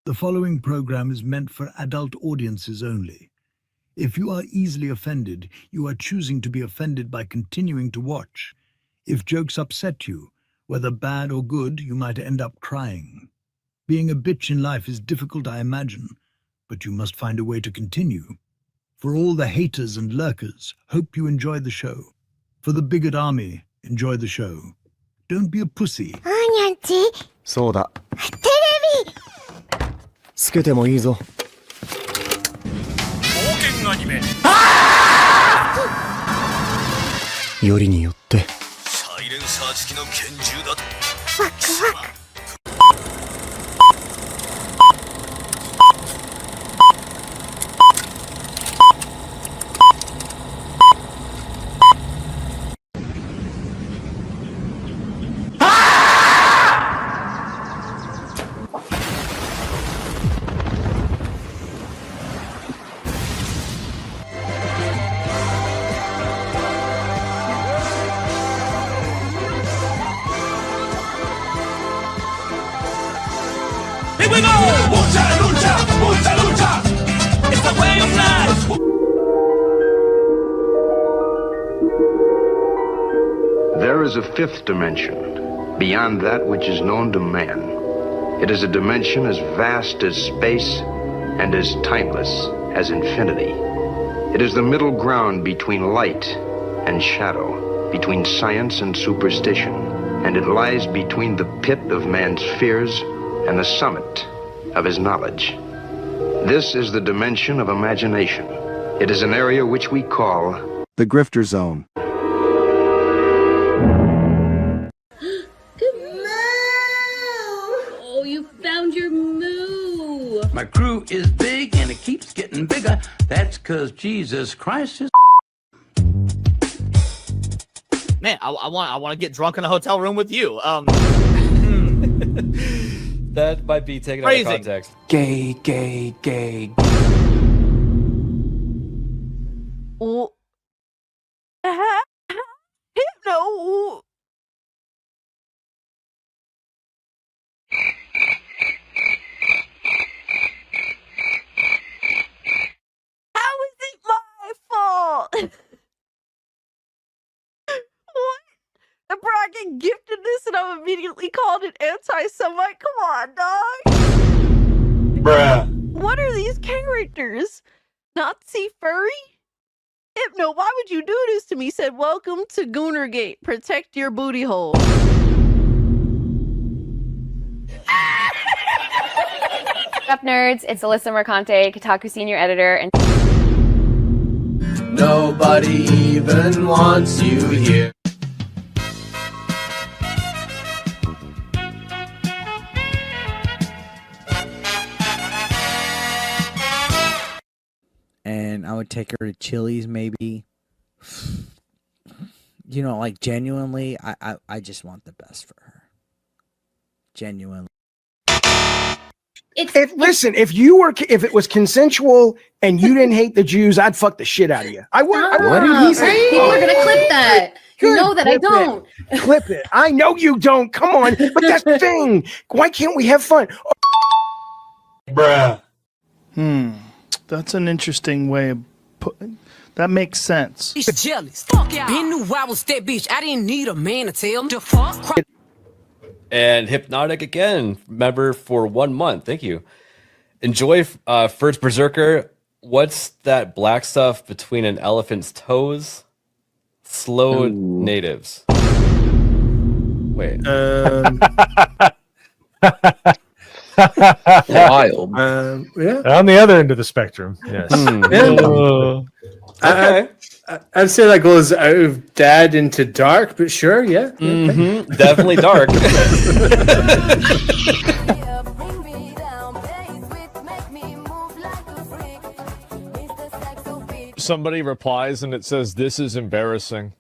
The following program is meant for adult audiences only. If you are easily offended, you are choosing to be offended by continuing to watch. If jokes upset you, whether bad or good, you might end up crying. Being a bitch in life is difficult, I imagine, but you must find a way to continue. For all the haters and lurkers, hope you enjoy the show. For the bigot army, enjoy the show. Don't be a pussy. そうだ。テレビつけてもいいぞ。冒険アニメよりによってサイレンサー付きの拳銃だとワクワクThere is a fifth dimension, beyond that which is known to man. It is a dimension as vast as space and as timeless as infinity. It is the middle ground between light and shadow, between science and superstition, and it lies between the pit of man's fears and the summit of his knowledge. This is the dimension of imagination. It is an area which we call the Grifter Zone. Oh, you found your moo. My crew is big and it keeps getting bigger. That's 'cause Jesus Christ is. Man, I want to get drunk in a hotel room with you. That might be taken out of context. Gay, gay, gay. Oh. No. How is it my fault? What? The bracket gifted this and I'm immediately called an anti-Semite? Come on, dog. Bruh. What are these characters? Nazi furry? Hypno, why would you do this to me? Said, welcome to Goonergate. Protect your booty hole. What's up, nerds? It's Alyssa Mercante, Kotaku senior editor, and nobody even wants you here. And I would take her to Chili's, maybe. You know, like, genuinely, I just want the best for her. Genuinely. Listen, if it was consensual and you didn't hate the Jews, I'd fuck the shit out of you. I would. What did he say? People are gonna clip that. You know that I don't. Clip it. I know you don't. Come on. But that's the thing. Why can't we have fun? Bruh. That's an interesting way of putting. That makes sense. He's jealous. Fuck yeah. Been knew I was that bitch. I didn't need a man to tell him to fuck. And Hypnotic again, member for 1 month. Thank you. Enjoy First Berserker. What's that black stuff between an elephant's toes? Slow natives. Wait. Wild. Yeah. On the other end of the spectrum. Yes. Okay. I'd say that goes out of dad into dark, but sure, yeah. Definitely dark. Somebody replies and it says, "This is embarrassing."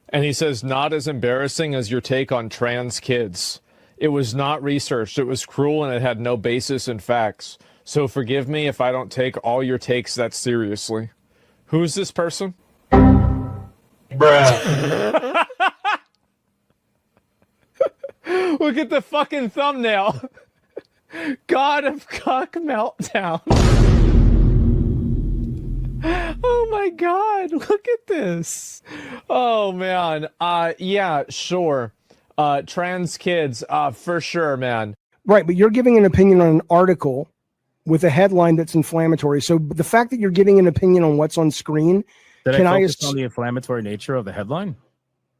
And he says, "Not as embarrassing as your take on trans kids. It was not researched. It was cruel and it had no basis in facts. So forgive me if I don't take all your takes that seriously." Who's this person? Bruh. Look at the fucking thumbnail. God of Cock Meltdown. Oh my God, look at this. Oh man. Yeah, sure. Trans kids, for sure, man. Right, but you're giving an opinion on an article with a headline that's inflammatory. So the fact that you're giving an opinion on what's on screen, Did can I I focus on the inflammatory nature of the headline?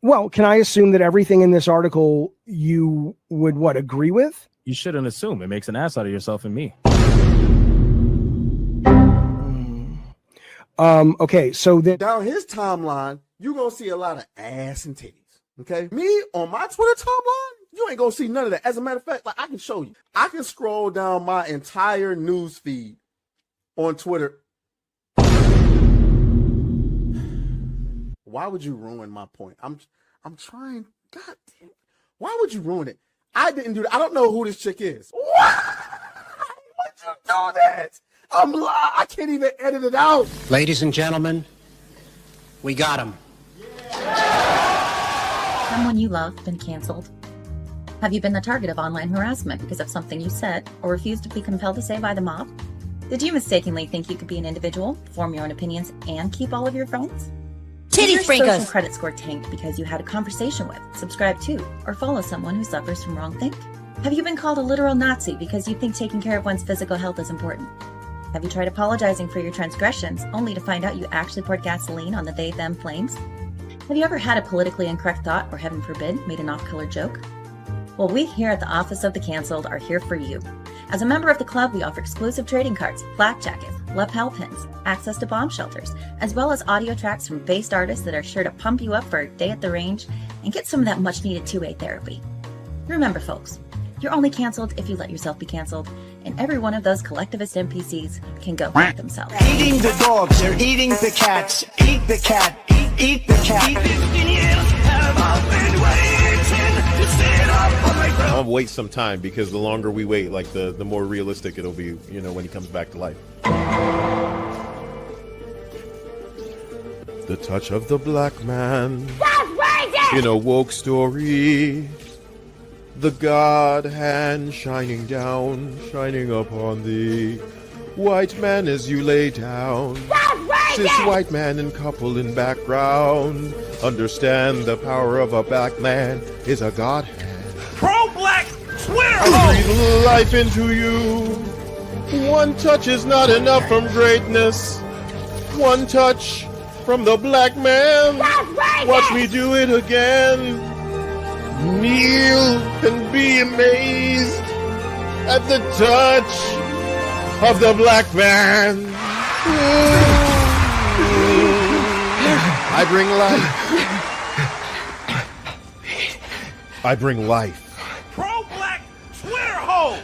Well, can I assume that everything in this article you would agree with? You shouldn't assume. It makes an ass out of yourself and me. Okay, so then down his timeline, you're gonna see a lot of ass and titties. Okay, me on my Twitter timeline, you ain't gonna see none of that. As a matter of fact, like I can show you, I can scroll down my entire news feed on Twitter. Why would you ruin my point? I'm trying. God damn, why would you ruin it? I didn't do that. I don't know who this chick is. Why would you do that? I can't even edit it out. Ladies and gentlemen, we got him. Someone you love been canceled? Have you been the target of online harassment because of something you said or refused to be compelled to say by the mob? Did you mistakenly think you could be an individual, form your own opinions, and keep all of your phones? Did your social credit score tanked because you had a conversation with, subscribe to, or follow someone who suffers from wrongthink? Have you been called a literal Nazi because you think taking care of one's physical health is important? Have you tried apologizing for your transgressions only to find out you actually poured gasoline on the they-them flames? Have you ever had a politically incorrect thought, or heaven forbid, made an off-color joke? Well, we here at the Office of the Cancelled are here for you. As a member of the club, we offer exclusive trading cards, flak jackets, lapel pins, access to bomb shelters, as well as audio tracks from based artists that are sure to pump you up for a day at the range and get some of that much-needed two-way therapy. Remember, folks, you're only canceled if you let yourself be canceled, and every one of those collectivist NPCs can go fuck themselves. Eating the dogs, they're eating the cats. Eat the cat, eat the cat. I'll wait some time because the longer we wait, like the more realistic it'll be, you know, when he comes back to life. The touch of the black man in a woke story. The God hand shining down, shining upon thee. White man as you lay down. Cis white man and couple in background. Understand the power of a black man is a God hand. Pro-black Twitter! I breathe life into you. One touch is not enough from greatness. One touch from the black man. Watch me do it again. Kneel and be amazed at the touch of the black man. I bring life. I bring life. Pro-black Twitter hoes!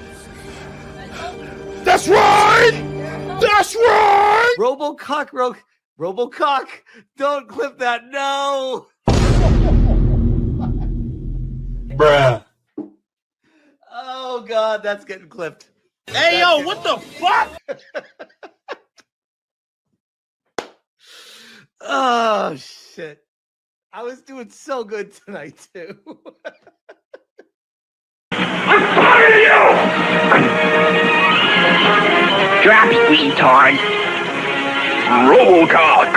That's right! That's right! Robocock, don't clip that, no! Bruh. Oh God, that's getting clipped. Hey, yo, what the fuck? Oh shit. I was doing so good tonight too. I'm tired of you! Drops, retard. Robocock.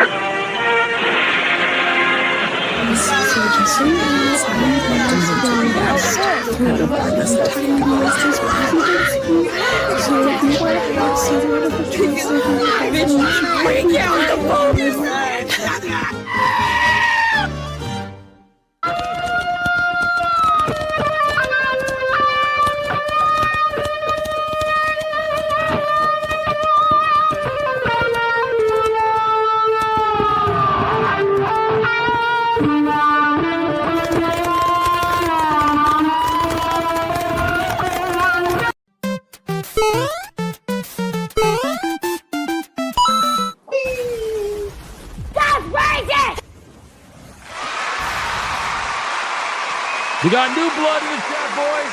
We got new blood in the chat, boys.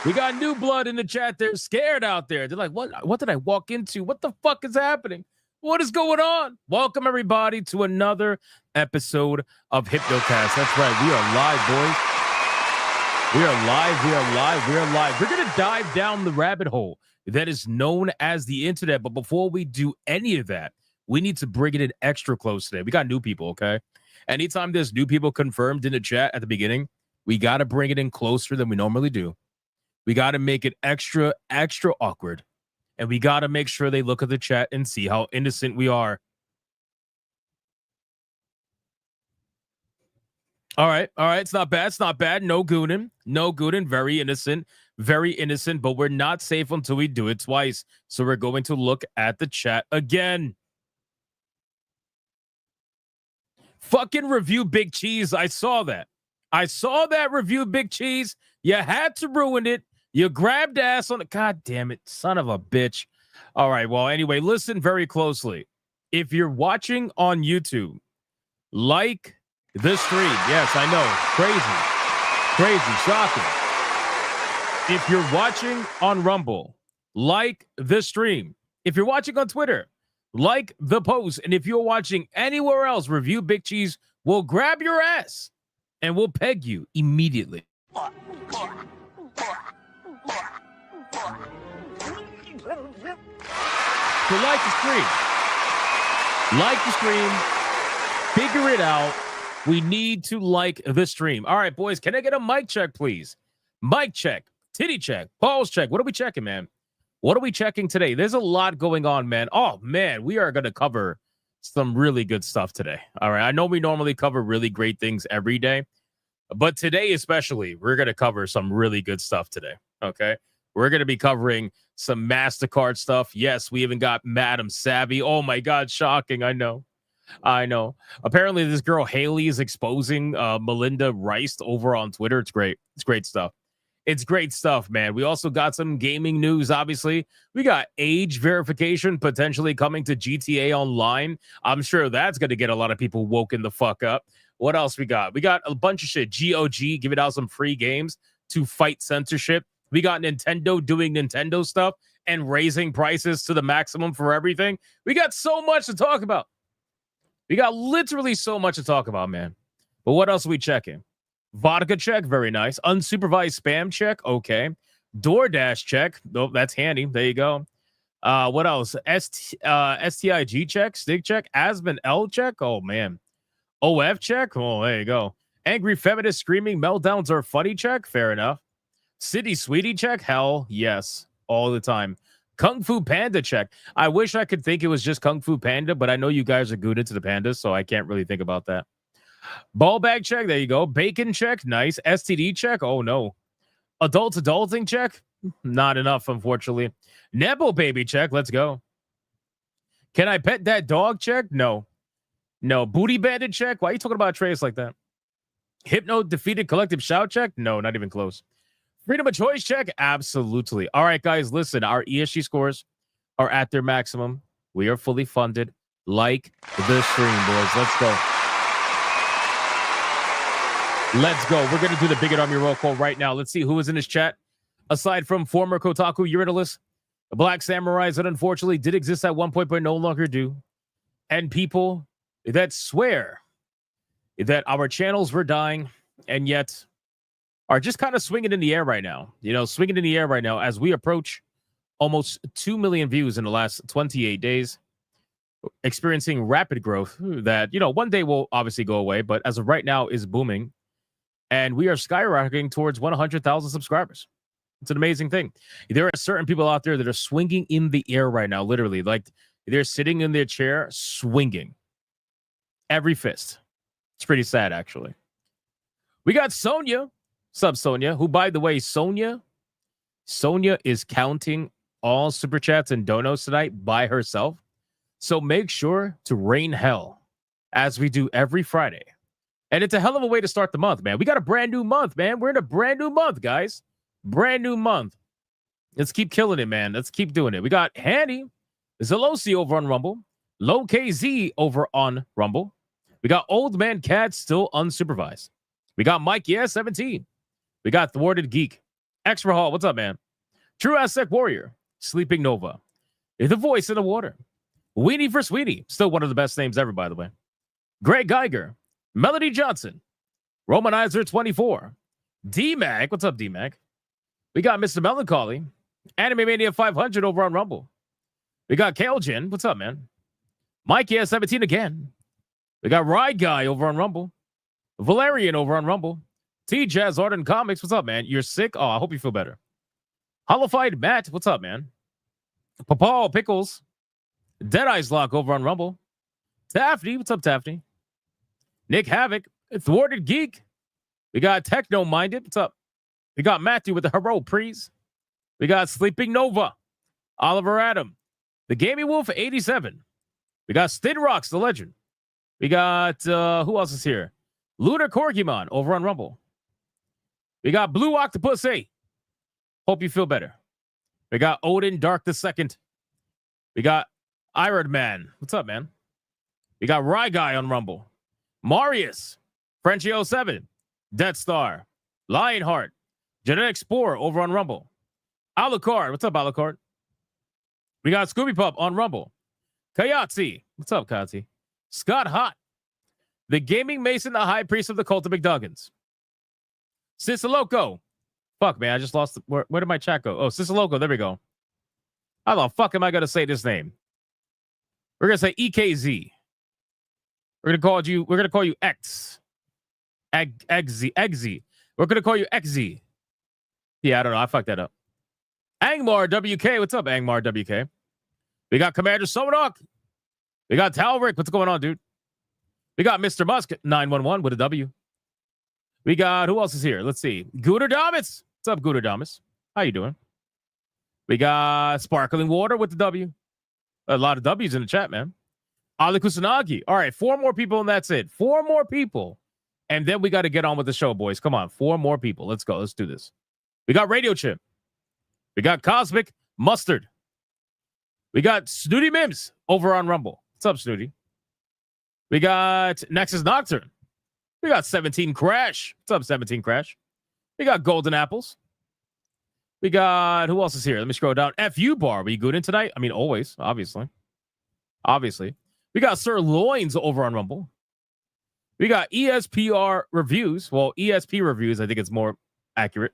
We got new blood in the chat. They're scared out there. They're like, what did I walk into? What the fuck is happening? What is going on? Welcome, everybody, to another episode of Hypnocast. That's right. We are live, boys. We are live. We are live. We are live. We're going to dive down the rabbit hole that is known as the internet. But before we do any of that, we need to bring it in extra close today. We got new people, okay? Anytime there's new people confirmed in the chat at the beginning, we got to bring it in closer than we normally do. We got to make it extra, extra awkward. And we got to make sure they look at the chat and see how innocent we are. All right. It's not bad. It's not bad. No gooning. No gooning. Very innocent. Very innocent. But we're not safe until we do it twice. So we're going to look at the chat again. Fucking review Big Cheese. I saw that. I saw that review Big Cheese. You had to ruin it. You grabbed ass on it. God damn it. Son of a bitch. All right. Well, anyway, listen very closely. If you're watching on YouTube, like the stream. Yes, I know. Crazy, shocking. If you're watching on Rumble, like the stream. If you're watching on Twitter, like the post. And if you're watching anywhere else, Review Big Cheese will grab your ass and we'll peg you immediately. So like the stream. Like the stream. Figure it out. We need to like the stream. All right, boys, can I get a mic check, please? Mic check, titty check, balls check. What are we checking, man? What are we checking today? There's a lot going on, man. Oh, man, we are going to cover some really good stuff today. All right, I know we normally cover really great things every day, but today especially, we're going to cover some really good stuff today, okay? We're going to be covering some Mastercard stuff. Yes, we even got Madam Savvy. Oh, my God, shocking, I know. Apparently, this girl Haley is exposing Melinda Rice over on Twitter. It's great. It's great stuff. It's great stuff, man. We also got some gaming news, obviously. We got age verification potentially coming to GTA Online. I'm sure that's going to get a lot of people woken the fuck up. What else we got? We got a bunch of shit. GOG giving out some free games to fight censorship. We got Nintendo doing Nintendo stuff and raising prices to the maximum for everything. We got so much to talk about. We got literally so much to talk about, man. But what else are we checking? Vodka check, very nice. Unsupervised spam check, okay. DoorDash check, oh, that's handy. There you go. What else? STIG check, Stig check, Aspen L check, oh man. OF check, oh there you go. Angry feminist screaming meltdowns are funny check, fair enough. City sweetie check, hell yes, all the time. Kung Fu Panda check. I wish I could think it was just Kung Fu Panda, but I know you guys are good into the pandas, so I can't really think about that. Ball bag check. There you go. Bacon check. Nice. STD check. Oh, no. Adulting check. Not enough, unfortunately. Nepo baby check. Let's go. Can I pet that dog check? No. No. Booty bandit check. Why are you talking about Trace like that? Hypno defeated collective shout check? No, not even close. Freedom of choice check? Absolutely. All right, guys, listen. Our ESG scores are at their maximum. We are fully funded. Like the stream, boys. Let's go. Let's go. We're going to do the Bigot Army roll call right now. Let's see who is in this chat. Aside from former Kotaku Eurydice, the Black Samurais that unfortunately did exist at one point but no longer do, and people that swear that our channels were dying and yet are just kind of swinging in the air right now. You know, swinging in the air right now as we approach almost 2 million views in the last 28 days, experiencing rapid growth that, you know, one day will obviously go away, but as of right now is booming. And we are skyrocketing towards 100,000 subscribers. It's an amazing thing. There are certain people out there that are swinging in the air right now, literally. Like, they're sitting in their chair, swinging every fist. It's pretty sad, actually. We got Sonia. Sub Sonia, who, by the way, Sonia is counting all super chats and donos tonight by herself. So make sure to rain hell as we do every Friday. And it's a hell of a way to start the month, man. We got a brand new month, man. We're in a brand new month, guys. Brand new month. Let's keep killing it, man. Let's keep doing it. We got Hanny, Zelosi over on Rumble, Low KZ over on Rumble. We got Old Man Cat still unsupervised. We got Mike, 17. We got Thwarted Geek. Extra Hall, what's up, man? True Aztec Warrior, Sleeping Nova. The Voice in the Water. Weenie for Sweetie, still one of the best names ever, by the way. Greg Geiger. Melody Johnson, Romanizer 24, D-Mag. What's up, D-Mag? We got Mr. Melancholy. Anime Mania 500 over on Rumble. We got Kaljin. What's up, man? Mikey S17 again. We got Ride Guy over on Rumble. Valerian over on Rumble. T-Jazz Art and Comics. What's up, man? You're sick? Oh, I hope you feel better. Hollified Matt. What's up, man? Papal Pickles. Deadeye's Lock over on Rumble. Taffy. What's up, Taffy? Nick Havoc. Thwarted Geek. We got Techno Minded. What's up? We got Matthew with the Hero Prees. We got Sleeping Nova. Oliver Adam. The Gaming Wolf 87. We got Stid Rocks, the legend. We got, who else is here? Lunar Corgimon over on Rumble. We got Blue Octopus 8. Hope you feel better. We got Odin Dark the Second. We got Iron Man. What's up, man? We got Rye Guy on Rumble. Marius. Frenchie 07. Death Star. Lionheart. Genetic Spore over on Rumble. Alucard. What's up, Alucard? We got Scooby Pup on Rumble. Kayatsi. What's up, Kayatsi? Scott Hot. The Gaming Mason, the High Priest of the Cult of McDuggins. Cicaloco. Fuck, man. I just lost. Where did my chat go? Oh, Cicaloco. There we go. How the fuck am I going to say this name? We're going to say EKZ. We're going to call you X. Eggsy. We're going to call you XZ. Yeah, I don't know. I fucked that up. Angmar WK. What's up, Angmar WK? We got Commander Somonok. We got Talric. What's going on, dude? We got Mr. Musk 911 with a W. We got, who else is here? Let's see. Gooderdamus. What's up, Gooderdamus? How you doing? We got Sparkling Water with the W. A lot of W's in the chat, man. Ali Kusanagi. All right, 4 more people and that's it. 4 more people. And then we got to get on with the show, boys. Come on, 4 more people. Let's go. Let's do this. We got Radio Chip. We got Cosmic Mustard. We got Snooty Mims over on Rumble. What's up, Snooty? We got Nexus Nocturne. We got 17 Crash. What's up, 17 Crash? We got Golden Apples. We got, who else is here? Let me scroll down. FU Bar. We good in tonight? I mean, always, obviously. We got Sir Loins over on Rumble. We got ESPR Reviews. Well, ESP Reviews, I think it's more accurate.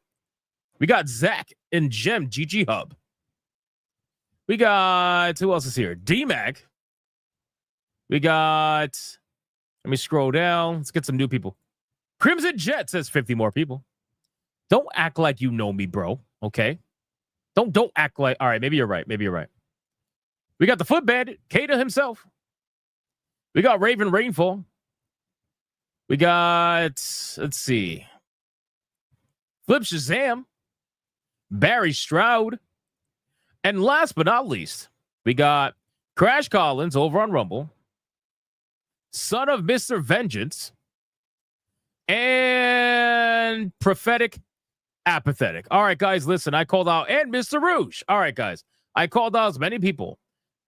We got Zach and Gem GG Hub. We got, who else is here? D-Mag. We got, let me scroll down. Let's get some new people. Crimson Jet says 50 more people. Don't act like you know me, bro. Okay? Don't act like, all right, maybe you're right. We got the Foot Bandit, Kata himself. We got Raven Rainfall. We got, let's see. Flip Shazam. Barry Stroud. And last but not least, we got Crash Collins over on Rumble. Son of Mr. Vengeance. And Prophetic Apathetic. All right, guys, listen, I called out, and Mr. Rouge. All right, guys, I called out as many people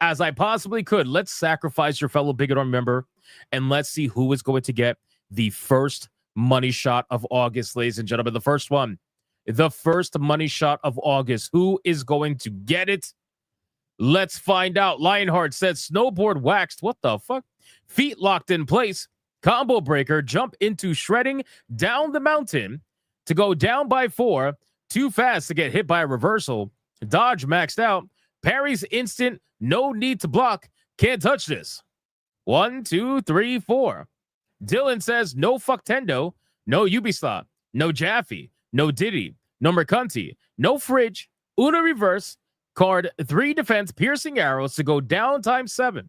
as I possibly could. Let's sacrifice your fellow Bigotor member, and let's see who is going to get the first money shot of August, ladies and gentlemen. The first one. The first money shot of August. Who is going to get it? Let's find out. Lionheart said snowboard waxed. What the fuck? Feet locked in place. Combo breaker. Jump into shredding down the mountain to go down by 4. Too fast to get hit by a reversal. Dodge maxed out. Parry's instant. No need to block. Can't touch this. 1, 2, 3, 4. Dylan says no fuck Tendo. No Ubisoft. No Jaffe. No Diddy, no Mercanti, no Fridge, Una Reverse, card 3 defense, piercing arrows to go down times 7.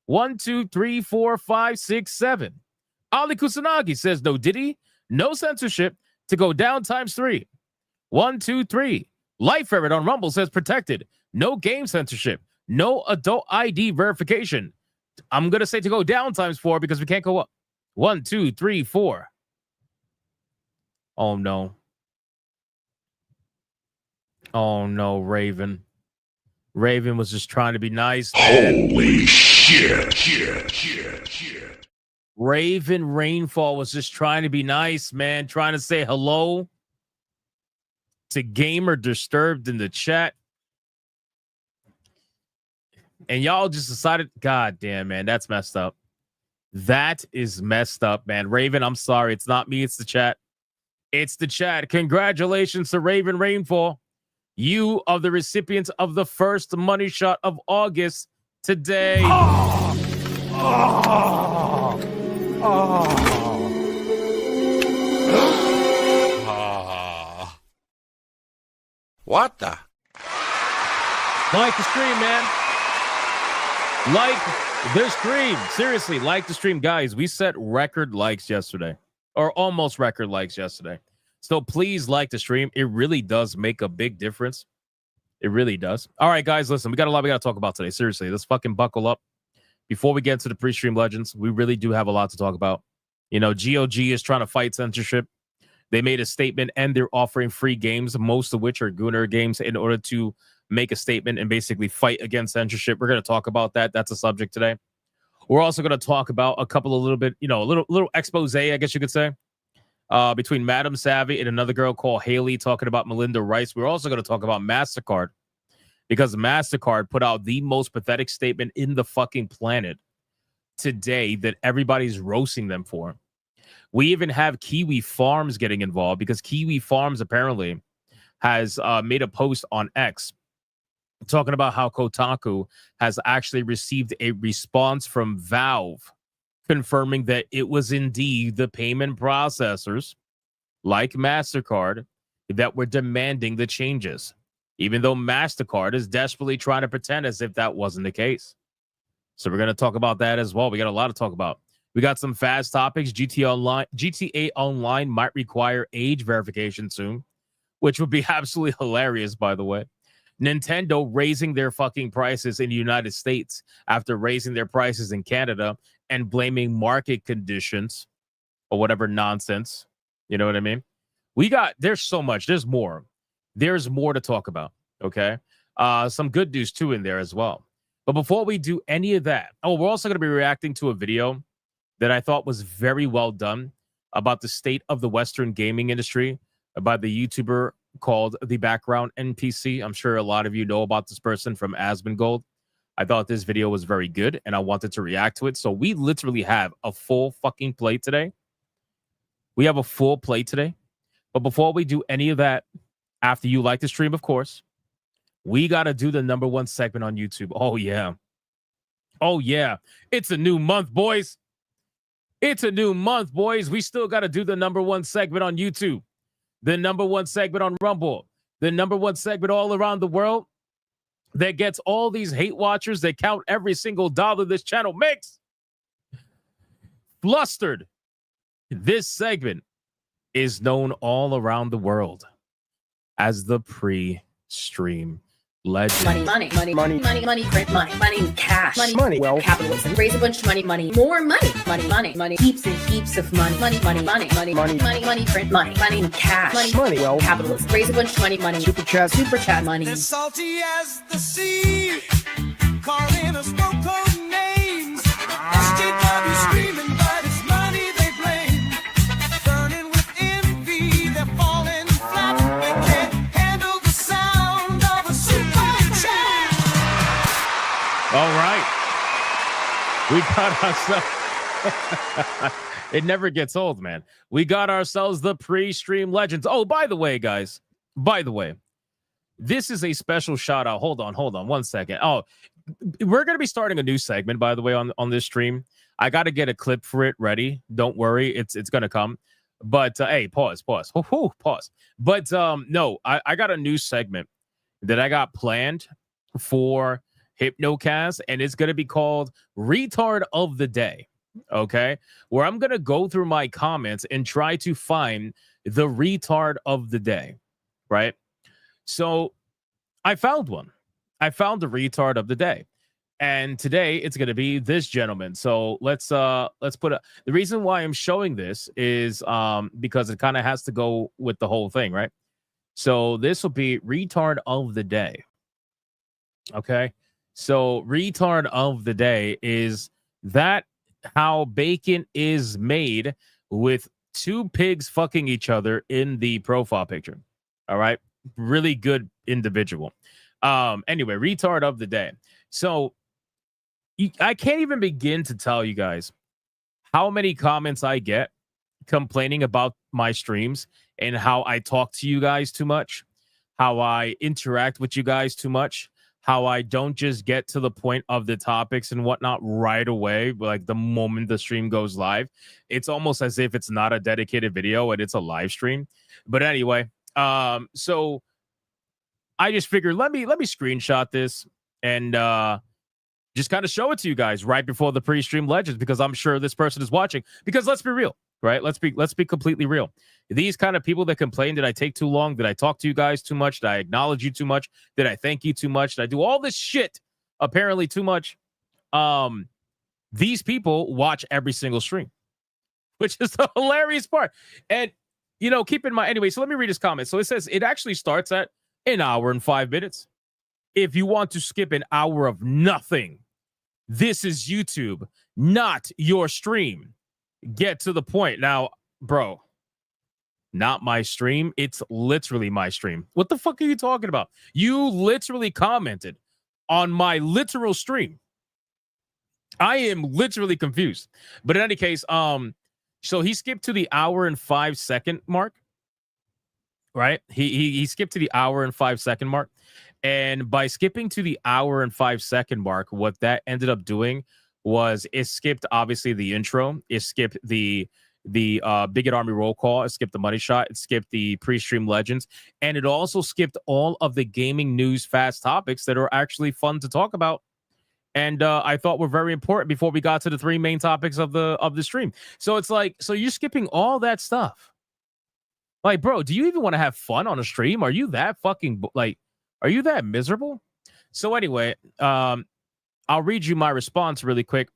1, 2, 3, 4, 5, 6, 7. Ali Kusanagi says no Diddy, no censorship to go down times 3. 1, 2, 3. Light Ferret on Rumble says protected, no game censorship, no adult ID verification. I'm going to say to go down times 4 because we can't go up. 1, 2, 3, 4. Oh, no. Oh, no, Raven. Raven was just trying to be nice. Man. Holy shit. Raven Rainfall was just trying to be nice, man. Trying to say hello to Gamer Disturbed in the chat. And y'all just decided, God damn, man, that's messed up. That is messed up, man. Raven, I'm sorry. It's not me. It's the chat. It's the chat. Congratulations to Raven Rainfall. You are the recipients of the first money shot of August today. What the? Like the stream, man. Like the stream. Seriously, like the stream. Guys, we set record likes yesterday. Or almost record likes yesterday. So please like the stream. It really does make a big difference. It really does. All right, guys, listen. We got a lot we got to talk about today. Seriously, let's fucking buckle up. Before we get to the pre-stream legends, we really do have a lot to talk about. You know, GOG is trying to fight censorship. They made a statement and they're offering free games, most of which are Gunnar games, in order to make a statement and basically fight against censorship. We're going to talk about that. That's a subject today. We're also going to talk about a couple of little expose, I guess you could say, between Madam Savvy and another girl called Haley talking about Melinda Rice. We're also going to talk about Mastercard, because Mastercard put out the most pathetic statement in the fucking planet today that everybody's roasting them for. We even have Kiwi Farms getting involved, because Kiwi Farms apparently has made a post on X talking about how Kotaku has actually received a response from Valve confirming that it was indeed the payment processors like Mastercard that were demanding the changes, even though Mastercard is desperately trying to pretend as if that wasn't the case. So we're going to talk about that as well. We got a lot to talk about. We got some fast topics. GTA Online might require age verification soon, which would be absolutely hilarious, by the way. Nintendo raising their fucking prices in the United States after raising their prices in Canada and blaming market conditions or whatever nonsense. You know what I mean? There's so much. There's more. There's more to talk about. Okay. Some good news too in there as well. But before we do any of that, we're also going to be reacting to a video that I thought was very well done about the state of the Western gaming industry by the YouTuber called the BackgroundNPC. I'm sure a lot of you know about this person from Asmongold. I thought this video was very good and I wanted to react to it. So we literally have a full fucking plate today. We have a full plate today. But before we do any of that, after you like the stream, of course, we got to do the #1 segment on YouTube. Oh, yeah. Oh, yeah. It's a new month, boys. It's a new month, boys. We still got to do the #1 segment on YouTube, the #1 segment on Rumble, the #1 segment all around the world that gets all these hate watchers that count every single dollar this channel makes flustered. This segment is known all around the world as the pre-stream legend. Money, print money, cash, money, well, capitalism, raise a bunch of money, more money, heaps and heaps of money, print money, cash, money, well, capitalism, raise a bunch of money, super chat money. As salty as the sea, calling us no-code names. SJW screaming, but it's money they blame. Burning with envy, they're falling flat. They can't handle the sound of a super chat. All right. We got ourselves. It never gets old, man. We got ourselves the pre-stream legends. Oh, by the way, guys. By the way, this is a special shout out. Hold on 1 second. Oh, we're going to be starting a new segment, by the way, on this stream. I got to get a clip for it ready. Don't worry. It's going to come. But hey, pause. Pause. But no, I got a new segment that I got planned for Hypnocast, and it's going to be called Retard of the Day. Okay, where I'm going to go through my comments and try to find the retard of the day. Right. So I found one. I found the retard of the day. And today it's going to be this gentleman. So let's put the reason why I'm showing this is because it kind of has to go with the whole thing, right? So this will be retard of the day. Okay. So retard of the day is that how bacon is made with two pigs fucking each other in the profile picture. All right. Really good individual. Anyway, retard of the day. So I can't even begin to tell you guys how many comments I get complaining about my streams and how I talk to you guys too much, how I interact with you guys too much, how I don't just get to the point of the topics and whatnot right away, like the moment the stream goes live. It's almost as if it's not a dedicated video and it's a live stream. But anyway, so I just figured let me screenshot this and just kind of show it to you guys right before the pre-stream legends, because I'm sure this person is watching. Because let's be real, right? Let's be completely real. These kind of people that complain, did I take too long? Did I talk to you guys too much? Did I acknowledge you too much? Did I thank you too much? Did I do all this shit apparently too much? These people watch every single stream, which is the hilarious part. And, you know, keep in mind, anyway, so let me read his comment. So it says, it actually starts at an hour and 5 minutes. If you want to skip an hour of nothing, this is YouTube, not your stream. Get to the point. Now, bro, not my stream. It's literally my stream. What the fuck are you talking about? You literally commented on my literal stream. I am literally confused. But in any case, so he skipped to the hour and 5 second mark, right? He skipped to the hour and 5 second mark. And by skipping to the hour and 5 second mark, what that ended up doing was it skipped obviously the intro. It skipped the Bigot Army roll call. It skipped the money shot. It skipped the pre-stream legends. And it also skipped all of the gaming news fast topics that are actually fun to talk about. And I thought were very important before we got to the three main topics of the stream. So it's like, so you're skipping all that stuff. Like, bro, do you even want to have fun on a stream? Are you that fucking, like, are you that miserable? So anyway, I'll read you my response really quick.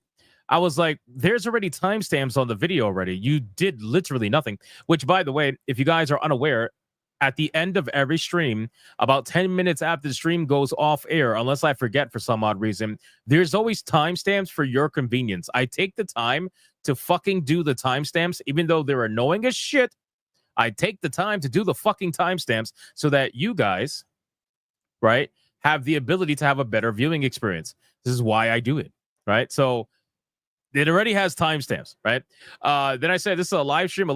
I was like, there's already timestamps on the video already. You did literally nothing, which, by the way, if you guys are unaware, at the end of every stream, about 10 minutes after the stream goes off air, unless I forget for some odd reason, there's always timestamps for your convenience. I take the time to fucking do the timestamps, even though they're annoying as shit. I take the time to do the fucking timestamps so that you guys, right, have the ability to have a better viewing experience. This is why I do it, right? So it already has timestamps, right? Then I said, this is a live stream.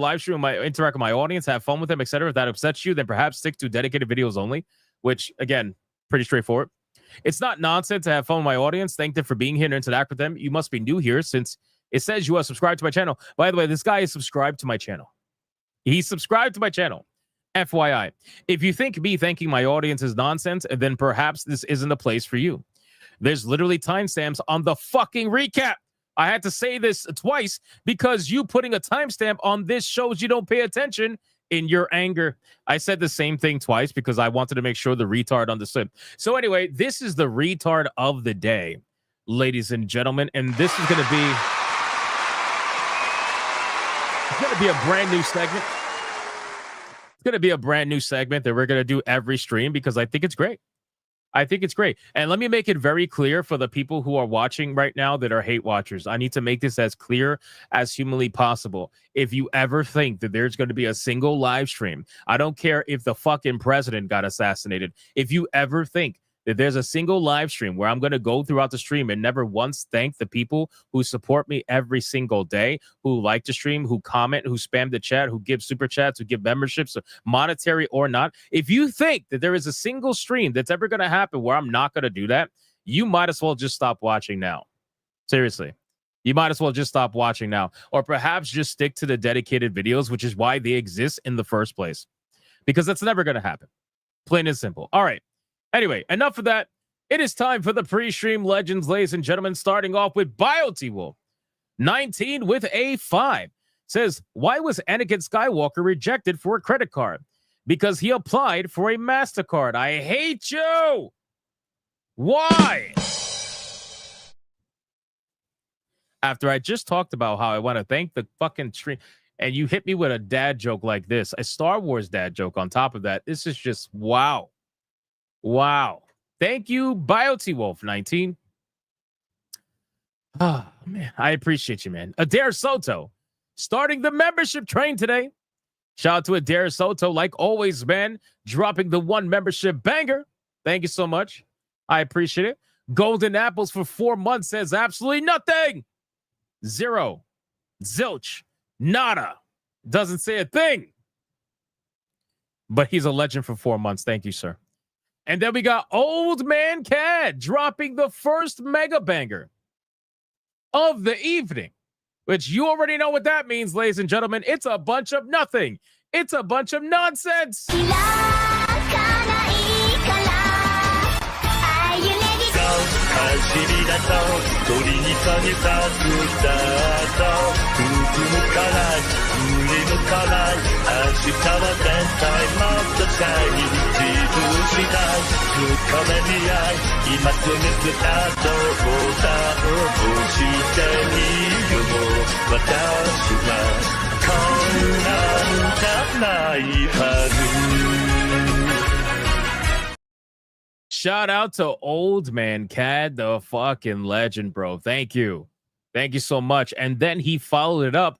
I interact with my audience, have fun with them, etc. If that upsets you, then perhaps stick to dedicated videos only, which, again, pretty straightforward. It's not nonsense to have fun with my audience. Thank them for being here and interact with them. You must be new here since it says you are subscribed to my channel. By the way, this guy is subscribed to my channel. He's subscribed to my channel. FYI. If you think me thanking my audience is nonsense, then perhaps this isn't a place for you. There's literally timestamps on the fucking recap. I had to say this twice because you putting a timestamp on this shows you don't pay attention in your anger. I said the same thing twice because I wanted to make sure the retard understood. So anyway, this is the retard of the day, ladies and gentlemen, and this is going to be a brand new segment. It's going to be a brand new segment that we're going to do every stream because I think it's great. I think it's great. And let me make it very clear for the people who are watching right now that are hate watchers. I need to make this as clear as humanly possible. If you ever think that there's going to be a single live stream, I don't care if the fucking president got assassinated. If you ever think that there's a single live stream where I'm going to go throughout the stream and never once thank the people who support me every single day, who like to stream, who comment, who spam the chat, who give super chats, who give memberships, monetary or not. If you think that there is a single stream that's ever going to happen where I'm not going to do that, you might as well just stop watching now. Seriously. You might as well just stop watching now. Or perhaps just stick to the dedicated videos, which is why they exist in the first place. Because that's never going to happen. Plain and simple. All right. Anyway, enough of that. It is time for the pre-stream legends, ladies and gentlemen, starting off with BioT-Wolf. 19 with a 5. Says, why was Anakin Skywalker rejected for a credit card? Because he applied for a Mastercard. I hate you! Why? After I just talked about how I want to thank the fucking stream, and you hit me with a dad joke like this, a Star Wars dad joke on top of that, this is just wow. Wow. Thank you, BioT-Wolf 19. Oh, man. I appreciate you, man. Adair Soto starting the membership train today. Shout out to Adair Soto, like always, man. Dropping the one membership banger. Thank you so much. I appreciate it. Golden Apples for 4 months says absolutely nothing. Zero. Zilch. Nada. Doesn't say a thing. But he's a legend for 4 months. Thank you, sir. And then we got Old Man Cad dropping the first mega banger of the evening, which you already know what that means, ladies and gentlemen. It's a bunch of nothing. It's a bunch of nonsense. Shout out to Old Man Cad, the fucking legend, bro. Thank you. Thank you so much. And then he followed it up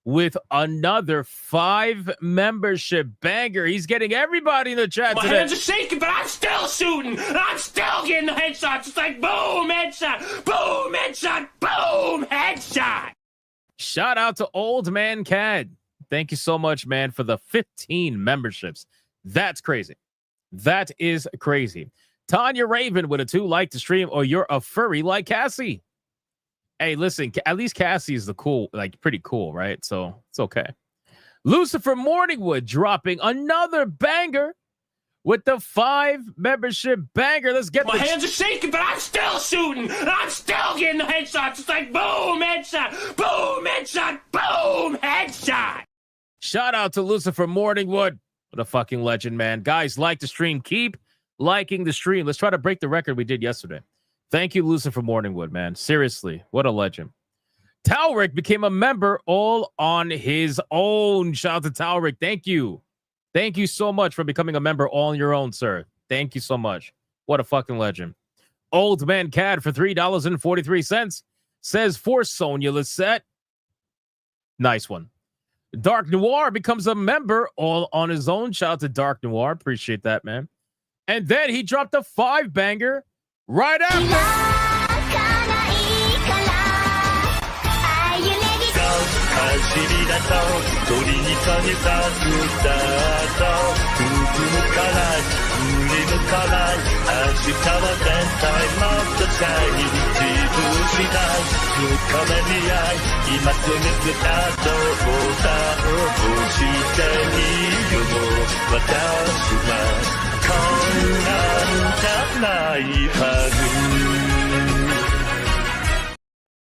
with another 5 membership banger. He's getting everybody in the chat My today. hands are shaking, but I'm still shooting. I'm still getting the headshots. It's like boom, headshot, boom, headshot, boom, headshot. Shout out to Old Man Cad. Thank you so much, man, for the 15 memberships. That's crazy. That is crazy. Tanya Raven with a 2, like the stream, or you're a furry like Cassie. Hey, listen, at least Cassie is the cool, like pretty cool, right? So it's okay. Lucifer Morningwood dropping another banger with the 5 membership banger. Let's get My hands are shaking, but I'm still shooting. I'm still getting the headshots. It's like boom, headshot, boom, headshot, boom, headshot. Shout out to Lucifer Morningwood. What a fucking legend, man. Guys, like the stream. Keep liking the stream. Let's try to break the record we did yesterday. Thank you, Lucifer Morningwood, man. Seriously, what a legend. Talric became a member all on his own. Shout out to Talric. Thank you. Thank you so much for becoming a member all on your own, sir. Thank you so much. What a fucking legend. Old Man Cad for $3.43 says for Sonia Lisette. Nice one. Dark Noir becomes a member all on his own. Shout out to Dark Noir. Appreciate that, man. And then he dropped a 5 banger right after.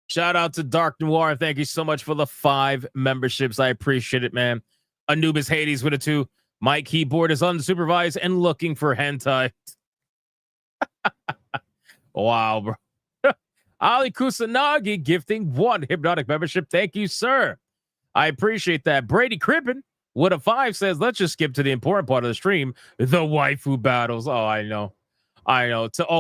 Shout out to Dark Noir. Thank you so much for the 5 memberships. I appreciate it, man. Anubis Hades with a 2. My keyboard is unsupervised and looking for hentai. Wow, bro. Ali Kusanagi gifting 1 hypnotic membership. Thank you, sir. I appreciate that. Brady Crippen with a 5 says, let's just skip to the important part of the stream. The waifu battles. Oh, I know.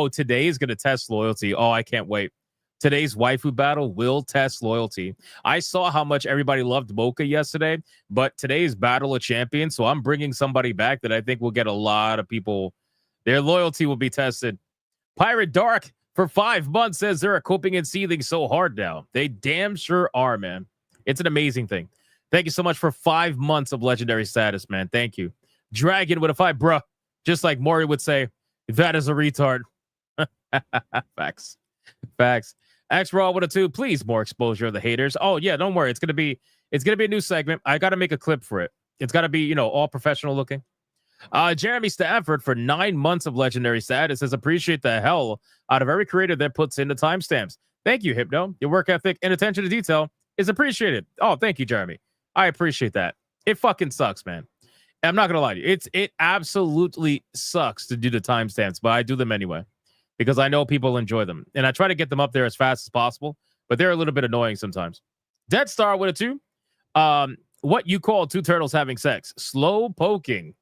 Today is going to test loyalty. Oh, I can't wait. Today's waifu battle will test loyalty. I saw how much everybody loved Mocha yesterday, but today's Battle of Champions, so I'm bringing somebody back that I think will get a lot of people. Their loyalty will be tested. Pirate Dark for 5 months says they're coping and seething so hard now. They damn sure are, man. It's an amazing thing. Thank you so much for 5 months of legendary status, man. Thank you. Dragon with a 5, bruh. Just like Maury would say, that is a retard. Facts. Facts. X-Raw with a 2. Please, more exposure of the haters. Oh, yeah, don't worry. It's gonna be a new segment. I gotta make a clip for it. It's gotta be, all professional looking. Jeremy Stafford for 9 months of legendary status says appreciate the hell out of every creator that puts in the timestamps. Thank you, Hypno. Your work ethic and attention to detail is appreciated. Oh, thank you, Jeremy. I appreciate that. It fucking sucks, man. I'm not gonna lie to you. It absolutely sucks to do the timestamps, but I do them anyway because I know people enjoy them, and I try to get them up there as fast as possible. But they're a little bit annoying sometimes. Dead Star with a 2. What you call 2 turtles having sex? Slow poking.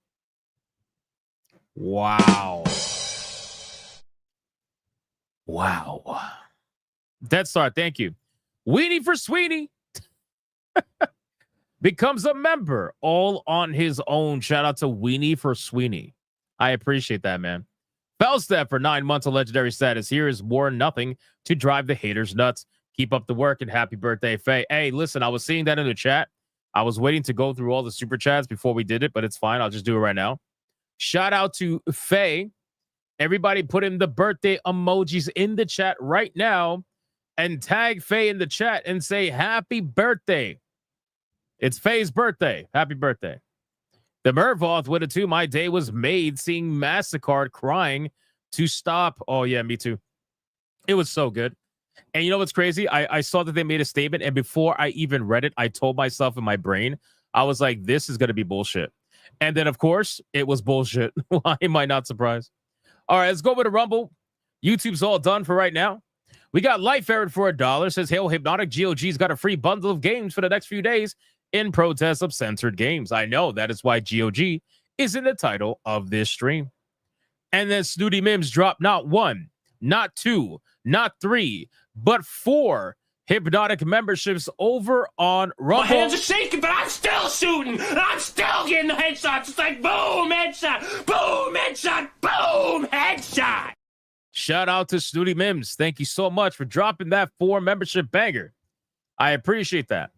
Wow. Wow. Dead Star, thank you. Weenie for Sweeney becomes a member all on his own. Shout out to Weenie for Sweeney. I appreciate that, man. Felstep for 9 months of legendary status. Here is more nothing to drive the haters nuts. Keep up the work and happy birthday, Faye. Hey, listen, I was seeing that in the chat. I was waiting to go through all the super chats before we did it, but it's fine. I'll just do it right now. Shout out to Faye. Everybody put in the birthday emojis in the chat right now and tag Faye in the chat and say happy birthday. It's Faye's birthday. Happy birthday. The Mervoth with it too. My day was made seeing Mastercard crying to stop. Oh, yeah, me too. It was so good. And you know what's crazy? I saw that they made a statement, and before I even read it, I told myself in my brain, I was like, this is going to be bullshit. And then, of course, it was bullshit. Why am I not surprised? All right, let's go with a Rumble. YouTube's all done for right now. We got Life Ferret for $1. Says, Hail Hypnotic. GOG's got a free bundle of games for the next few days in protest of censored games. I know that is why GOG is in the title of this stream. And then Snooty Mims dropped not 1, not 2, not 3, but 4 Hypnotic memberships over on Rumble. My hands are shaking, but I'm still shooting. I'm still getting the headshots. It's like boom, headshot, boom, headshot, boom, headshot. Shout out to Snooty Mims. Thank you so much for dropping that 4 membership banger. I appreciate that.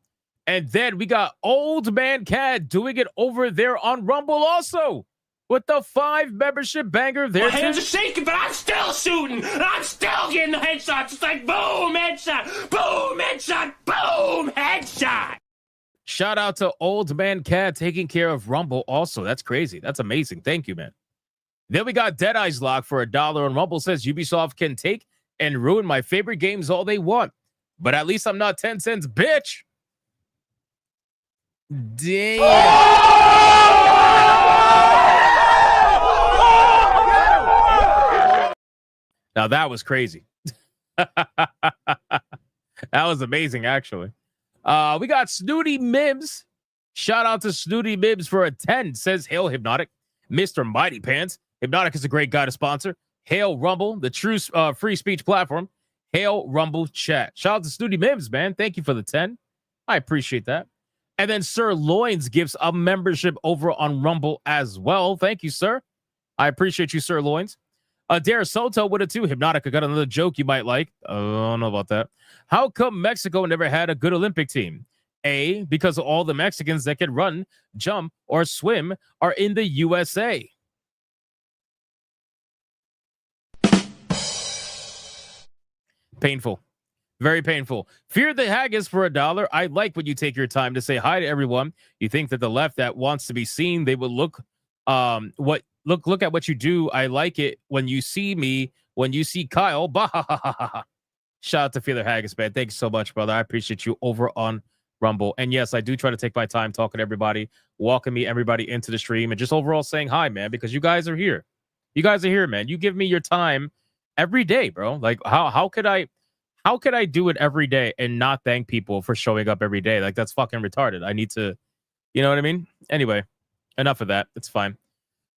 And then we got Old Man Cad doing it over there on Rumble also with the 5 membership banger there. My hands are shaking, but I'm still shooting. I'm still getting the headshots. It's like boom, headshot, boom, headshot, boom, headshot. Shout out to Old Man Cad taking care of Rumble also. That's crazy. That's amazing. Thank you, man. Then we got Dead Eyes Lock for $1 on Rumble. Says Ubisoft can take and ruin my favorite games all they want, but at least I'm not 10 cents, bitch. Damn. Now that was crazy. That was amazing, actually. We got Snooty Mims. Shout out to Snooty Mims for a 10. Says, Hail Hypnotic. Mr. Mighty Pants. Hypnotic is a great guy to sponsor. Hail Rumble, the true free speech platform. Hail Rumble chat. Shout out to Snooty Mims, man. Thank you for the 10. I appreciate that. And then Sir Loins gives a membership over on Rumble as well. Thank you, sir. I appreciate you, Sir Loins. Dare Soto with it too. Hypnotic, I got another joke you might like. I don't know about that. How come Mexico never had a good Olympic team? A, because all the Mexicans that can run, jump, or swim are in the USA. Painful. Very painful. Fear the Haggis for $1. I like when you take your time to say hi to everyone. You think that the left that wants to be seen, they will look at what you do. I like it when you see me, when you see Kyle. Bah. Shout out to Fear the Haggis, man. Thank you so much, brother. I appreciate you over on Rumble. And yes, I do try to take my time talking to everybody, welcoming everybody into the stream, and just overall saying hi, man, because you guys are here. You guys are here, man. You give me your time every day, bro. Like how could I do it every day and not thank people for showing up every day? Like, that's fucking retarded. I need to, you know what I mean? Anyway, enough of that. It's fine.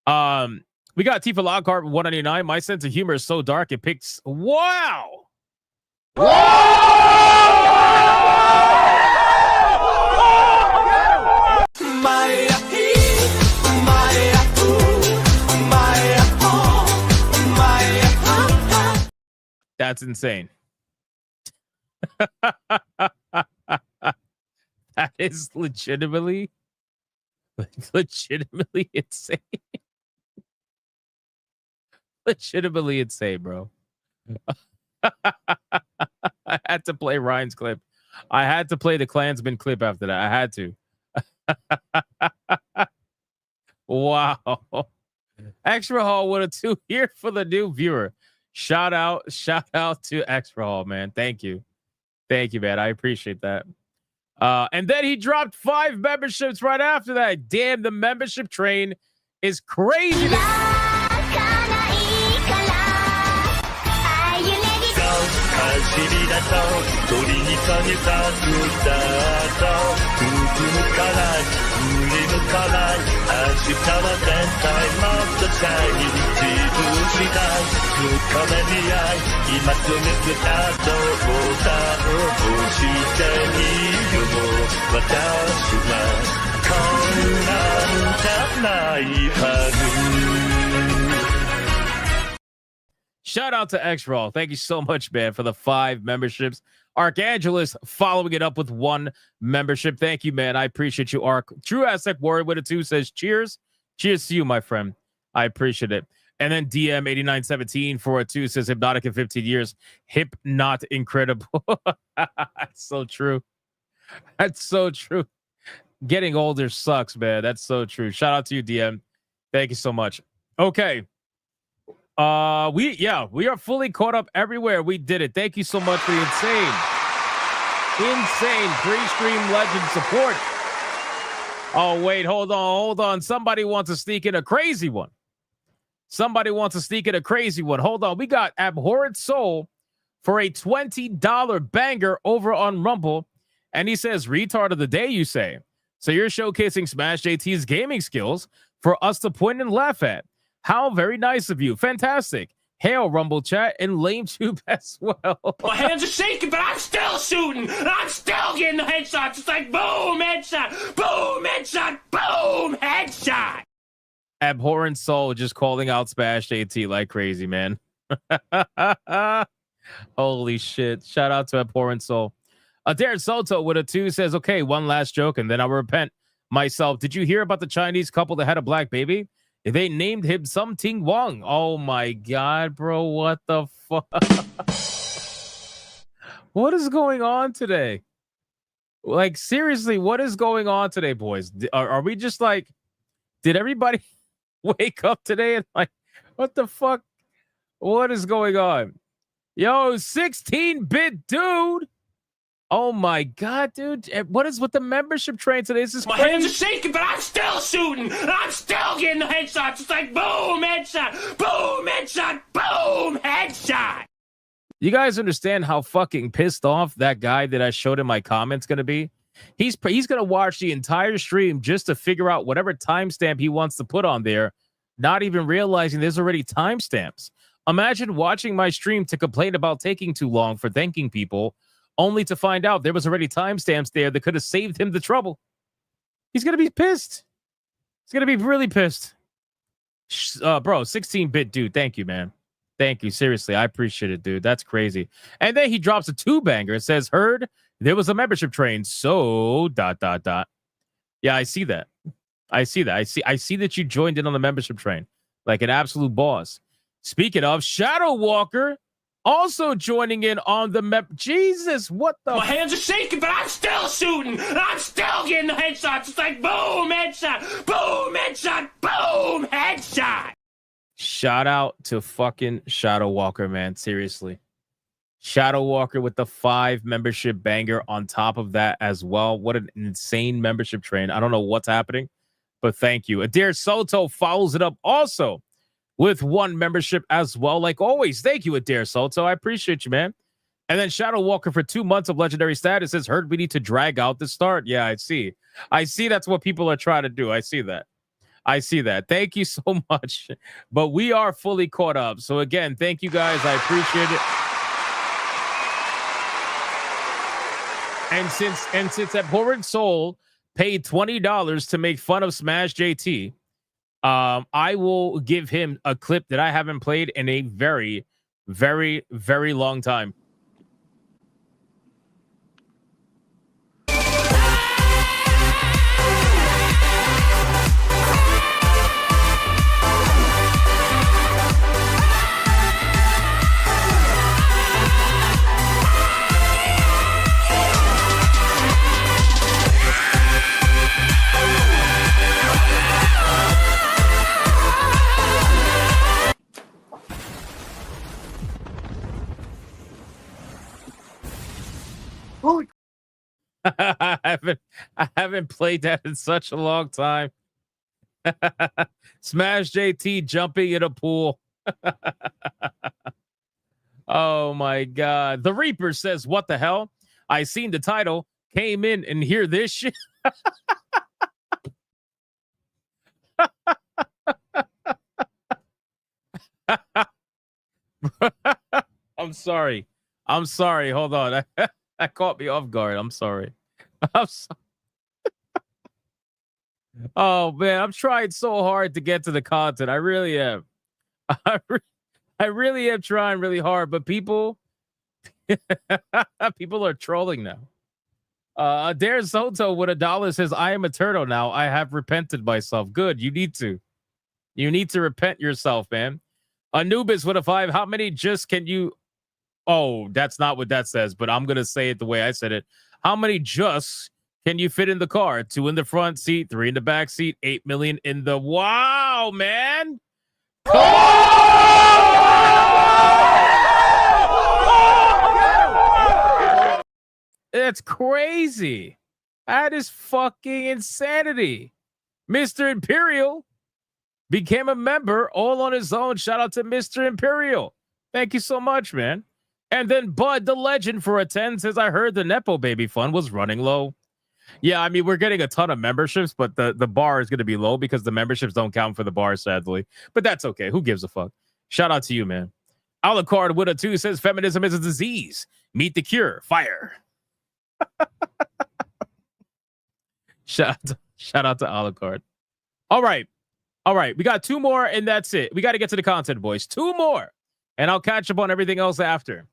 We got Tifa Lockhart 199. My sense of humor is so dark it picks. Wow. That's insane. That is legitimately insane. Legitimately insane, bro. I had to play Ryan's clip. I had to play the Klansman clip after that. I had to. Wow. Extra Hall with a 2 here for the new viewer. Shout out to Extra Hall, man. Thank you, man. I appreciate that. And then he dropped 5 memberships right after that. Damn, the membership train is crazy. shout out to X-Roll. Thank you so much, man, for the 5 memberships. Archangelus following it up with 1 membership. Thank you, man. I appreciate you, Arc. True Aztec Warrior with a 2 says, cheers. Cheers to you, my friend. I appreciate it. And then DM8917 for a 2 says, hypnotic in 15 years. Hip not incredible. That's so true. That's so true. Getting older sucks, man. That's so true. Shout out to you, DM. Thank you so much. Okay. We are fully caught up everywhere. We did it. Thank you so much for the insane pre-stream legend support. Oh, wait, hold on. Somebody wants to sneak in a crazy one. Hold on. We got Abhorrent Soul for a $20 banger over on Rumble. And he says, retard of the day, you say. So you're showcasing Smash JT's gaming skills for us to point and laugh at. How very nice of you. Fantastic. Hail, Rumble chat, and lame tube as well. My hands are shaking, but I'm still shooting. I'm still getting the headshots. It's like boom, headshot, boom, headshot, boom, headshot. Abhorrent Soul just calling out Smash JT like crazy, man. Holy shit. Shout out to Abhorrent Soul. Adair Soto with a 2 says, okay, one last joke, and then I'll repent myself. Did you hear about the Chinese couple that had a black baby? They named him Something Wong. Oh my God, bro. What the fuck? What is going on today? Like, seriously, what is going on today, boys? Are we just like, did everybody wake up today and like, what the fuck? What is going on? Yo, 16-bit dude. Oh my God, dude. What is with the membership train today? This is My crazy. hands are shaking, but I'm still shooting. I'm still getting the headshots. It's like boom, headshot, boom, headshot, boom, headshot. You guys understand how fucking pissed off that guy that I showed in my comments going to be? He's going to watch the entire stream just to figure out whatever timestamp he wants to put on there, not even realizing there's already timestamps. Imagine watching my stream to complain about taking too long for thanking people, only to find out there was already timestamps there that could have saved him the trouble. He's going to be pissed. He's going to be really pissed. Bro, 16-bit dude, thank you, man. Thank you. Seriously, I appreciate it, dude. That's crazy. And then he drops a 2-banger. It says, heard there was a membership train. So, ... Yeah, I see that. I see that you joined in on the membership train like an absolute boss. Speaking of, Shadow Walker also joining in on the Jesus, what the? My hands are shaking, but I'm still shooting. I'm still getting the headshots. It's like boom, headshot, boom, headshot, boom, headshot. Shout out to fucking Shadow Walker, man. Seriously. Shadow Walker with the 5 membership banger on top of that as well. What an insane membership train. I don't know what's happening, but thank you. Adair Soto follows it up also with 1 membership as well. Like always, thank you, Adair Soto. I appreciate you, man. And then Shadow Walker for 2 months of legendary status says, heard we need to drag out the start. Yeah, I see. That's what people are trying to do. I see that. Thank you so much. But we are fully caught up. So again, thank you guys. I appreciate it. And since Abhorrent Soul paid $20 to make fun of Smash JT, I will give him a clip that I haven't played in a very, very, very long time. I haven't played that in such a long time. Smash JT jumping in a pool. Oh my God. The Reaper says, what the hell? I seen the title, came in and hear this shit. I'm sorry. Hold on. That caught me off guard. I'm sorry. Oh man, I'm trying so hard to get to the content. I really am. I really am trying really hard, but people are trolling now. Dare Soto with $1 says, I am a turtle now. I have repented myself. Good. You need to. You need to repent yourself, man. Anubis with a 5. How many just can you... Oh, that's not what that says, but I'm going to say it the way I said it. How many just can you fit in the car? 2 in the front seat, 3 in the back seat, 8 million in the... Wow, man. That's crazy. That is fucking insanity. Mr. Imperial became a member all on his own. Shout out to Mr. Imperial. Thank you so much, man. And then Bud, the legend, for a 10 says, I heard the Nepo Baby Fund was running low. Yeah, I mean, we're getting a ton of memberships, but the bar is going to be low because the memberships don't count for the bar, sadly. But that's okay. Who gives a fuck? Shout out to you, man. Alucard with a 2 says, feminism is a disease. Meet the cure. Fire. Shout out to Alucard. All right. We got 2 more, and that's it. We got to get to the content, boys. 2 more, and I'll catch up on everything else after.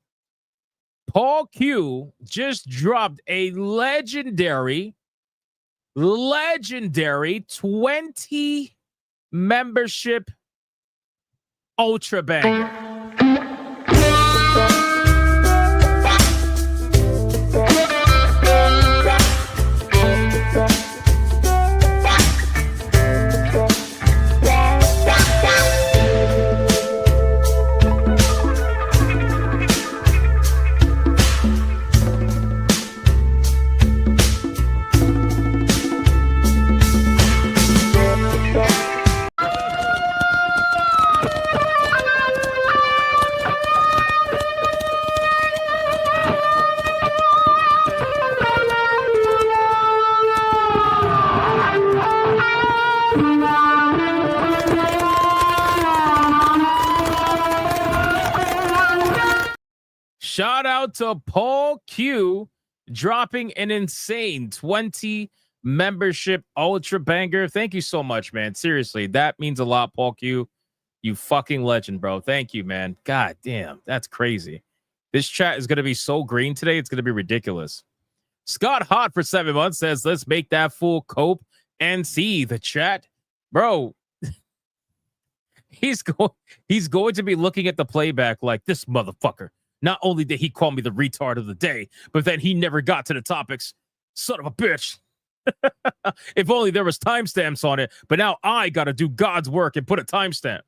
Paul Q just dropped a legendary 20 membership ultra banger. Shout out to Paul Q dropping an insane 20 membership ultra banger. Thank you so much, man. Seriously, that means a lot, Paul Q. You fucking legend, bro. Thank you, man. God damn, that's crazy. This chat is going to be so green today. It's going to be ridiculous. Scott Hot for 7 months says, let's make that full cope and see the chat. Bro, he's going to be looking at the playback like, this motherfucker. Not only did he call me the retard of the day, but then he never got to the topics. Son of a bitch. If only there was timestamps on it, but now I got to do God's work and put a timestamp.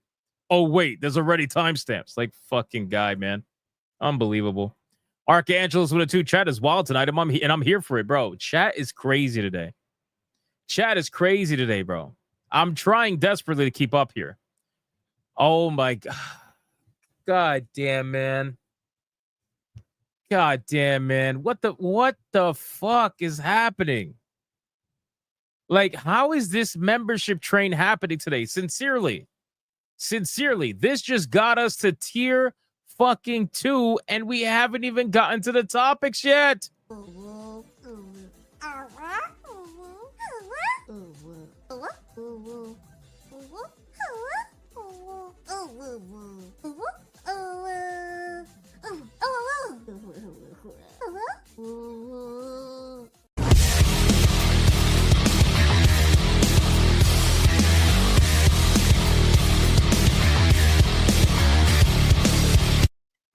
Oh, wait, there's already timestamps. Like, fucking guy, man. Unbelievable. Archangelus with a 2. Chat is wild tonight, and I'm here for it, bro. Chat is crazy today. Chat is crazy today, bro. I'm trying desperately to keep up here. Oh, my God. God damn, man. God damn, man. What the fuck is happening? Like, how is this membership train happening today? Sincerely, this just got us to tier fucking 2, and we haven't even gotten to the topics yet.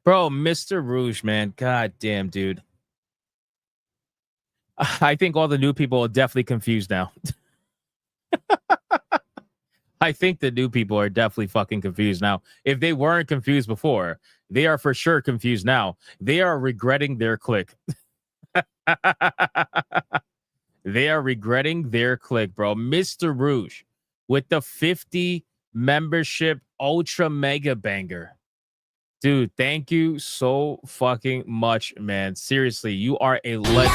Bro, Mr. Rouge, man. God damn, dude. I think all the new people are definitely confused now. I think the new people are definitely fucking confused now. If they weren't confused before, they are for sure confused now. They are regretting their click. They are regretting their click, bro. Mr. Rouge with the 50 membership ultra mega banger. Dude, thank you so fucking much, man. Seriously, you are a legend.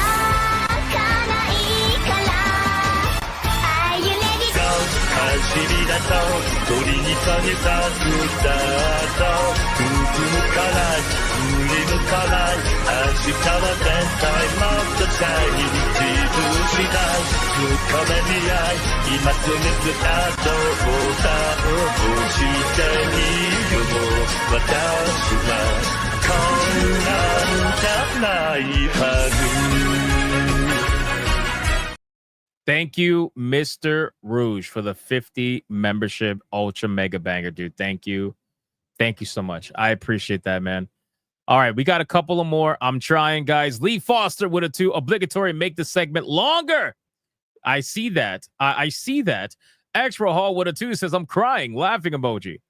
明日は絶対もっとチャイニーズ次第突っ込め未来今すぐスタートボタンを押してみよう私はこんなんじゃないはず Thank you, Mr. Rouge, for the 50 membership ultra mega banger, dude. Thank you. Thank you so much. I appreciate that, man. All right, we got a couple of more. I'm trying, guys. Lee Foster with a 2. Obligatory, make the segment longer. I see that. I see that. Extra Hall with a 2 says, I'm crying, laughing emoji.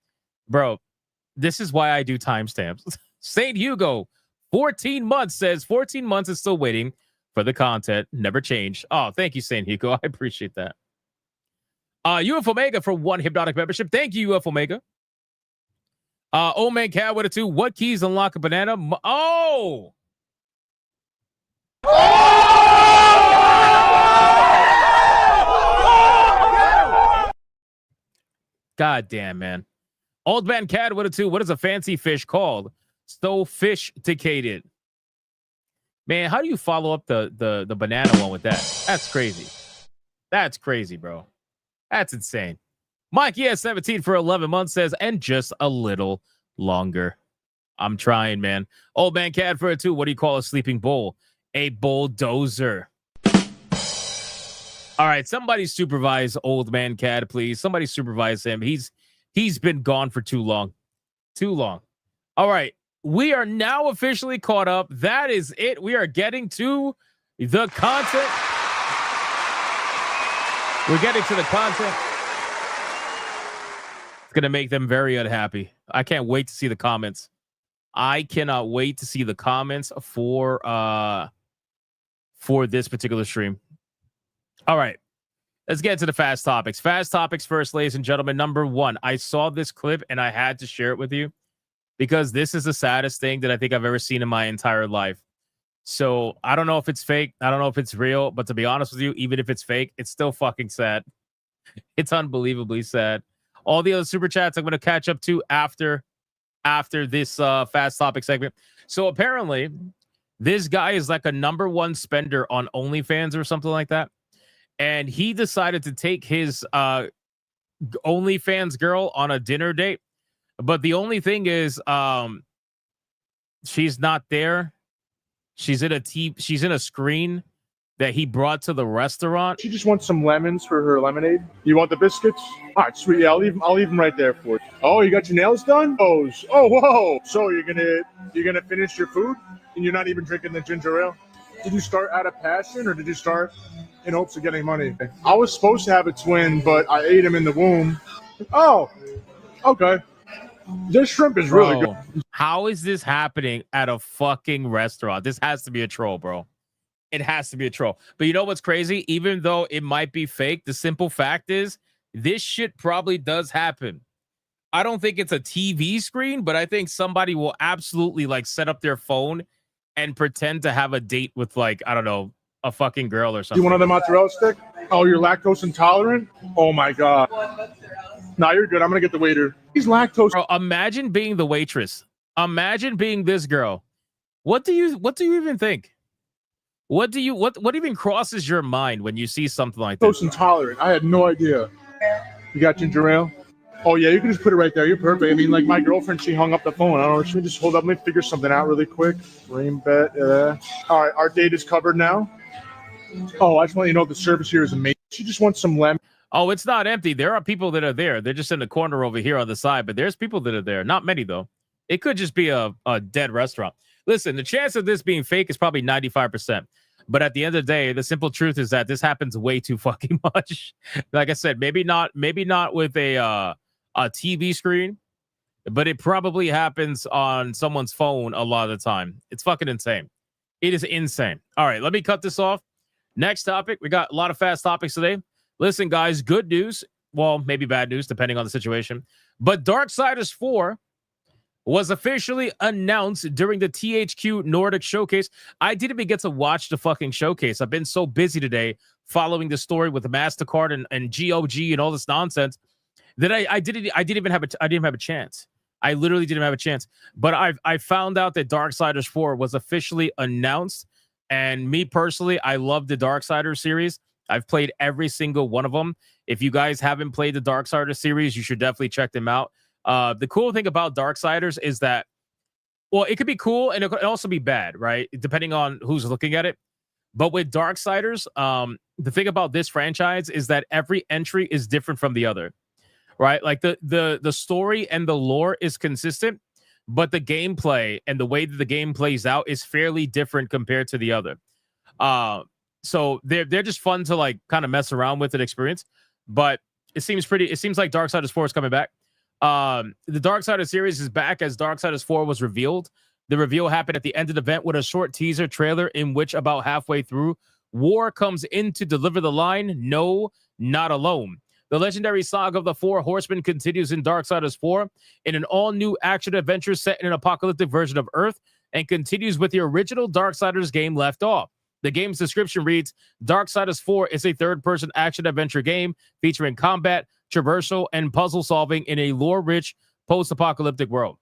Bro, this is why I do timestamps. St. Hugo, 14 months says, 14 months is still waiting for the content. Never changed. Oh, thank you, St. Hugo. I appreciate that. UF Omega for 1 hypnotic membership. Thank you, UF Omega. Old Man Cat with a 2. What keys unlock a banana? Oh! God damn, man. Old Man Cat with a 2. What is a fancy fish called? Sophisticated. Man, how do you follow up the banana one with that? That's crazy. That's crazy, bro. That's insane. Mikey S17 for 11 months says, and just a little longer. I'm trying, man. Old Man Cat for a 2. What do you call a sleeping bull? A bulldozer. All right, somebody supervise Old Man Cat, please. Somebody supervise him. He's been gone for too long. Too long. All right, we are now officially caught up. That is it. We are getting to the content. We're getting to the content. It's going to make them very unhappy. I can't wait to see the comments. I cannot wait to see the comments for this particular stream. All right. Let's get to the fast topics. Fast topics first, ladies and gentlemen. Number 1, I saw this clip and I had to share it with you because this is the saddest thing that I think I've ever seen in my entire life. So I don't know if it's fake. I don't know if it's real. But to be honest with you, even if it's fake, it's still fucking sad. It's unbelievably sad. All the other super chats I'm going to catch up to after this fast topic segment. So apparently, this guy is like a #1 spender on OnlyFans or something like that. And he decided to take his OnlyFans girl on a dinner date. But the only thing is, she's not there. She's in a screen that he brought to the restaurant. She just wants some lemons for her lemonade. You want the biscuits? All right, sweet. Yeah, I'll leave them right there for you. Oh, you got your nails done? Oh, whoa. So you're gonna finish your food and you're not even drinking the ginger ale? Did you start out of passion or did you start in hopes of getting money? I was supposed to have a twin, but I ate him in the womb. Oh, okay. This shrimp is really good. How is this happening at a fucking restaurant? This has to be a troll, bro. It has to be a troll. But you know what's crazy? Even though it might be fake, the simple fact is this shit probably does happen. I don't think it's a TV screen, but I think somebody will absolutely like set up their phone and pretend to have a date with, like, I don't know, a fucking girl or something. You want another mozzarella stick? Oh, you're lactose intolerant? Oh my God. No, you're good. I'm going to get the waiter. He's lactose. Bro, imagine being the waitress. Imagine being this girl. What do you even think? What even crosses your mind when you see something like this? Lactose intolerant. I had no idea. You got ginger ale? Oh yeah, you can just put it right there. You're perfect. I mean, like my girlfriend, she hung up the phone. I don't know. Should we just hold up? Let me figure something out really quick. Rain bet. All right, our date is covered now. Oh, I just want you to know the service here is amazing. She just wants some lemon. Oh, it's not empty. There are people that are there. They're just in the corner over here on the side, but there's people that are there. Not many, though. It could just be a dead restaurant. Listen, the chance of this being fake is probably 95%. But at the end of the day, the simple truth is that this happens way too fucking much. Like I said, maybe not with a TV screen, but it probably happens on someone's phone a lot of the time. It's fucking insane. It is insane. All right, let me cut this off. Next topic. We got a lot of fast topics today. Listen, guys, good news. Well, maybe bad news, depending on the situation. But Darksiders 4 was officially announced during the THQ Nordic Showcase. I didn't even get to watch the fucking showcase. I've been so busy today following the story with the MasterCard and GOG and all this nonsense that I didn't have a chance. I literally didn't have a chance. But I found out that Darksiders 4 was officially announced. And me personally, I love the Darksiders series. I've played every single one of them. If you guys haven't played the Darksiders series, you should definitely check them out. The cool thing about Darksiders is that, well, it could be cool and it could also be bad, right? Depending on who's looking at it. But with Darksiders, the thing about this franchise is that every entry is different from the other, right? Like the story and the lore is consistent, but the gameplay and the way that the game plays out is fairly different compared to the other. So they're just fun to like kind of mess around with and experience. But it seems like Darksiders 4 is coming back. The Darksiders series is back as Darksiders 4 was revealed. The reveal happened at the end of the event with a short teaser trailer in which about halfway through, War comes in to deliver the line, "No, not alone." The legendary saga of the Four Horsemen continues in Darksiders 4 in an all-new action-adventure set in an apocalyptic version of Earth and continues with the original Darksiders game left off. The game's description reads, Darksiders 4 is a third-person action-adventure game featuring combat, traversal, and puzzle-solving in a lore-rich post-apocalyptic world.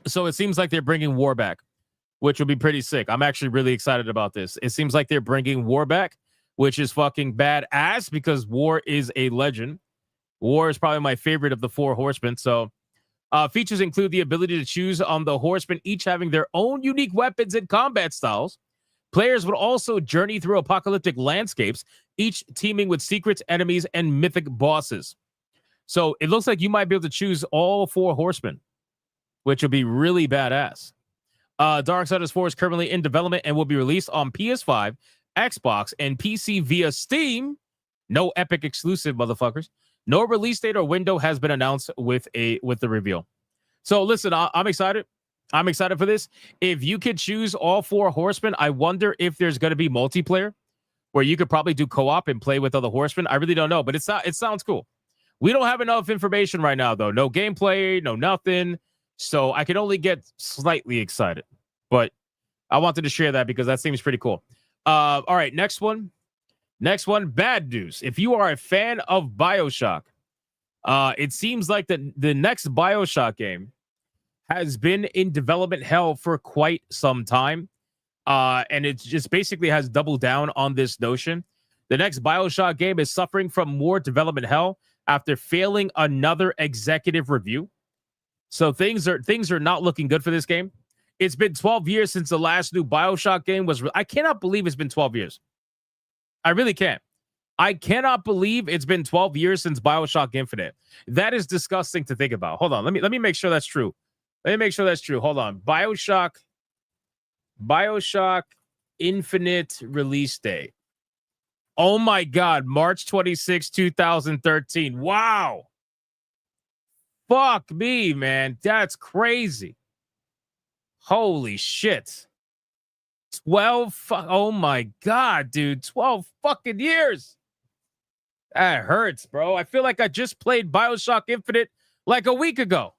So it seems like they're bringing War back, which will be pretty sick. I'm actually really excited about this. It seems like they're bringing War back, which is fucking badass because War is a legend. War is probably my favorite of the Four Horsemen. So features include the ability to choose on the Horsemen, each having their own unique weapons and combat styles. Players would also journey through apocalyptic landscapes, each teeming with secrets, enemies, and mythic bosses. So it looks like you might be able to choose all Four Horsemen, which would be really badass. Darksiders 4 is currently in development and will be released on PS5, Xbox, and PC via Steam. No Epic exclusive, motherfuckers. No release date or window has been announced with the reveal. So listen, I'm excited. I'm excited for this. If you could choose all Four Horsemen, I wonder if there's going to be multiplayer where you could probably do co-op and play with other horsemen. I really don't know, but it sounds cool. We don't have enough information right now, though. No gameplay, no nothing. So I can only get slightly excited. But I wanted to share that because that seems pretty cool. All right, next one. Next one, bad news. If you are a fan of BioShock, it seems like the next BioShock game has been in development hell for quite some time. And it just basically has doubled down on this notion. The next BioShock game is suffering from more development hell after failing another executive review. So things are not looking good for this game. It's been 12 years since the last new BioShock game was. I cannot believe it's been 12 years. I really can't. I cannot believe it's been 12 years since BioShock Infinite. That is disgusting to think about. Hold on. Let me make sure that's true. Let me make sure that's true. Hold on. BioShock Infinite release day. Oh my God. March 26, 2013. Wow. Fuck me, man. That's crazy. Holy shit. 12. Oh my God, dude. 12 fucking years. That hurts, bro. I feel like I just played BioShock Infinite like a week ago.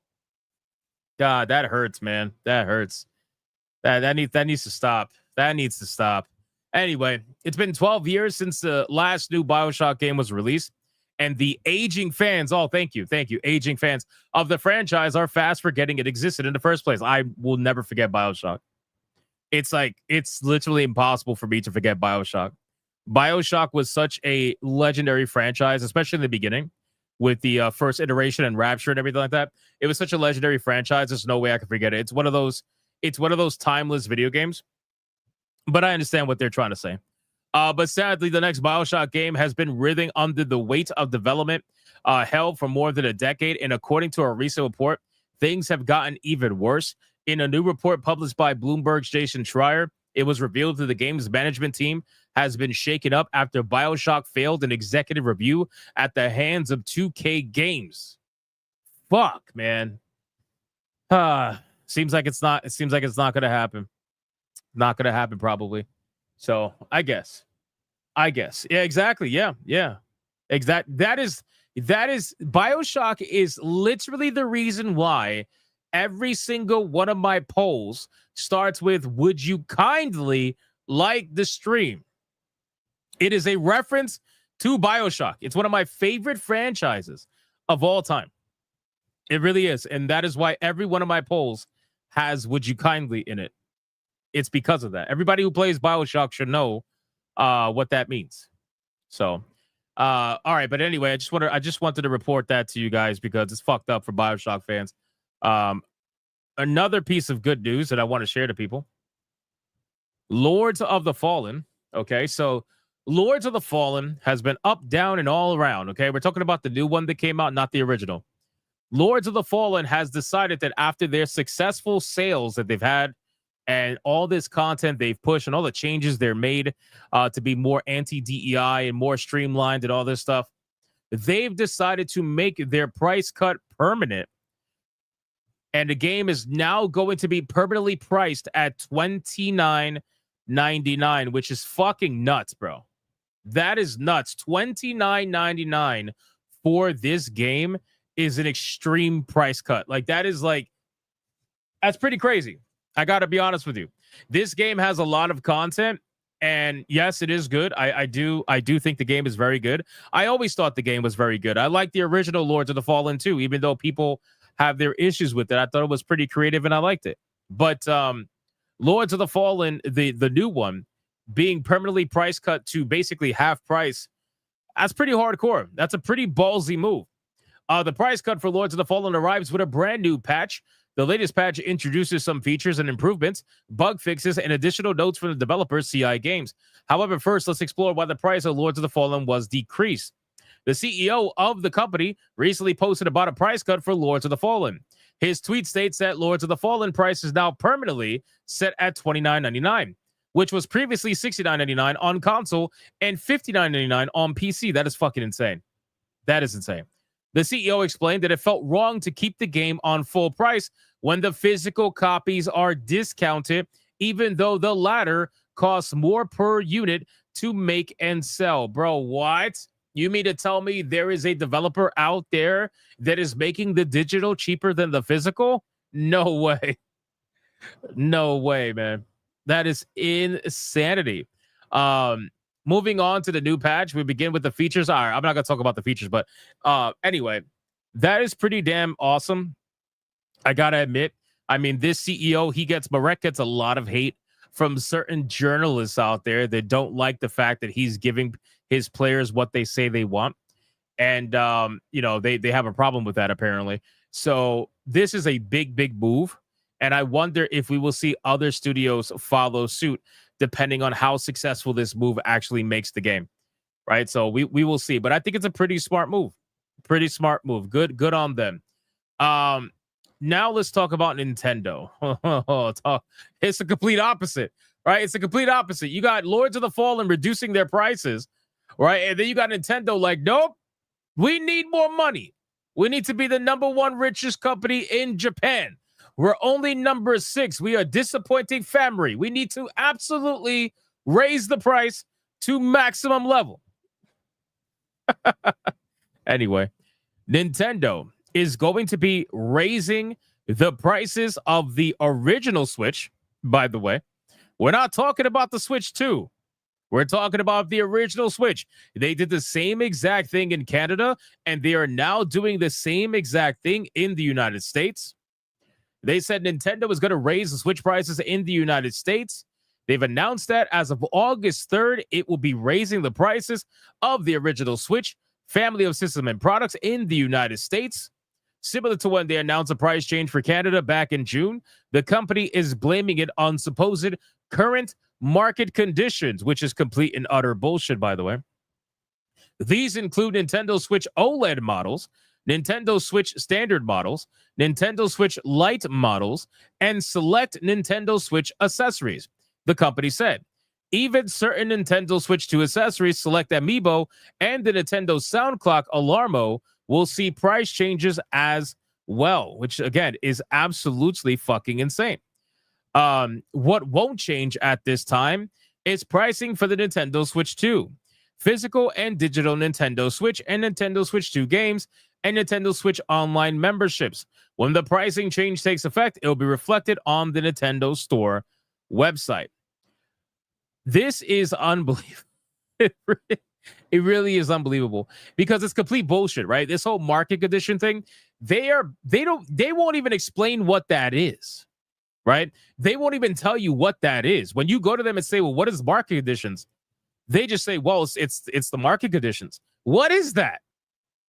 God, that hurts, man. That hurts. That needs to stop. That needs to stop. Anyway, it's been 12 years since the last new BioShock game was released. And the aging fans, thank you, aging fans of the franchise are fast forgetting it existed in the first place. I will never forget BioShock. It's literally impossible for me to forget BioShock. BioShock was such a legendary franchise, especially in the beginning with the first iteration and Rapture and everything like that. It was such a legendary franchise. There's no way I can forget it. It's one of those timeless video games. But I understand what they're trying to say. But sadly, the next BioShock game has been writhing under the weight of development hell for more than a decade. And according to a recent report, things have gotten even worse. In a new report published by Bloomberg's Jason Schreier, it was revealed that the game's management team has been shaken up after BioShock failed an executive review at the hands of 2K Games. Fuck, man. Seems like it's not going to happen. Not going to happen, probably. So I guess. Yeah, exactly. Yeah. That is BioShock is literally the reason why every single one of my polls starts with, would you kindly like the stream? It is a reference to BioShock. It's one of my favorite franchises of all time. It really is. And that is why every one of my polls has "Would you kindly" in it. It's because of that. Everybody who plays BioShock should know what that means. So, all right. But anyway, I just wanted to report that to you guys because it's fucked up for BioShock fans. Another piece of good news that I want to share to people. Lords of the Fallen. Okay, so Lords of the Fallen has been up, down, and all around. Okay, we're talking about the new one that came out, not the original. Lords of the Fallen has decided that after their successful sales that they've had and all this content they've pushed and all the changes they're made to be more anti-DEI and more streamlined and all this stuff, they've decided to make their price cut permanent. And the game is now going to be permanently priced at $29.99, which is fucking nuts, bro. That is nuts. $29.99 for this game is an extreme price cut. Like, that's pretty crazy. I got to be honest with you. This game has a lot of content, and yes, it is good. I do think the game is very good. I always thought the game was very good. I like the original Lords of the Fallen too, even though people have their issues with it. I thought it was pretty creative and I liked it. But Lords of the Fallen, the new one, being permanently price cut to basically half price, that's pretty hardcore. That's a pretty ballsy move. The price cut for Lords of the Fallen arrives with a brand new patch. The latest patch introduces some features and improvements, bug fixes, and additional notes from the developers, CI Games. However, first, let's explore why the price of Lords of the Fallen was decreased. The CEO of the company recently posted about a price cut for Lords of the Fallen. His tweet states that Lords of the Fallen price is now permanently set at $29.99, which was previously $69.99 on console and $59.99 on PC. That is fucking insane. That is insane. The CEO explained that it felt wrong to keep the game on full price when the physical copies are discounted, even though the latter costs more per unit to make and sell. Bro, what? You mean to tell me there is a developer out there that is making the digital cheaper than the physical? No way. No way, man. That is insanity. Moving on to the new patch, we begin with the features. All right, I'm not going to talk about the features, but anyway, that is pretty damn awesome. I got to admit, I mean, this CEO, Marek gets a lot of hate from certain journalists out there that don't like the fact that he's giving his players what they say they want. And, they have a problem with that, apparently. So this is a big, big move. And I wonder if we will see other studios follow suit, depending on how successful this move actually makes the game. Right. So we will see. But I think it's a pretty smart move. Pretty smart move. Good on them. Now let's talk about Nintendo. It's a complete opposite, right? It's a complete opposite. You got Lords of the Fallen reducing their prices, right? And then you got Nintendo like, nope, we need more money. We need to be the #1 richest company in Japan. We're only number 6. We are disappointing family. We need to absolutely raise the price to maximum level. Anyway, Nintendo is going to be raising the prices of the original Switch, by the way. We're not talking about the Switch 2. We're talking about the original Switch. They did the same exact thing in Canada, and they are now doing the same exact thing in the United States. They said Nintendo was going to raise the Switch prices in the United States. They've announced that as of August 3rd, it will be raising the prices of the original Switch family of system and products in the United States. Similar to when they announced a price change for Canada back in June, the company is blaming it on supposed current market conditions, which is complete and utter bullshit, by the way. These include Nintendo Switch OLED models, Nintendo Switch standard models, Nintendo Switch Lite models, and select Nintendo Switch accessories, the company said. Even certain Nintendo Switch 2 accessories, Select Amiibo, and the Nintendo Sound Clock Alarmo will see price changes as well, which, again, is absolutely fucking insane. What won't change at this time is pricing for the Nintendo Switch 2, physical and digital Nintendo Switch and Nintendo Switch 2 games, and Nintendo Switch Online memberships. When the pricing change takes effect, it will be reflected on the Nintendo Store website. This is unbelievable. It really is unbelievable because it's complete bullshit, right? This whole market condition thing, they won't even explain what that is, right? They won't even tell you what that is. When you go to them and say, well, what is market conditions? They just say, well, it's the market conditions. What is that?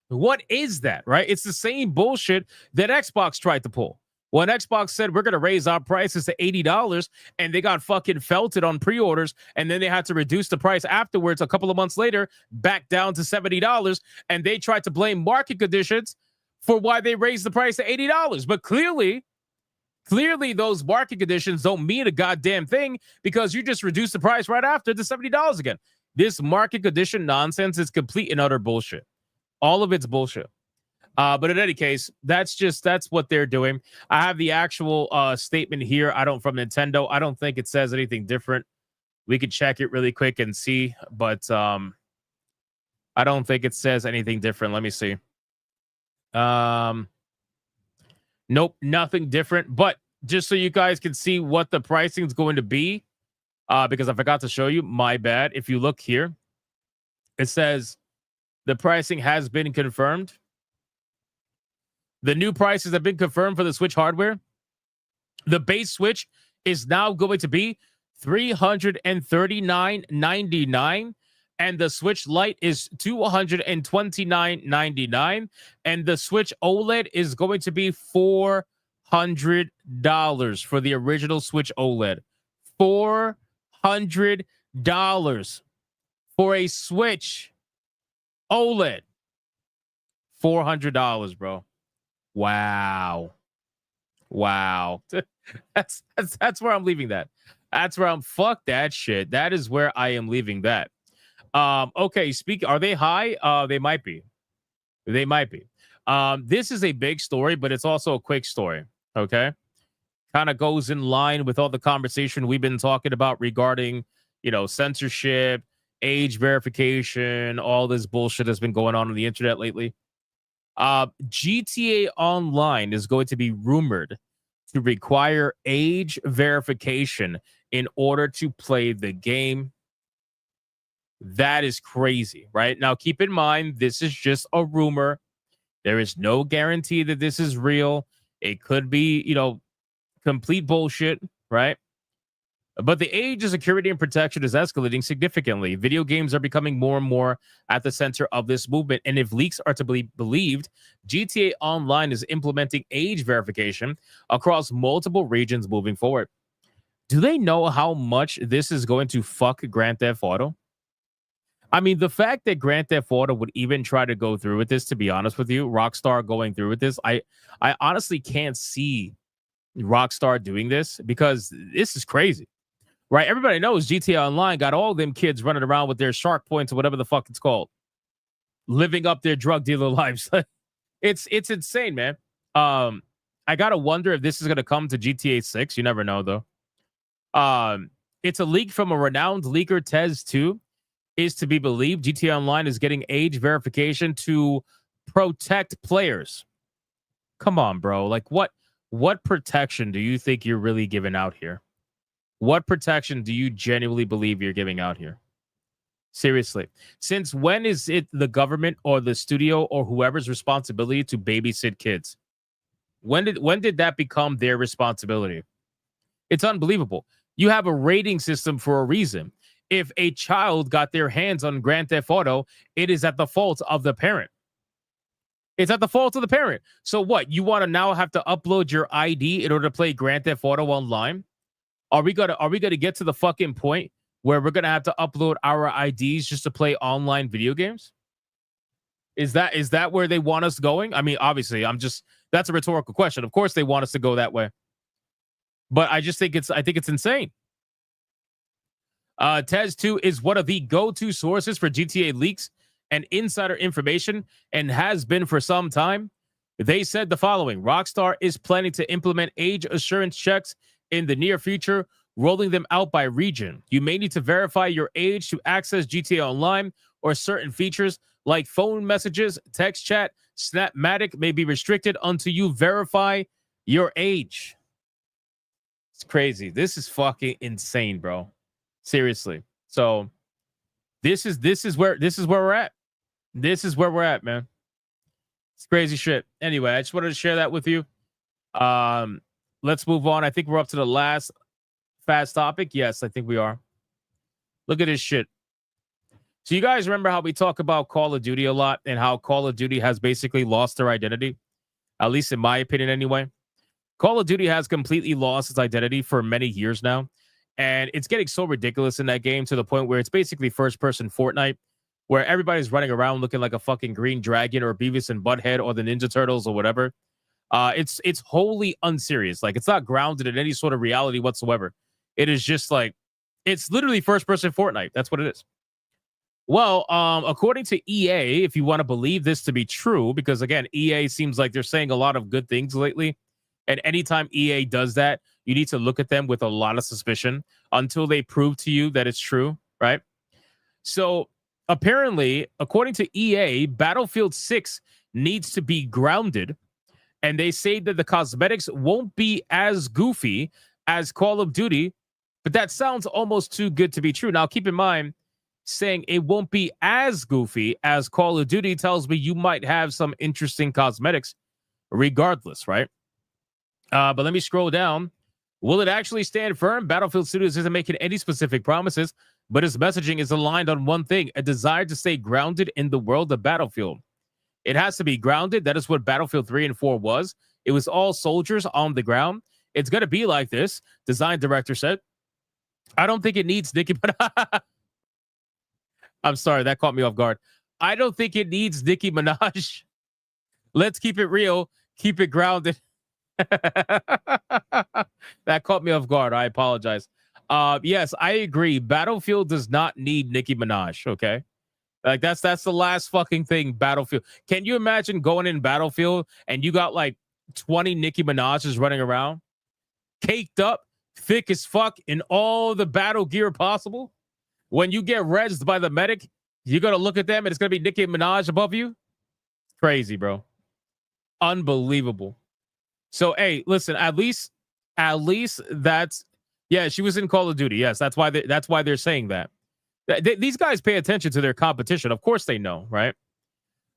What is that, right? It's the same bullshit that Xbox tried to pull. When Xbox said, we're going to raise our prices to $80, and they got fucking felted on pre-orders, and then they had to reduce the price afterwards a couple of months later, back down to $70, and they tried to blame market conditions for why they raised the price to $80. But clearly those market conditions don't mean a goddamn thing, because you just reduced the price right after to $70 again. This market condition nonsense is complete and utter bullshit. All of it's bullshit. But in any case, that's what they're doing. I have the actual statement here. From Nintendo. I don't think it says anything different. We could check it really quick and see, but I don't think it says anything different. Let me see. Nope, nothing different. But just so you guys can see what the pricing is going to be, because I forgot to show you, my bad. If you look here, it says the pricing has been confirmed. The new prices have been confirmed for the Switch hardware. The base Switch is now going to be $339.99, and the Switch Lite is $229.99, and the Switch OLED is going to be $400 for the original Switch OLED. $400 for a Switch OLED. $400, bro. Wow. That's where I'm leaving that. That's where fuck that shit. That is where I am leaving that. Okay, are they high? They might be. This is a big story, but it's also a quick story. Okay. Kind of goes in line with all the conversation we've been talking about regarding, censorship, age verification, all this bullshit that's been going on the internet lately. GTA Online is going to be rumored to require age verification in order to play the game. That is crazy, right? Now, keep in mind, this is just a rumor. There is no guarantee that this is real. It could be, complete bullshit, right? But the age of security and protection is escalating significantly. Video games are becoming more and more at the center of this movement. And if leaks are to be believed, GTA Online is implementing age verification across multiple regions moving forward. Do they know how much this is going to fuck Grand Theft Auto? I mean, the fact that Grand Theft Auto would even try to go through with this, to be honest with you, Rockstar going through with this, I honestly can't see Rockstar doing this, because this is crazy. Right, everybody knows GTA Online got all them kids running around with their shark points or whatever the fuck it's called, living up their drug dealer lives. It's insane, man. I gotta wonder if this is gonna come to GTA 6. You never know, though. It's a leak from a renowned leaker, TES 2. Is to be believed. GTA Online is getting age verification to protect players. Come on, bro. Like, what protection do you think you're really giving out here? What protection do you genuinely believe you're giving out here? Seriously. Since when is it the government or the studio or whoever's responsibility to babysit kids? When did that become their responsibility? It's unbelievable. You have a rating system for a reason. If a child got their hands on Grand Theft Auto, it is at the fault of the parent. It's at the fault of the parent. So what? You want to now have to upload your ID in order to play Grand Theft Auto online? Are we gonna get to the fucking point where we're gonna have to upload our IDs just to play online video games? Is that where they want us going? I mean, obviously, that's a rhetorical question. Of course they want us to go that way. But I think it's insane. TES 2 is one of the go-to sources for GTA leaks and insider information, and has been for some time. They said the following: Rockstar is planning to implement age assurance checks in the near future, rolling them out by region. You may need to verify your age to access GTA Online, or certain features like phone messages, text chat, Snapmatic may be restricted until you verify your age. It's crazy. This is fucking insane, bro. Seriously. So this is where we're at. This is where we're at, man. It's crazy shit. Anyway, I just wanted to share that with you. Let's move on. I think we're up to the last fast topic. Yes, I think we are. Look at this shit. So you guys remember how we talk about Call of Duty a lot and how Call of Duty has basically lost their identity? At least in my opinion anyway. Call of Duty has completely lost its identity for many years now. And it's getting so ridiculous in that game to the point where it's basically first-person Fortnite, where everybody's running around looking like a fucking green dragon or Beavis and Butthead or the Ninja Turtles or whatever. It's wholly unserious. Like, it's not grounded in any sort of reality whatsoever. It is just like, it's literally first-person Fortnite. That's what it is. Well, according to EA, if you want to believe this to be true, because again, EA seems like they're saying a lot of good things lately. And anytime EA does that, you need to look at them with a lot of suspicion until they prove to you that it's true, right? So apparently, according to EA, Battlefield 6 needs to be grounded. And they say that the cosmetics won't be as goofy as Call of Duty. But that sounds almost too good to be true. Now, keep in mind, saying it won't be as goofy as Call of Duty tells me you might have some interesting cosmetics regardless, right? But let me scroll down. Will it actually stand firm? Battlefield Studios isn't making any specific promises, but its messaging is aligned on one thing, a desire to stay grounded in the world of Battlefield. It has to be grounded. That is what Battlefield 3 and 4 was. It was all soldiers on the ground. It's going to be like this, design director said. I don't think it needs Nicki Minaj. I'm sorry, that caught me off guard. I don't think it needs Nicki Minaj. Let's keep it real. Keep it grounded. That caught me off guard. I apologize. Yes, I agree. Battlefield does not need Nicki Minaj, okay? Like that's the last fucking thing Battlefield. Can you imagine going in Battlefield and you got like 20 Nicki Minaj's running around, caked up, thick as fuck in all the battle gear possible? When you get rezzed by the medic, you're going to look at them and it's going to be Nicki Minaj above you? Crazy, bro. Unbelievable. So, hey, listen, at least that's, yeah, she was in Call of Duty. Yes, that's why they're saying that. These guys pay attention to their competition. Of course they know, right?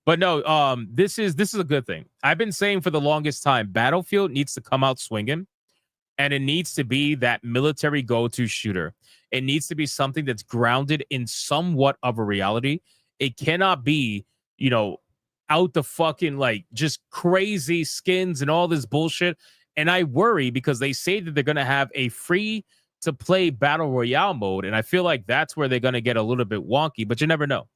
But no, this is a good thing. I've been saying for the longest time, Battlefield needs to come out swinging, and it needs to be that military go-to shooter. It needs to be something that's grounded in somewhat of a reality. It cannot be, out the fucking, like, just crazy skins and all this bullshit. And I worry because they say that they're going to have a free-to-play Battle Royale mode, and I feel like that's where they're going to get a little bit wonky, but you never know.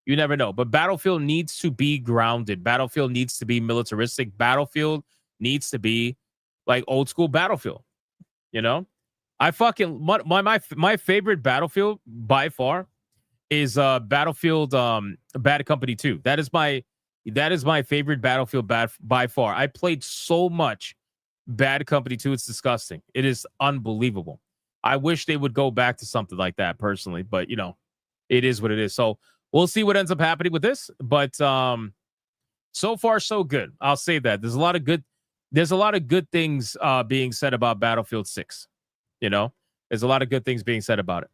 You never know. But Battlefield needs to be grounded. Battlefield needs to be militaristic. Battlefield needs to be like old school Battlefield. I fucking my favorite Battlefield by far is Battlefield Bad Company 2. That is my favorite Battlefield by far. I played so much Bad Company 2. It's disgusting. It is unbelievable. I wish they would go back to something like that personally, but it is what it is. So we'll see what ends up happening with this. But so far so good. I'll say that. There's a lot of good things being said about Battlefield 6. There's a lot of good things being said about it.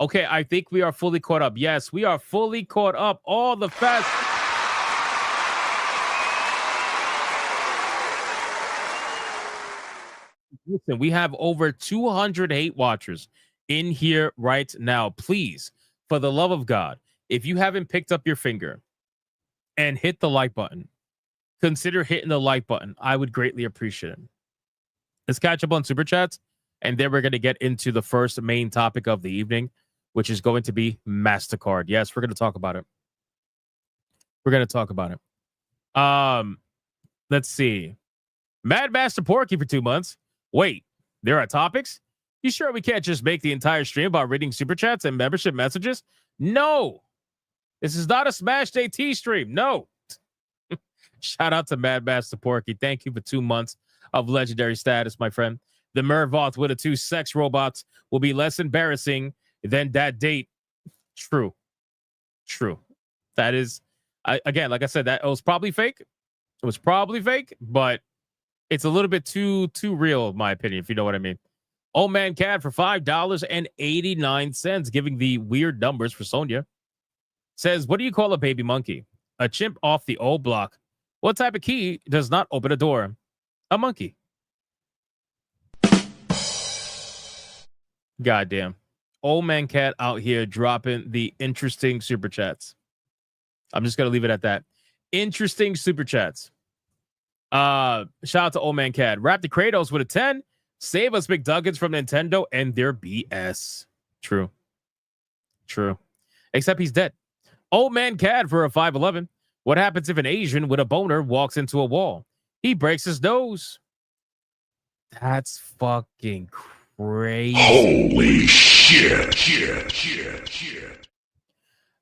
Okay, I think we are fully caught up. Yes, we are fully caught up. All the fast. Listen, we have over 200 hate watchers in here right now. Please, for the love of God, if you haven't picked up your finger and hit the like button, consider hitting the like button. I would greatly appreciate it. Let's catch up on Super Chats, and then we're going to get into the first main topic of the evening, which is going to be Mastercard. Yes, we're going to talk about it. Let's see. Mad Master Porky for 2 months. Wait, there are topics? You sure we can't just make the entire stream about reading Super Chats and membership messages? No. This is not a Smash Day T stream. No. Shout out to Mad Master Porky. Thank you for 2 months of legendary status, my friend. The Mervoth with the 2 sex robots will be less embarrassing than that date. True. That is, again, like I said, that it was probably fake. But it's a little bit too real, in my opinion, if you know what I mean. Old Man Cat for $5.89, giving the weird numbers for Sonia. Says, what do you call a baby monkey? A chimp off the old block. What type of key does not open a door? A monkey. Goddamn. Old man cat out here dropping the interesting super chats. I'm just gonna leave it at that. Interesting super chats. Shout out to old man cat. Wrap the Kratos with a 10. Save us McDuggins from Nintendo and their BS. True. Except he's dead. Old man cat for a 5'11". What happens if an Asian with a boner walks into a wall? He breaks his nose. That's fucking crazy. Holy shit.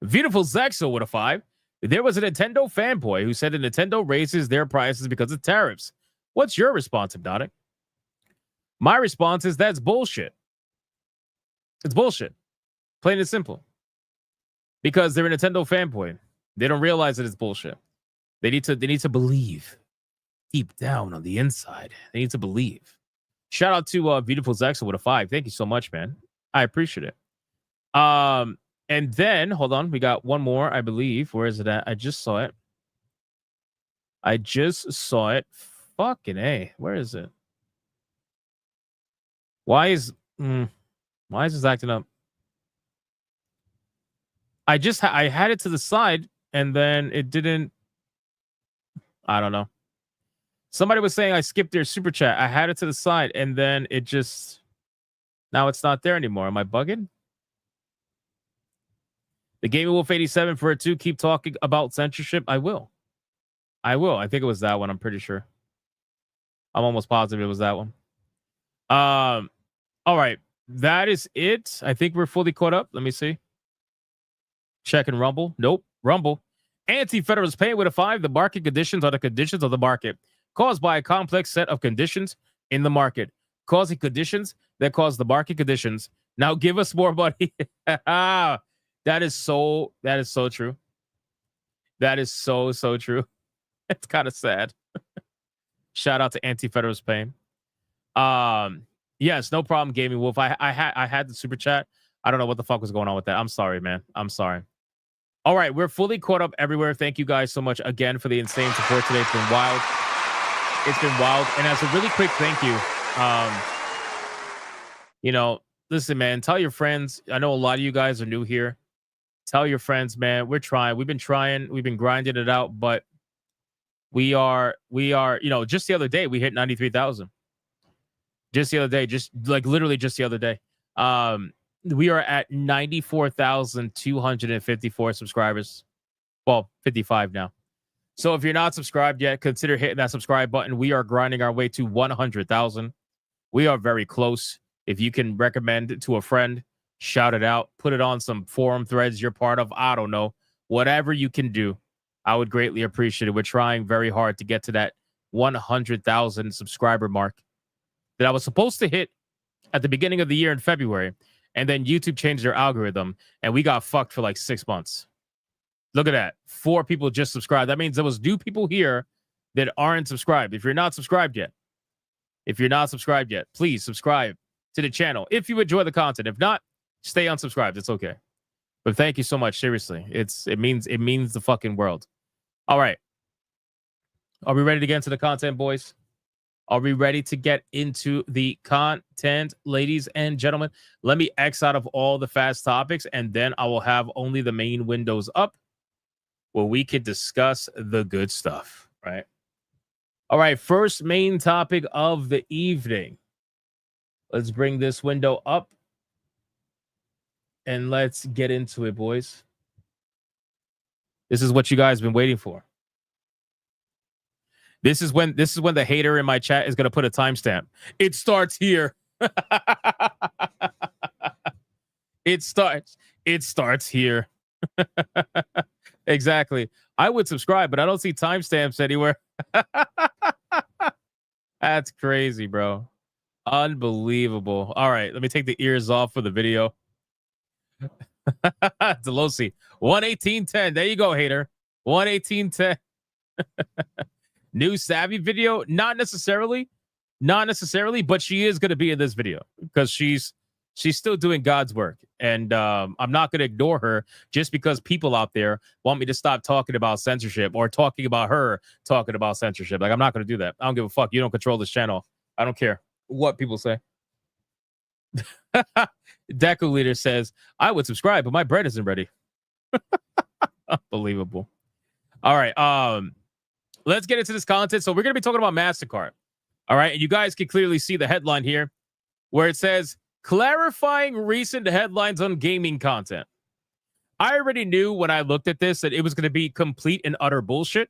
Beautiful Zexo with a 5. There was a Nintendo fanboy who said that Nintendo raises their prices because of tariffs. What's your response, Hypnotic? My response is that's bullshit. It's bullshit. Plain and simple. Because they're a Nintendo fanboy. They don't realize that it's bullshit. They need to believe deep down on the inside. They need to believe. Shout out to Beautiful Zexo with a 5. Thank you so much, man. I appreciate it. And then, hold on, we got one more, I believe. Where is it at? I just saw it. Fucking A. Where is it? Why is this acting up? I had it to the side and then it didn't. I don't know. Somebody was saying I skipped their super chat. I had it to the side and then it just, now it's not there anymore. Am I bugging? The Gaming Wolf 87 for a 2. Keep talking about censorship. I will. I think it was that one. I'm pretty sure. I'm almost positive it was that one. All right. That is it. I think we're fully caught up. Let me see. Checking Rumble. Nope. Rumble. Anti-Federalist paying with a 5. The market conditions are the conditions of the market caused by a complex set of conditions in the market, causing conditions that cause the market conditions. Now give us more money. That is so true. That is so true. It's kind of sad. Shout out to Anti-Federalist Pain. Yes, no problem, Gaming Wolf. I had the super chat. I don't know what the fuck was going on with that. I'm sorry, man. I'm sorry. All right, we're fully caught up everywhere. Thank you guys so much again for the insane support today. It's been wild. It's been wild. And as a really quick thank you, listen, man, tell your friends. I know a lot of you guys are new here. Tell your friends, man. We're trying. We've been trying. We've been grinding it out, but we are, just the other day, we hit 93,000. Just the other day, literally just the other day. We are at 94,254 subscribers. Well, 55 now. So if you're not subscribed yet, consider hitting that subscribe button. We are grinding our way to 100,000. We are very close. If you can recommend it to a friend, shout it out, put it on some forum threads you're part of. I don't know. Whatever you can do, I would greatly appreciate it. We're trying very hard to get to that 100,000 subscriber mark that I was supposed to hit at the beginning of the year in February. And then YouTube changed their algorithm and we got fucked for like 6 months. Look at that. 4 people just subscribed. That means there was new people here that aren't subscribed. If you're not subscribed yet, please subscribe to the channel if you enjoy the content. If not, stay unsubscribed. It's okay. But thank you so much. Seriously. It means the fucking world. All right. Are we ready to get into the content, boys? Are we ready to get into the content, ladies and gentlemen? Let me X out of all the fast topics, and then I will have only the main windows up where we could discuss the good stuff, right? All right, first main topic of the evening. Let's bring this window up, and let's get into it, boys. This is what you guys have been waiting for. This is when the hater in my chat is going to put a timestamp. It starts here. It starts here. Exactly. I would subscribe, but I don't see timestamps anywhere. That's crazy, bro. Unbelievable. All right, let me take the ears off for the video. Delosi, 118.10. There you go, hater. 118.10. New Savvy video? Not necessarily, but she is going to be in this video because she's She's still doing God's work. And I'm not going to ignore her just because people out there want me to stop talking about censorship or talking about her talking about censorship. Like, I'm not going to do that. I don't give a fuck. You don't control this channel. I don't care what people say. Deku Leader says, I would subscribe, but my bread isn't ready. Unbelievable. All right. Let's get into this content. So we're going to be talking about MasterCard. All right. And you guys can clearly see the headline here where it says, clarifying recent headlines on gaming content. I already knew when I looked at this that it was going to be complete and utter bullshit.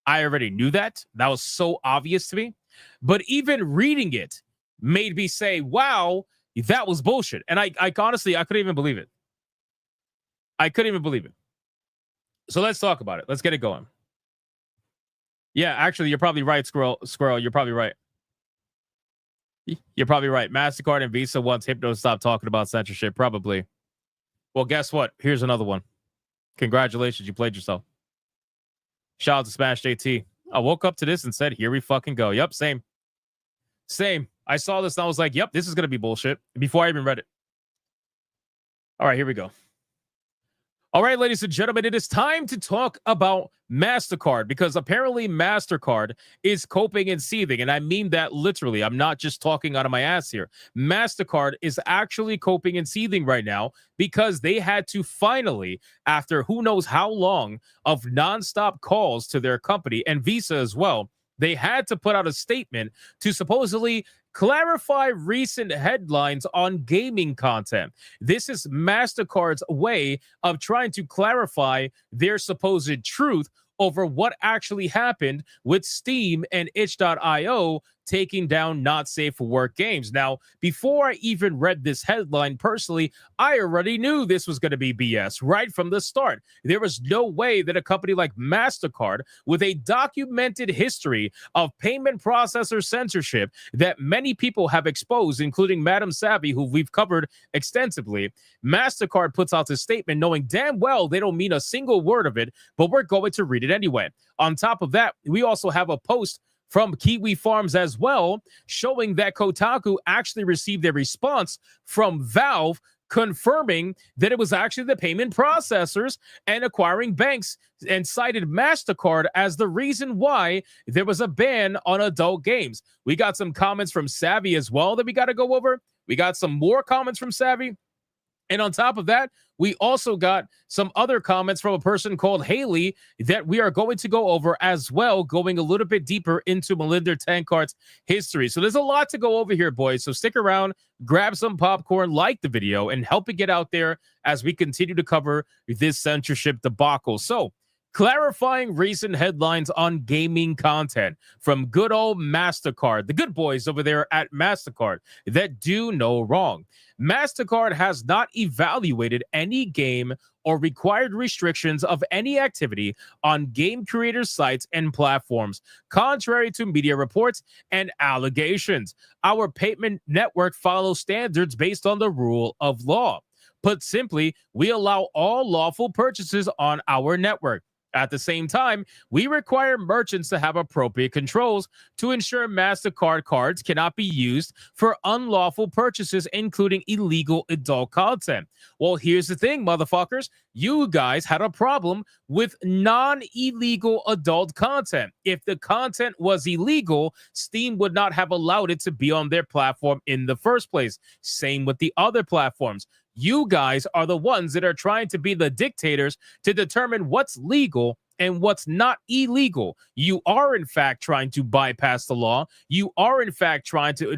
I already knew that. That was so obvious to me. But even reading it made me say, wow, that was bullshit. And I honestly, I couldn't even believe it. I couldn't even believe it. So let's talk about it. Let's get it going. Yeah, actually, you're probably right, Squirrel. You're probably right. You're probably right. MasterCard and Visa wants Hypno to stop talking about censorship. Probably. Well, guess what? Here's another one. Congratulations, you played yourself. Shout out to Smash JT. I woke up to this and said, here we fucking go. Yep, same. Same. I saw this and I was like, yep, this is going to be bullshit before I even read it. All right, here we go. All right, ladies and gentlemen, it is time to talk about MasterCard because apparently MasterCard is coping and seething. And I mean that literally. I'm not just talking out of my ass here. MasterCard is actually coping and seething right now because they had to finally, after who knows how long of nonstop calls to their company and Visa as well, they had to put out a statement to supposedly clarify recent headlines on gaming content. This is MasterCard's way of trying to clarify their supposed truth over what actually happened with Steam and itch.io taking down not safe for work games. Now, before I even read this headline personally, I already knew this was going to be BS right from the start. There was no way that a company like MasterCard, with a documented history of payment processor censorship that many people have exposed, including Madam Savvy, who we've covered extensively, MasterCard puts out this statement knowing damn well they don't mean a single word of it, but we're going to read it anyway. On top of that, we also have a post from Kiwi Farms as well, showing that Kotaku actually received a response from Valve confirming that it was actually the payment processors and acquiring banks and cited MasterCard as the reason why there was a ban on adult games. We got some comments from Savvy as well that we got to go over. We got some more comments from Savvy. And on top of that, we also got some other comments from a person called Haley that we are going to go over as well, going a little bit deeper into Melinda Tankart's history. So there's a lot to go over here, boys. So stick around, grab some popcorn, like the video, and help it get out there as we continue to cover this censorship debacle. So clarifying recent headlines on gaming content from good old MasterCard, the good boys over there at MasterCard that do no wrong. MasterCard has not evaluated any game or required restrictions of any activity on game creators' sites and platforms, contrary to media reports and allegations. Our payment network follows standards based on the rule of law. Put simply, we allow all lawful purchases on our network. At the same time, we require merchants to have appropriate controls to ensure MasterCard cards cannot be used for unlawful purchases, including illegal adult content. Well, here's the thing, motherfuckers. You guys had a problem with non-illegal adult content. If the content was illegal, Steam would not have allowed it to be on their platform in the first place. Same with the other platforms. You guys are the ones that are trying to be the dictators to determine what's legal and what's not illegal. You are, in fact, trying to bypass the law. You are, in fact, trying to,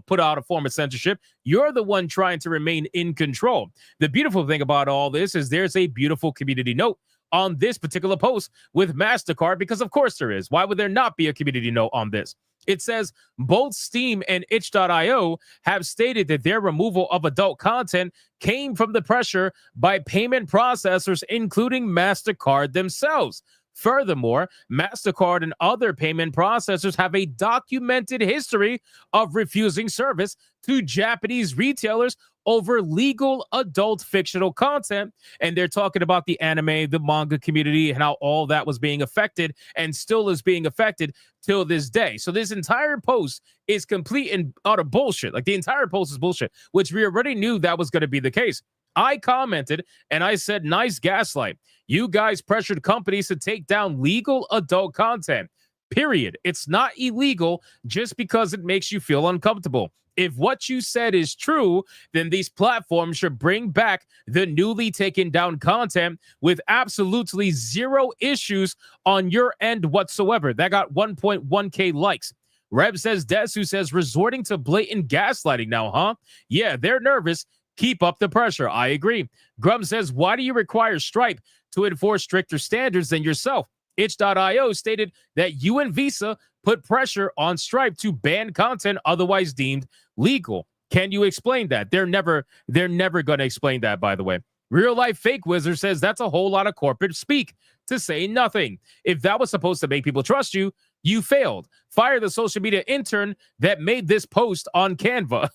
put out a form of censorship. You're the one trying to remain in control. The beautiful thing about all this is there's a beautiful community note on this particular post with MasterCard, because of course there is. Why would there not be a community note on this? It says both Steam and itch.io have stated that their removal of adult content came from the pressure by payment processors, including MasterCard themselves. Furthermore, MasterCard and other payment processors have a documented history of refusing service to Japanese retailers over legal adult fictional content. And they're talking about the anime, the manga community, and how all that was being affected and still is being affected till this day. So this entire post is complete and utter bullshit. Like, the entire post is bullshit, which we already knew that was going to be the case. I commented and I said, nice gaslight. You guys pressured companies to take down legal adult content. Period. It's not illegal just because it makes you feel uncomfortable. If what you said is true, then these platforms should bring back the newly taken down content with absolutely zero issues on your end whatsoever. That got 1.1K likes. Reb says, Desu says, resorting to blatant gaslighting now, huh? Yeah, they're nervous. Keep up the pressure. I agree. Grum says, why do you require Stripe to enforce stricter standards than yourself? Itch.io stated that you and Visa put pressure on Stripe to ban content otherwise deemed legal. Can you explain that? They're never going to explain that, by the way. Real Life Fake Wizard says that's a whole lot of corporate speak to say nothing. If that was supposed to make people trust you, you failed. Fire the social media intern that made this post on Canva.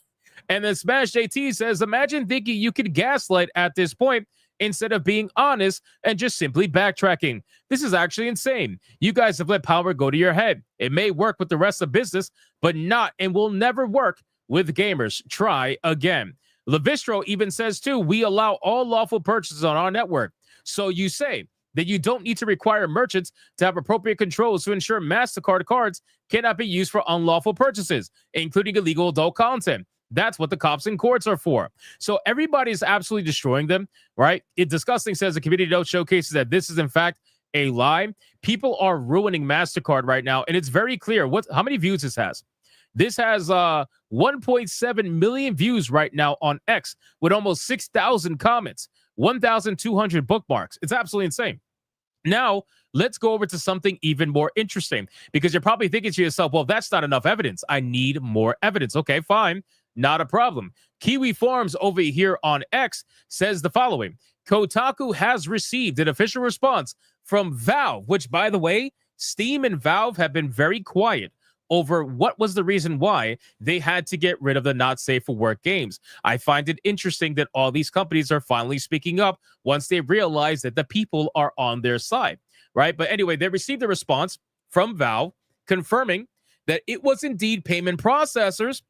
And then Smash JT says, imagine thinking you could gaslight at this point instead of being honest and just simply backtracking. This is actually insane. You guys have let power go to your head. It may work with the rest of business, but not and will never work with gamers. Try again. Levistro even says, too, we allow all lawful purchases on our network. So you say that you don't need to require merchants to have appropriate controls to ensure MasterCard cards cannot be used for unlawful purchases, including illegal adult content. That's what the cops and courts are for. So everybody's absolutely destroying them, right? Disgusting says the community note showcases that this is, in fact, a lie. People are ruining MasterCard right now, and it's very clear how many views this has. This has 1.7 million views right now on X with almost 6,000 comments, 1,200 bookmarks. It's absolutely insane. Now, let's go over to something even more interesting, because you're probably thinking to yourself, well, that's not enough evidence. I need more evidence. Okay, fine. Not a problem. Kiwi Farms over here on X says the following. Kotaku has received an official response from Valve, which, by the way, Steam and Valve have been very quiet over what was the reason why they had to get rid of the not safe for work games. I find it interesting that all these companies are finally speaking up once they realize that the people are on their side, right? But anyway, they received a response from Valve confirming that it was indeed payment processors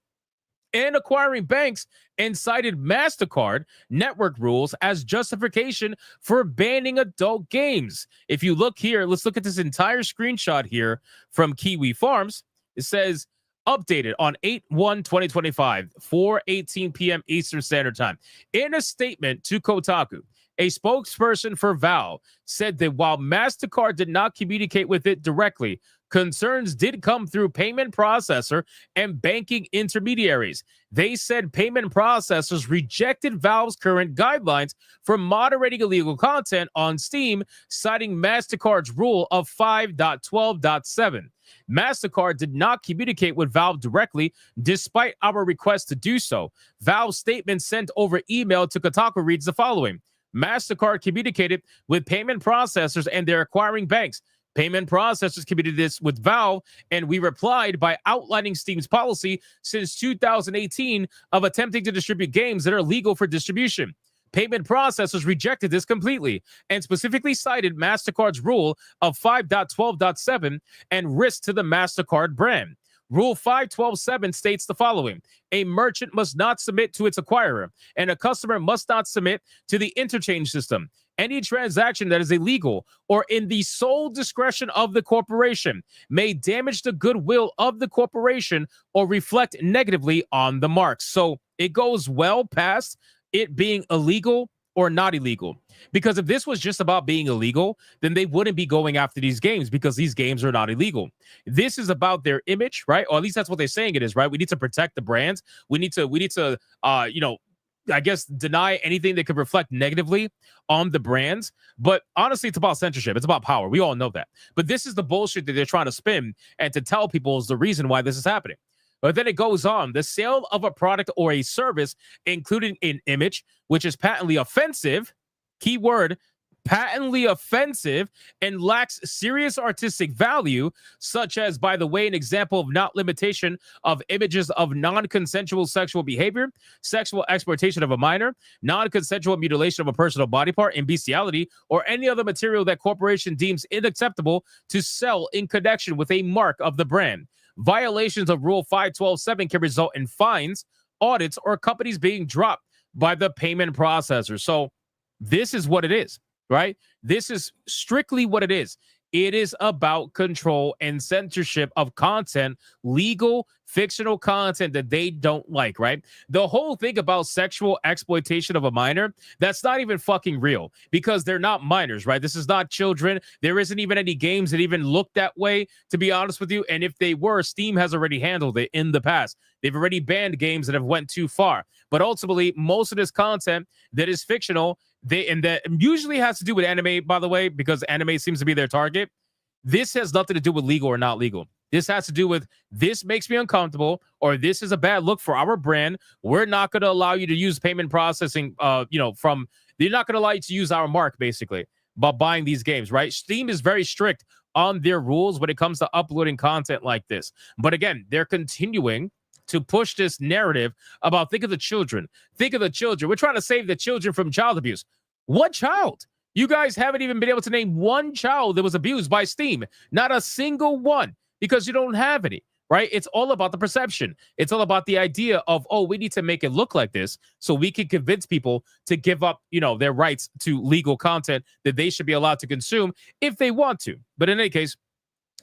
and acquiring banks and cited MasterCard network rules as justification for banning adult games. If you look here, let's look at this entire screenshot here from Kiwi Farms. It says, updated on 8/1/2025, 4:18 p.m. Eastern Standard Time. In a statement to Kotaku, a spokesperson for Valve said that while MasterCard did not communicate with it directly, concerns did come through payment processor and banking intermediaries. They said payment processors rejected Valve's current guidelines for moderating illegal content on Steam, citing MasterCard's rule of 5.12.7. MasterCard did not communicate with Valve directly, despite our request to do so. Valve's statement sent over email to Kotaku reads the following. MasterCard communicated with payment processors and their acquiring banks. Payment processors communicated this with Valve, and we replied by outlining Steam's policy since 2018 of attempting to distribute games that are legal for distribution. Payment processors rejected this completely and specifically cited MasterCard's rule of 5.12.7 and risk to the MasterCard brand. Rule 5.12.7 states the following. A merchant must not submit to its acquirer, and a customer must not submit to the interchange system. Any transaction that is illegal or in the sole discretion of the corporation may damage the goodwill of the corporation or reflect negatively on the mark. So it goes well past it being illegal or not illegal. Because if this was just about being illegal, then they wouldn't be going after these games because these games are not illegal. This is about their image, right? Or at least that's what they're saying it is, right? We need to protect the brands. We need to I guess, deny anything that could reflect negatively on the brands. But honestly, it's about censorship. It's about power. We all know that. But this is the bullshit that they're trying to spin and to tell people is the reason why this is happening. But then it goes on. The sale of a product or a service, including an image, which is patently offensive, keyword, patently offensive and lacks serious artistic value, such as, by the way, an example of not limitation of images of non-consensual sexual behavior, sexual exploitation of a minor, non-consensual mutilation of a personal body part, and bestiality, or any other material that corporation deems unacceptable to sell in connection with a mark of the brand. Violations of Rule 512.7 can result in fines, audits, or companies being dropped by the payment processor. So this is what it is, right? This is strictly what it is. It is about control and censorship of content, legal, fictional content that they don't like, right? The whole thing about sexual exploitation of a minor, that's not even fucking real because they're not minors, right? This is not children. There isn't even any games that even look that way, to be honest with you. And if they were, Steam has already handled it in the past. They've already banned games that have went too far. But ultimately, most of this content that is fictional, that usually has to do with anime, by the way, because anime seems to be their target. This has nothing to do with legal or not legal. This has to do with this makes me uncomfortable, or this is a bad look for our brand. We're not going to allow you to use payment processing, they're not going to allow you to use our mark, basically, by buying these games, right? Steam is very strict on their rules when it comes to uploading content like this. But again, they're continuing to push this narrative about think of the children. Think of the children. We're trying to save the children from child abuse. What child? You guys haven't even been able to name one child that was abused by Steam. Not a single one, because you don't have any, right? It's all about the perception. It's all about the idea of, oh, we need to make it look like this so we can convince people to give up, their rights to legal content that they should be allowed to consume if they want to. But in any case,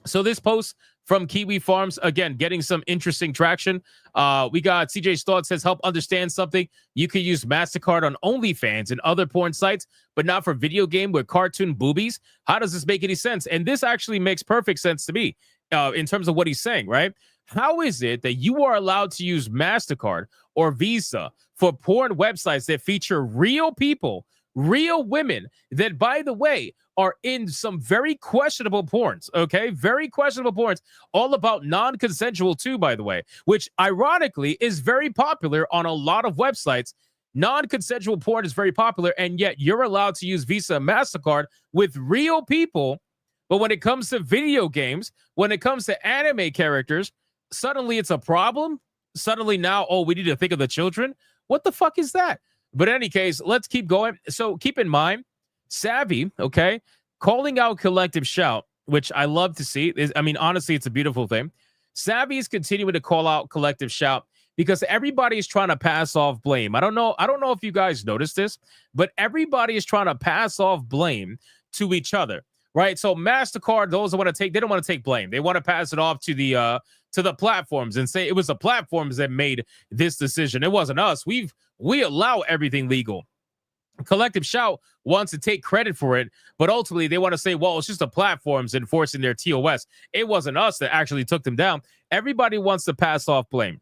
so this post from Kiwi Farms, again, getting some interesting traction. We got CJ's Thought says, help understand something. You can use MasterCard on OnlyFans and other porn sites, but not for video game with cartoon boobies. How does this make any sense? And this actually makes perfect sense to me in terms of what he's saying, right? How is it that you are allowed to use MasterCard or Visa for porn websites that feature real people, real women that, by the way, are in some very questionable porns, okay? Very questionable porns, all about non-consensual too, by the way, which ironically is very popular on a lot of websites. Non-consensual porn is very popular, and yet you're allowed to use Visa and MasterCard with real people. But when it comes to video games, when it comes to anime characters, suddenly it's a problem. Suddenly now, we need to think of the children. What the fuck is that? But in any case, let's keep going. So keep in mind, Savvy, okay, calling out Collective Shout, which I love to see. Honestly, it's a beautiful thing. Savvy is continuing to call out Collective Shout because everybody is trying to pass off blame. I don't know if you guys noticed this, but everybody is trying to pass off blame to each other, right? So MasterCard, those that want to take, they don't want to take blame. They want to pass it off to the platforms and say it was the platforms that made this decision. It wasn't us. We allow everything legal. Collective Shout wants to take credit for it, but ultimately they want to say, well, it's just the platforms enforcing their TOS. It wasn't us that actually took them down. Everybody wants to pass off blame.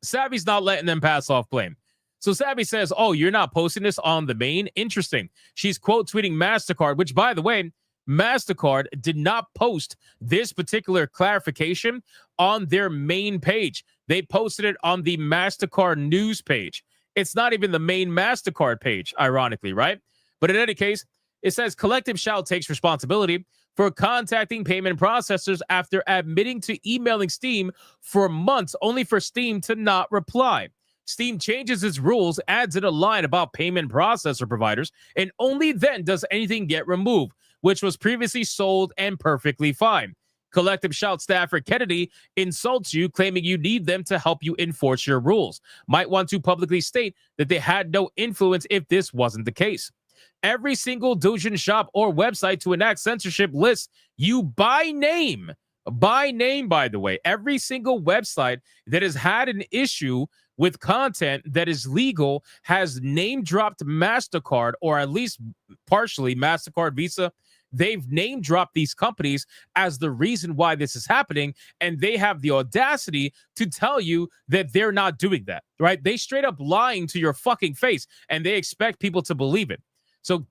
Savvy's not letting them pass off blame. So Savvy says, oh, you're not posting this on the main? Interesting. She's quote tweeting MasterCard, which, by the way, MasterCard did not post this particular clarification on their main page. They posted it on the MasterCard news page. It's not even the main MasterCard page, ironically, right? But in any case, it says Collective Shout takes responsibility for contacting payment processors after admitting to emailing Steam for months, only for Steam to not reply. Steam changes its rules, adds in a line about payment processor providers, and only then does anything get removed, which was previously sold and perfectly fine. Collective Shout staffer Kennedy insults you, claiming you need them to help you enforce your rules. Might want to publicly state that they had no influence if this wasn't the case. Every single Doujin shop or website to enact censorship lists you by name, by the way. Every single website that has had an issue with content that is legal has name-dropped MasterCard, or at least partially MasterCard, Visa. They've name-dropped these companies as the reason why this is happening, and they have the audacity to tell you that they're not doing that, right? They straight up lying to your fucking face, and they expect people to believe it. So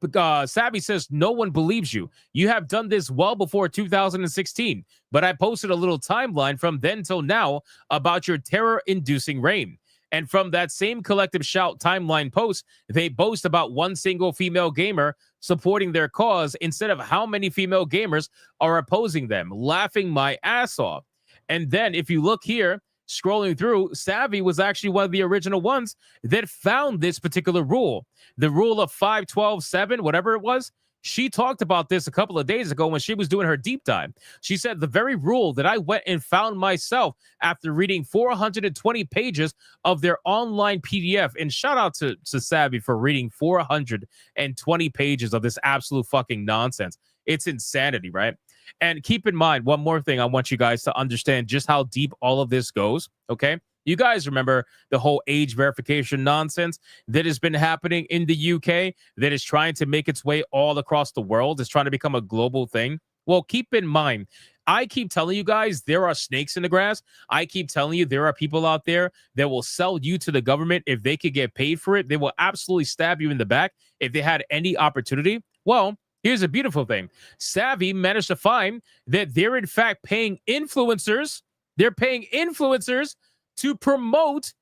Savvy says, no one believes you. You have done this well before 2016, but I posted a little timeline from then till now about your terror-inducing reign. And from that same collective shout timeline post, they boast about one single female gamer supporting their cause instead of how many female gamers are opposing them, laughing my ass off. And then if you look here, scrolling through, Savvy was actually one of the original ones that found this particular rule. The rule of 5-12-7, whatever it was. She talked about this a couple of days ago when she was doing her deep dive. She said the very rule that I went and found myself after reading 420 pages of their online PDF. And shout out to Savvy for reading 420 pages of this absolute fucking nonsense. It's insanity, right? And keep in mind, one more thing I want you guys to understand just how deep all of this goes, okay? You guys remember the whole age verification nonsense that has been happening in the UK that is trying to make its way all across the world. It's trying to become a global thing. Well, keep in mind, I keep telling you guys there are snakes in the grass. I keep telling you there are people out there that will sell you to the government if they could get paid for it. They will absolutely stab you in the back if they had any opportunity. Well, here's a beautiful thing. Savvy managed to find that they're in fact paying influencers. They're paying influencers to promote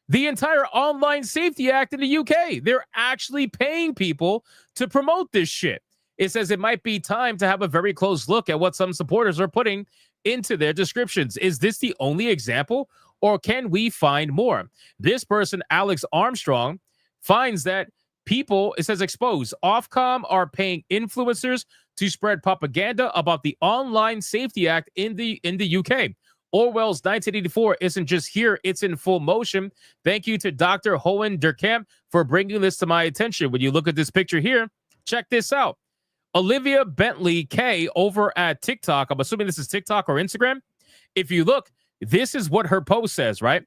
the entire Online Safety Act in the UK. They're actually paying people to promote this shit. It says it might be time to have a very close look at what some supporters are putting into their descriptions. Is this the only example, or can we find more? This person, Alex Armstrong, finds that people, it says expose, Ofcom are paying influencers to spread propaganda about the Online Safety Act in the UK. Orwell's 1984 isn't just here, it's in full motion. Thank you to Dr. Hohen Derkamp for bringing this to my attention. When you look at this picture here, check this out. Olivia Bentley K over at TikTok, I'm assuming this is TikTok or Instagram. If you look, this is what her post says, right?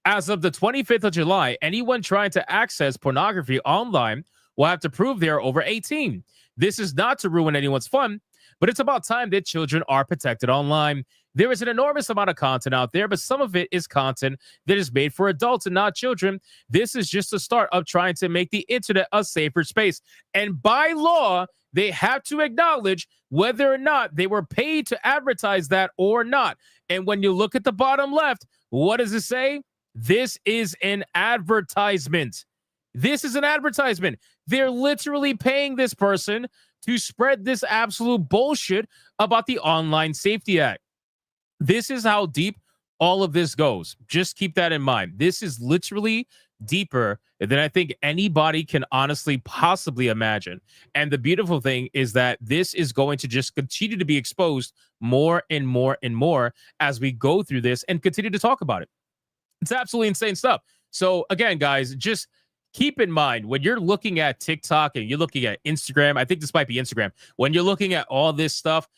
As of the 25th of July, anyone trying to access pornography online will have to prove they are over 18. This is not to ruin anyone's fun, but it's about time that children are protected online. There is an enormous amount of content out there, but some of it is content that is made for adults and not children. This is just the start of trying to make the internet a safer space. And by law, they have to acknowledge whether or not they were paid to advertise that or not. And when you look at the bottom left, what does it say? This is an advertisement. This is an advertisement. They're literally paying this person to spread this absolute bullshit about the Online Safety Act. This is how deep all of this goes. Just keep that in mind. This is literally deeper than I think anybody can honestly possibly imagine. And the beautiful thing is that this is going to just continue to be exposed more and more and more as we go through this and continue to talk about it. It's absolutely insane stuff. So again, guys, just keep in mind when you're looking at TikTok and you're looking at Instagram, I think this might be Instagram. When you're looking at all this stuff,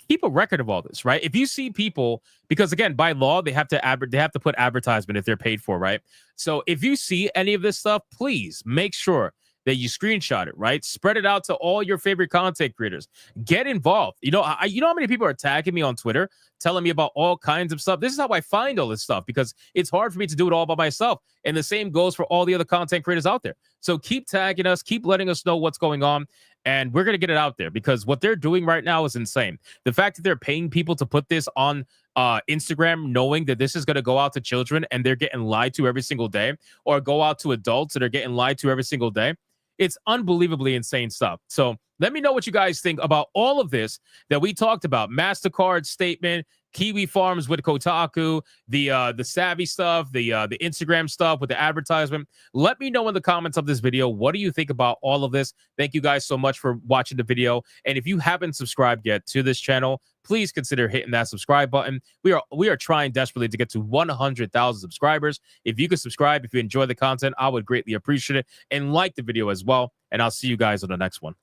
keep a record of all this, right? If you see people, because again, by law, they have to put advertisement if they're paid for, right? So if you see any of this stuff, please make sure that you screenshot it, right? Spread it out to all your favorite content creators. Get involved. You know how many people are tagging me on Twitter, telling me about all kinds of stuff. This is how I find all this stuff because it's hard for me to do it all by myself. And the same goes for all the other content creators out there. So keep tagging us, keep letting us know what's going on. And we're going to get it out there because what they're doing right now is insane. The fact that they're paying people to put this on Instagram, knowing that this is going to go out to children and they're getting lied to every single day, or go out to adults that are getting lied to every single day. It's unbelievably insane stuff. So let me know what you guys think about all of this that we talked about. Mastercard statement, Kiwi Farms with Kotaku, the Savvy stuff, the Instagram stuff with the advertisement. Let me know in the comments of this video, what do you think about all of this? Thank you guys so much for watching the video. And if you haven't subscribed yet to this channel, please consider hitting that subscribe button. We are trying desperately to get to 100,000 subscribers. If you could subscribe, if you enjoy the content, I would greatly appreciate it. And like the video as well. And I'll see you guys on the next one.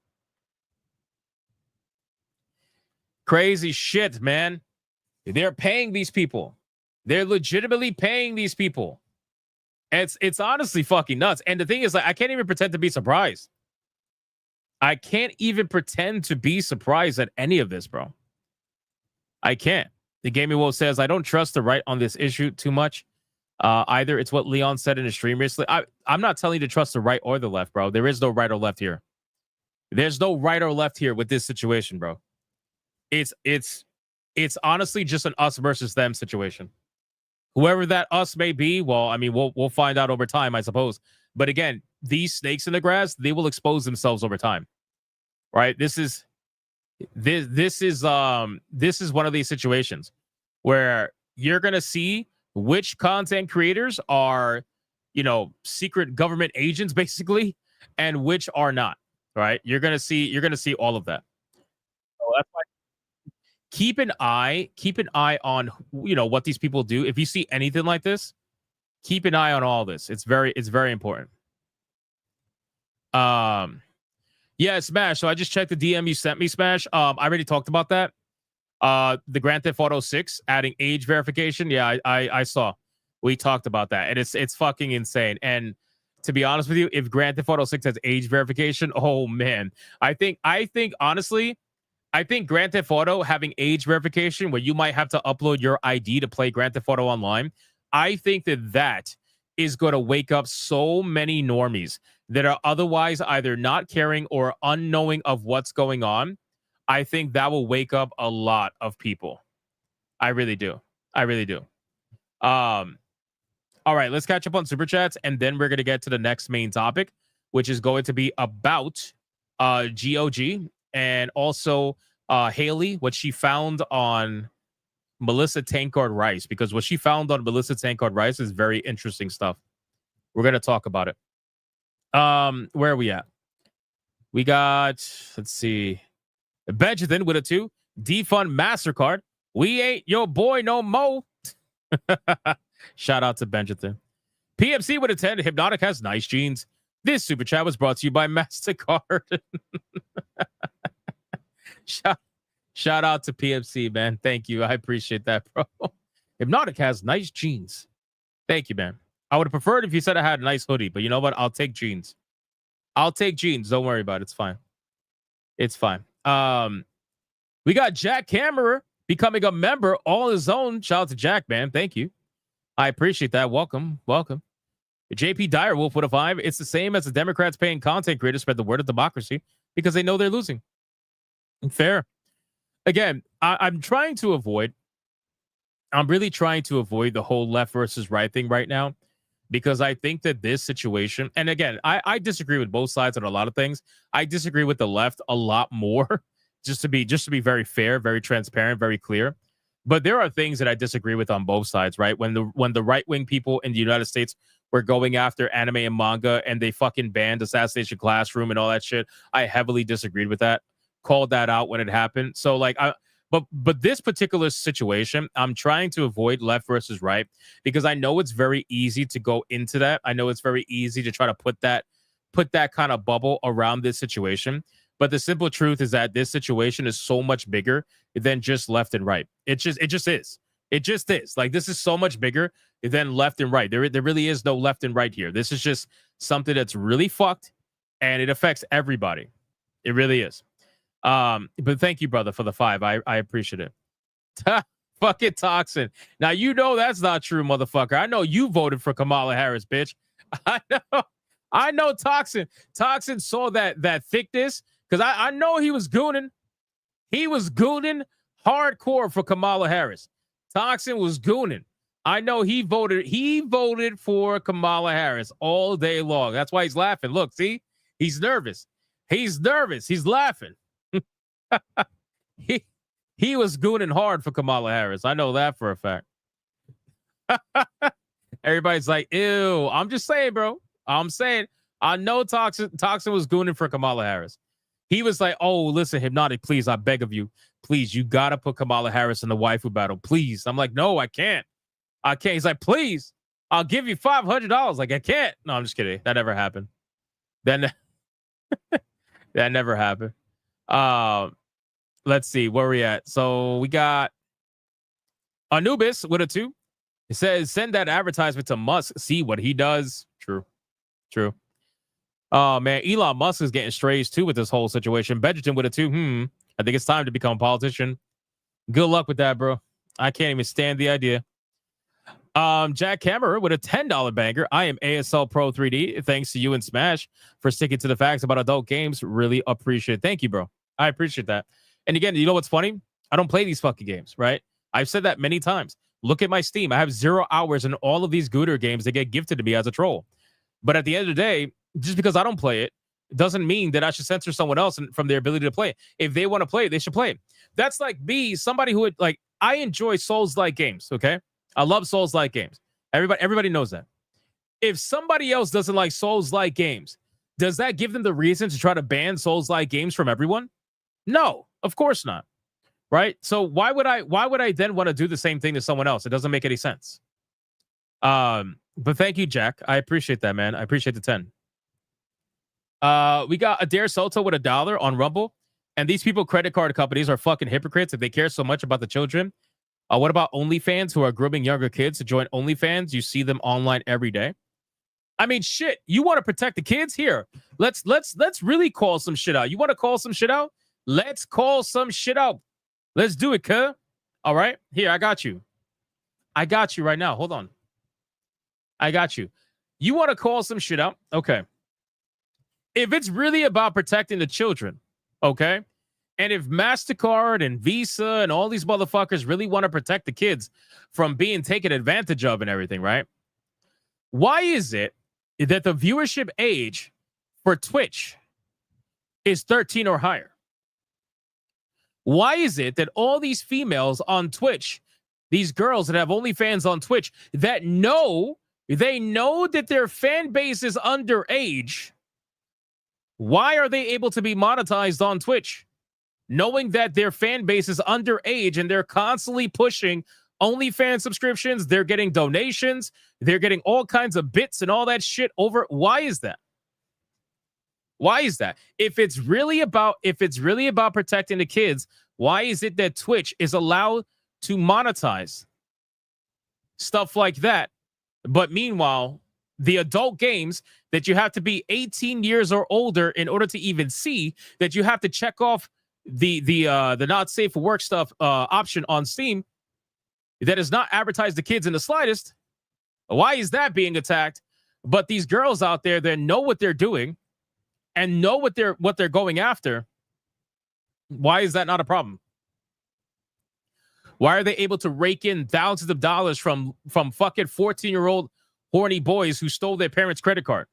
Crazy shit, man. They're paying these people. They're legitimately paying these people. It's honestly fucking nuts. And the thing is, like, I can't even pretend to be surprised. I can't even pretend to be surprised at any of this, bro. I can't. The Gaming Wolf says, I don't trust the right on this issue too much. Either it's what Leon said in his stream recently. I'm not telling you to trust the right or the left, bro. There is no right or left here. There's no right or left here with this situation, bro. It's honestly just an us versus them situation. Whoever that us may be, well, I mean, we'll find out over time, I suppose. But again, these snakes in the grass, they will expose themselves over time, right? This is one of these situations where you're gonna see which content creators are, secret government agents, basically, and which are not. Right? You're gonna see all of that. So that's why keep an eye on what these people do. If you see anything like this, keep an eye on all this. It's very important. Yeah, Smash. So I just checked the DM you sent me, Smash. I already talked about that. The Grand Theft Auto 6 adding age verification. Yeah, I saw. We talked about that, and it's fucking insane. And to be honest with you, if Grand Theft Auto 6 has age verification, oh man, I think honestly, I think Grand Theft Auto having age verification where you might have to upload your ID to play Grand Theft Auto Online, I think that is going to wake up so many normies that are otherwise either not caring or unknowing of what's going on. I think that will wake up a lot of people. I really do. All right, let's catch up on Super Chats, and then we're going to get to the next main topic, which is going to be about GOG and also Haley, what she found on Melissa Tankard Rice, because what she found on Melissa Tankard Rice is very interesting stuff. We're going to talk about it. Where are we at? We got, let's see, Benjamin with a 2. Defund Mastercard. We ain't your boy no more. Shout out to Benjamin. PMC with a 10. Hypnotic has nice jeans. This super chat was brought to you by Mastercard. Shout out to PMC, man. Thank you. I appreciate that, bro. Hypnotic has nice jeans. Thank you, man. I would have preferred if you said I had a nice hoodie, but you know what? I'll take jeans. Don't worry about it. It's fine. It's fine. We got Jack Kammerer becoming a member all on his own. Shout out to Jack, man. Thank you. I appreciate that. Welcome. JP Direwolf with a 5. It's the same as the Democrats paying content creators to spread the word of democracy because they know they're losing. Fair. Again, I'm really trying to avoid the whole left versus right thing right now, because I think that this situation, and again, I disagree with both sides on a lot of things. I disagree with the left a lot more, just to be very fair, very transparent, very clear. But there are things that I disagree with on both sides, right? When the right-wing people in the United States were going after anime and manga and they fucking banned Assassination Classroom and all that shit, I heavily disagreed with that. Called that out when it happened. So but this particular situation, I'm trying to avoid left versus right because I know it's very easy to go into that. I know it's very easy to try to put that kind of bubble around this situation. But the simple truth is that this situation is so much bigger than just left and right. It just is. It just is. Like, this is so much bigger than left and right. There really is no left and right here. This is just something that's really fucked, and it affects everybody. It really is. But thank you, brother, for the 5. I appreciate it. Fuck it, Toxin. Now, you know that's not true, motherfucker. I know you voted for Kamala Harris, bitch. I know Toxin. Toxin saw that thickness, because I know he was gooning. He was gooning hardcore for Kamala Harris. Toxin was gooning. I know he voted for Kamala Harris all day long. That's why he's laughing. Look, see? He's nervous. He's laughing. He was gooning hard for Kamala Harris. I know that for a fact. Everybody's like, ew. I'm just saying, bro. I'm saying, I know Toxin was gooning for Kamala Harris. He was like, oh, listen, Hypnotic, please, I beg of you. Please, you got to put Kamala Harris in the waifu battle. Please. I'm like, no, I can't. He's like, please, I'll give you $500. Like, I can't. No, I'm just kidding. That never happened. That never happened. Let's see where we at. So we got Anubis with a 2. It says, send that advertisement to Musk. See what he does. True. Oh, man. Elon Musk is getting strays, too, with this whole situation. Benjamin with a 2. I think it's time to become a politician. Good luck with that, bro. I can't even stand the idea. Jack Kammerer with a $10 banger. I am ASL Pro 3D. Thanks to you and Smash for sticking to the facts about adult games. Really appreciate it. Thank you, bro. I appreciate that. And again, you know what's funny? I don't play these fucking games, right? I've said that many times. Look at my Steam. I have 0 hours in all of these Gooter games that get gifted to me as a troll. But at the end of the day, just because I don't play it doesn't mean that I should censor someone else from their ability to play it. If they want to play it, they should play it. That's like me, somebody who would like, I enjoy Souls-like games, okay? I love Souls-like games. Everybody knows that. If somebody else doesn't like Souls-like games, does that give them the reason to try to ban Souls-like games from everyone? No, of course not. Right? So why would I then want to do the same thing to someone else? It doesn't make any sense. But thank you, Jack. I appreciate that, man. I appreciate the 10. We got Adair Soto with $1 on Rumble. And these people, credit card companies, are fucking hypocrites if they care so much about the children. What about OnlyFans who are grooming younger kids to join OnlyFans? You see them online every day. I mean, shit. You want to protect the kids? Here, let's really call some shit out. You want to call some shit out? Let's call some shit out. Let's do it, cuh. All right. Here, I got you. I got you right now. Hold on. I got you. You want to call some shit out? Okay. If it's really about protecting the children, okay, and if Mastercard and Visa and all these motherfuckers really want to protect the kids from being taken advantage of and everything, right? Why is it that the viewership age for Twitch is 13 or higher? Why is it that all these females on Twitch, these girls that have OnlyFans on Twitch, that know that their fan base is underage, why are they able to be monetized on Twitch? Knowing that their fan base is underage and they're constantly pushing OnlyFans subscriptions, they're getting donations, they're getting all kinds of bits and all that shit over. Why is that? Why is that? If it's really about protecting the kids, why is it that Twitch is allowed to monetize stuff like that? But meanwhile, the adult games that you have to be 18 years or older in order to even see, that you have to check off the not safe for work stuff option on Steam, that is not advertised to kids in the slightest. Why is that being attacked? But these girls out there that know what they're doing and know what they're going after, why is that not a problem? Why are they able to rake in thousands of dollars from fucking 14-year-old horny boys who stole their parents' credit card?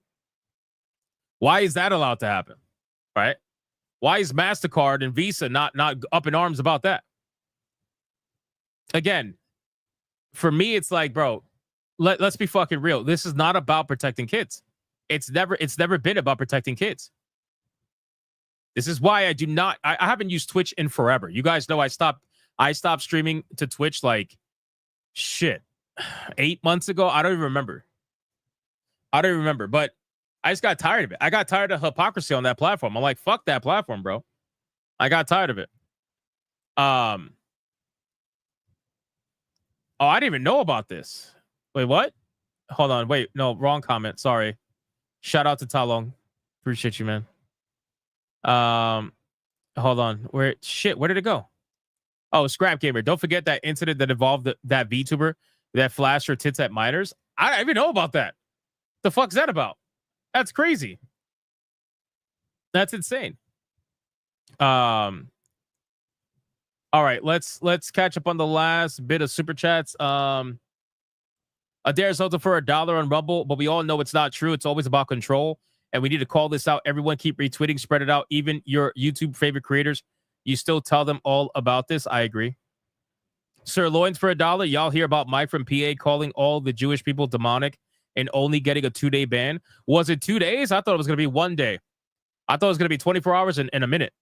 Why is that allowed to happen? Right? Why is Mastercard and Visa not up in arms about that? Again, for me, it's like, bro, let's be fucking real. This is not about protecting kids. It's never been about protecting kids. This is why I haven't used Twitch in forever. You guys know I stopped streaming to Twitch like shit 8 months ago. I don't even remember. But I just got tired of it. I got tired of hypocrisy on that platform. I'm like, fuck that platform, bro. I got tired of it. Oh, I didn't even know about this. Wait, what? Hold on. Wait, no, wrong comment. Sorry. Shout out to Talong. Appreciate you, man. Hold on. Where did it go? Oh, Scrap Gamer. Don't forget that incident that involved that VTuber that flashed her tits at minors. I don't even know about that. The fuck's that about? That's crazy. That's insane. All right, let's catch up on the last bit of super chats. Adair Soto for $1 on Rumble, but we all know it's not true. It's always about control, and we need to call this out. Everyone keep retweeting, spread it out. Even your YouTube favorite creators, you still tell them all about this. I agree. Sirloins for $1. Y'all hear about Mike from PA calling all the Jewish people demonic and only getting a 2-day ban? Was it 2 days? I thought it was going to be 1 day. I thought it was going to be 24 hours and a minute.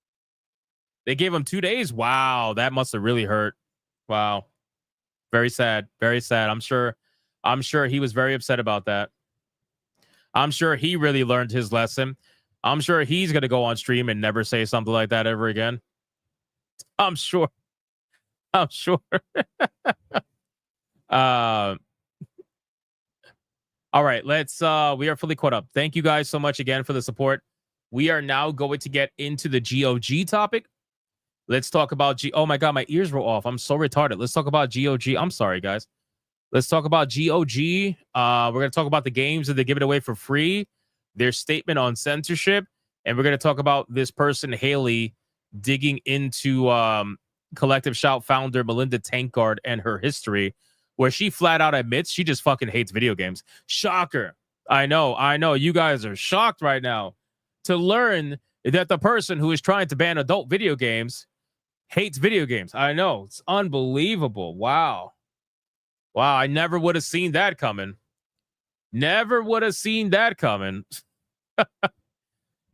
They gave him 2 days? Wow, that must have really hurt. Wow. Very sad. Very sad. I'm sure he was very upset about that. I'm sure he really learned his lesson. I'm sure he's going to go on stream and never say something like that ever again. I'm sure. All right, we are fully caught up. Thank you guys so much again for the support. We are now going to get into the GOG topic. Let's talk about oh my God, my ears were off. I'm so retarded. Let's talk about GOG. I'm sorry, guys. Let's talk about GOG. We're going to talk about the games that they give it away for free, their statement on censorship, and we're going to talk about this person, Haley, digging into Collective Shout founder Melinda Tankard and her history where she flat out admits she just fucking hates video games. Shocker. I know. You guys are shocked right now to learn that the person who is trying to ban adult video games hates video games. I know. It's unbelievable. Wow. I never would have seen that coming.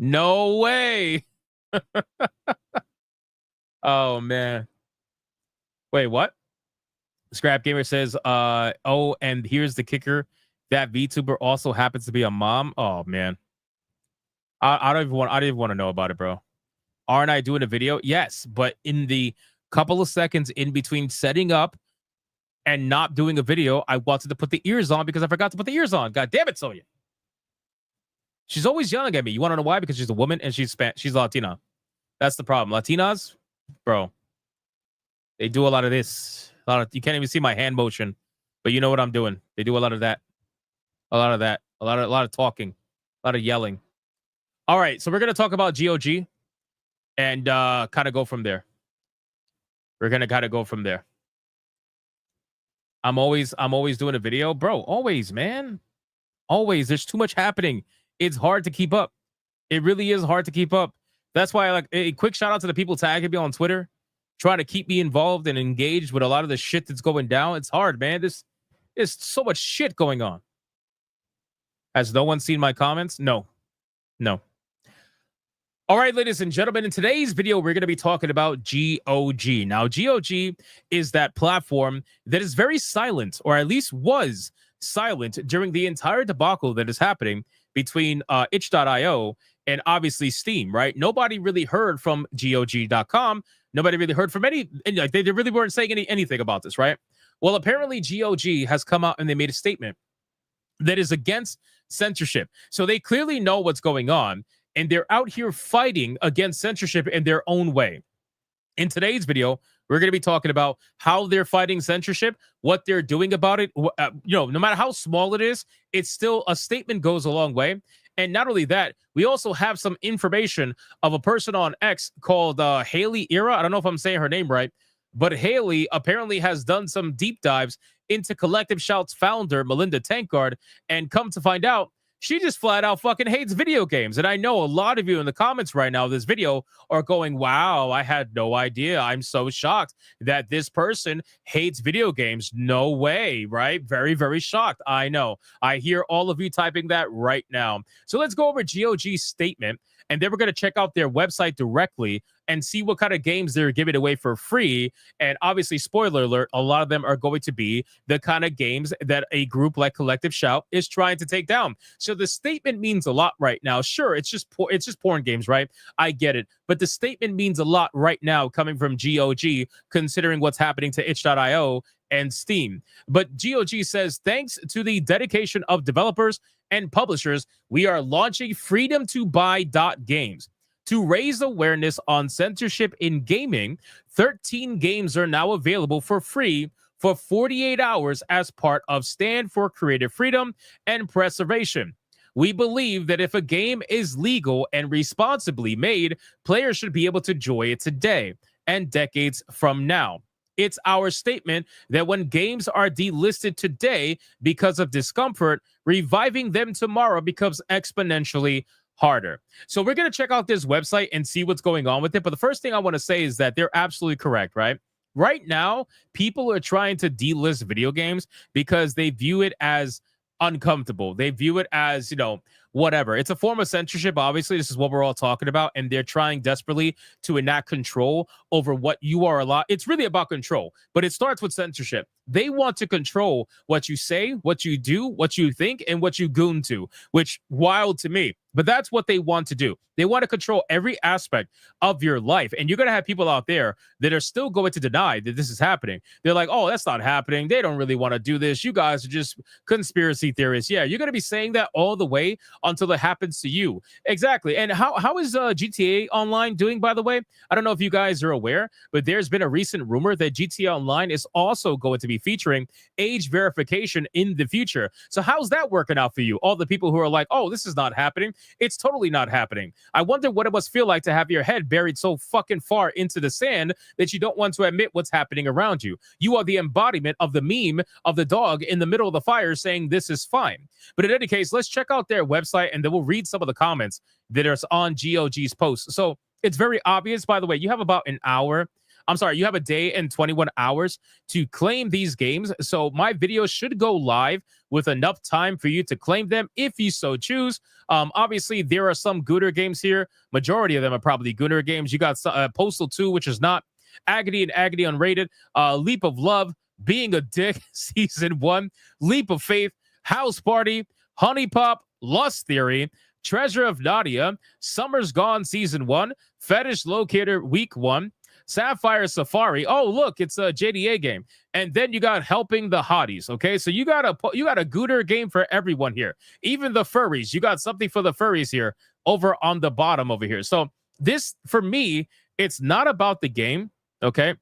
No way. Oh, man. Wait, what? Scrap Gamer says, oh, and here's the kicker. That VTuber also happens to be a mom. Oh, man. I don't even want to know about it, bro. Aren't I doing a video? Yes, but in the couple of seconds in between setting up and not doing a video, I wanted to put the ears on because I forgot to put the ears on. God damn it, Sonya. She's always yelling at me. You want to know why? Because she's a woman and she's Latina. That's the problem. Latinas, bro, they do a lot of this. You can't even see my hand motion, but you know what I'm doing. They do a lot of that. A lot of talking, a lot of yelling. All right, so we're gonna talk about GOG and kind of go from there. I'm always doing a video, bro. Always, man. Always. There's too much happening. It's hard to keep up. It really is hard to keep up. That's why, like, a quick shout out to the people tagging me on Twitter, trying to keep me involved and engaged with a lot of the shit that's going down. It's hard, man. There's so much shit going on. Has no one seen my comments? No. All right, ladies and gentlemen, in today's video, we're going to be talking about GOG. Now, GOG is that platform that is very silent, or at least was silent during the entire debacle that is happening between itch.io and obviously Steam, right? Nobody really heard from GOG.com. Nobody really heard from they really weren't saying anything about this, right? Well, apparently GOG has come out and they made a statement that is against censorship. So they clearly know what's going on, and they're out here fighting against censorship in their own way. In today's video, we're going to be talking about how they're fighting censorship, what they're doing about it. No matter how small it is, it's still a statement goes a long way. And not only that, we also have some information of a person on X called Haley Era. I don't know if I'm saying her name right, but Haley apparently has done some deep dives into Collective Shout's founder, Melinda Tankard, and come to find out, she just flat out fucking hates video games. And I know a lot of you in the comments right now of this video are going, wow, I had no idea. I'm so shocked that this person hates video games. No way, right? Very, very shocked. I know. I hear all of you typing that right now. So let's go over GOG's statement, and then we're going to check out their website directly and see what kind of games they're giving away for free. And obviously, spoiler alert, a lot of them are going to be the kind of games that a group like Collective Shout is trying to take down. So the statement means a lot right now. Sure, it's just porn games, right? I get it. But the statement means a lot right now coming from GOG, considering what's happening to itch.io and Steam. But GOG says, thanks to the dedication of developers and publishers, we are launching freedom to buy .games. To raise awareness on censorship in gaming, 13 games are now available for free for 48 hours as part of Stand for Creative Freedom and Preservation. We believe that if a game is legal and responsibly made, players should be able to enjoy it today and decades from now. It's our statement that when games are delisted today because of discomfort, reviving them tomorrow becomes exponentially harder. So we're going to check out this website and see what's going on with it. But the first thing I want to say is that they're absolutely correct, right? Right now, people are trying to delist video games because they view it as uncomfortable. They view it as, whatever. It's a form of censorship. Obviously, this is what we're all talking about. And they're trying desperately to enact control over what you are allowed. It's really about control, but it starts with censorship. They want to control what you say, what you do, what you think, and what you goon to, which wild to me. But that's what they want to do. They want to control every aspect of your life. And you're going to have people out there that are still going to deny that this is happening. They're like, oh, that's not happening. They don't really want to do this. You guys are just conspiracy theorists. Yeah, you're going to be saying that all the way until it happens to you. Exactly. And how is GTA Online doing, by the way? I don't know if you guys are aware, but there's been a recent rumor that GTA Online is also going to be featuring age verification in the future. So how's that working out for you? All the people who are like, oh, this is not happening. It's totally not happening. I wonder what it must feel like to have your head buried so fucking far into the sand that you don't want to admit what's happening around you. You are the embodiment of the meme of the dog in the middle of the fire saying this is fine. But in any case, let's check out their website and then we'll read some of the comments that are on GOG's post. So it's very obvious, by the way, you have about an hour. I'm sorry, you have a day and 21 hours to claim these games. So my video should go live with enough time for you to claim them if you so choose. Obviously, there are some Gooner games here. Majority of them are probably Gooner games. You got Postal 2, which is not. Agony and Agony Unrated. Leap of Love, Being a Dick, Season 1. Leap of Faith, House Party, Honey Pop, Lust Theory, Treasure of Nadia, Summer's Gone Season 1, Fetish Locator Week 1, Sapphire Safari. Oh, look, it's a JDA game. And then you got Helping the Hotties. Okay, so you got a Gooner game for everyone here. Even the furries. You got something for the furries here over on the bottom over here. So this, for me, it's not about the game. Okay.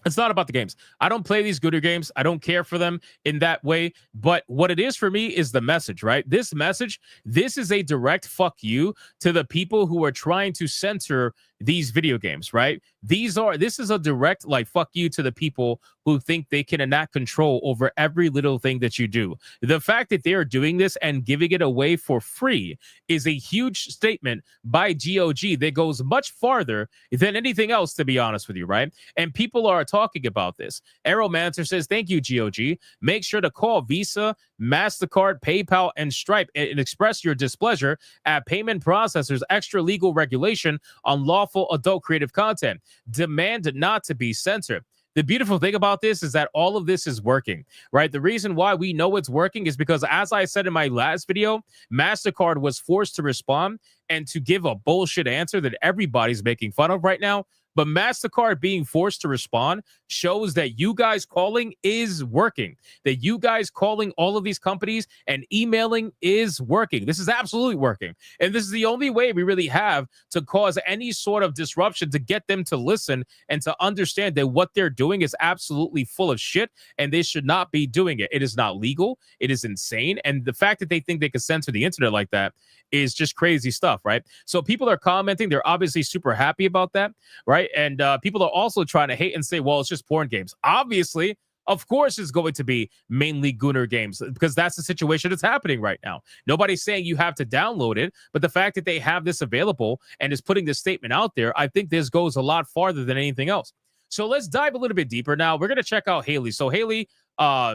It's not about the games. I don't play these Gooner games. I don't care for them in that way. But what it is for me is the message, right? This message, this is a direct fuck you to the people who are trying to censor these video games, right? This is a direct like fuck you to the people who think they can enact control over every little thing that you do. The fact that they are doing this and giving it away for free is a huge statement by GOG that goes much farther than anything else, to be honest with you, right? And people are talking about this. Aeromancer says, thank you, GOG. Make sure to call Visa, Mastercard, PayPal, and Stripe and express your displeasure at payment processors' extra legal regulation on lawful adult creative content. Demand not to be censored. The beautiful thing about this is that all of this is working, right? The reason why we know it's working is because, as I said in my last video, Mastercard was forced to respond and to give a bullshit answer that everybody's making fun of right now. But Mastercard being forced to respond shows that you guys calling is working, that you guys calling all of these companies and emailing is working. This is absolutely working. And this is the only way we really have to cause any sort of disruption to get them to listen and to understand that what they're doing is absolutely full of shit and they should not be doing it. It is not legal. It is insane. And the fact that they think they can censor the internet like that is just crazy stuff, right? So people are commenting. They're obviously super happy about that, right? And people are also trying to hate and say, well, it's just porn games. Obviously, of course, it's going to be mainly Gooner games because that's the situation that's happening right now. Nobody's saying you have to download it, but the fact that they have this available and is putting this statement out there, I think this goes a lot farther than anything else. So let's dive a little bit deeper now. We're going to check out Haley. So Haley,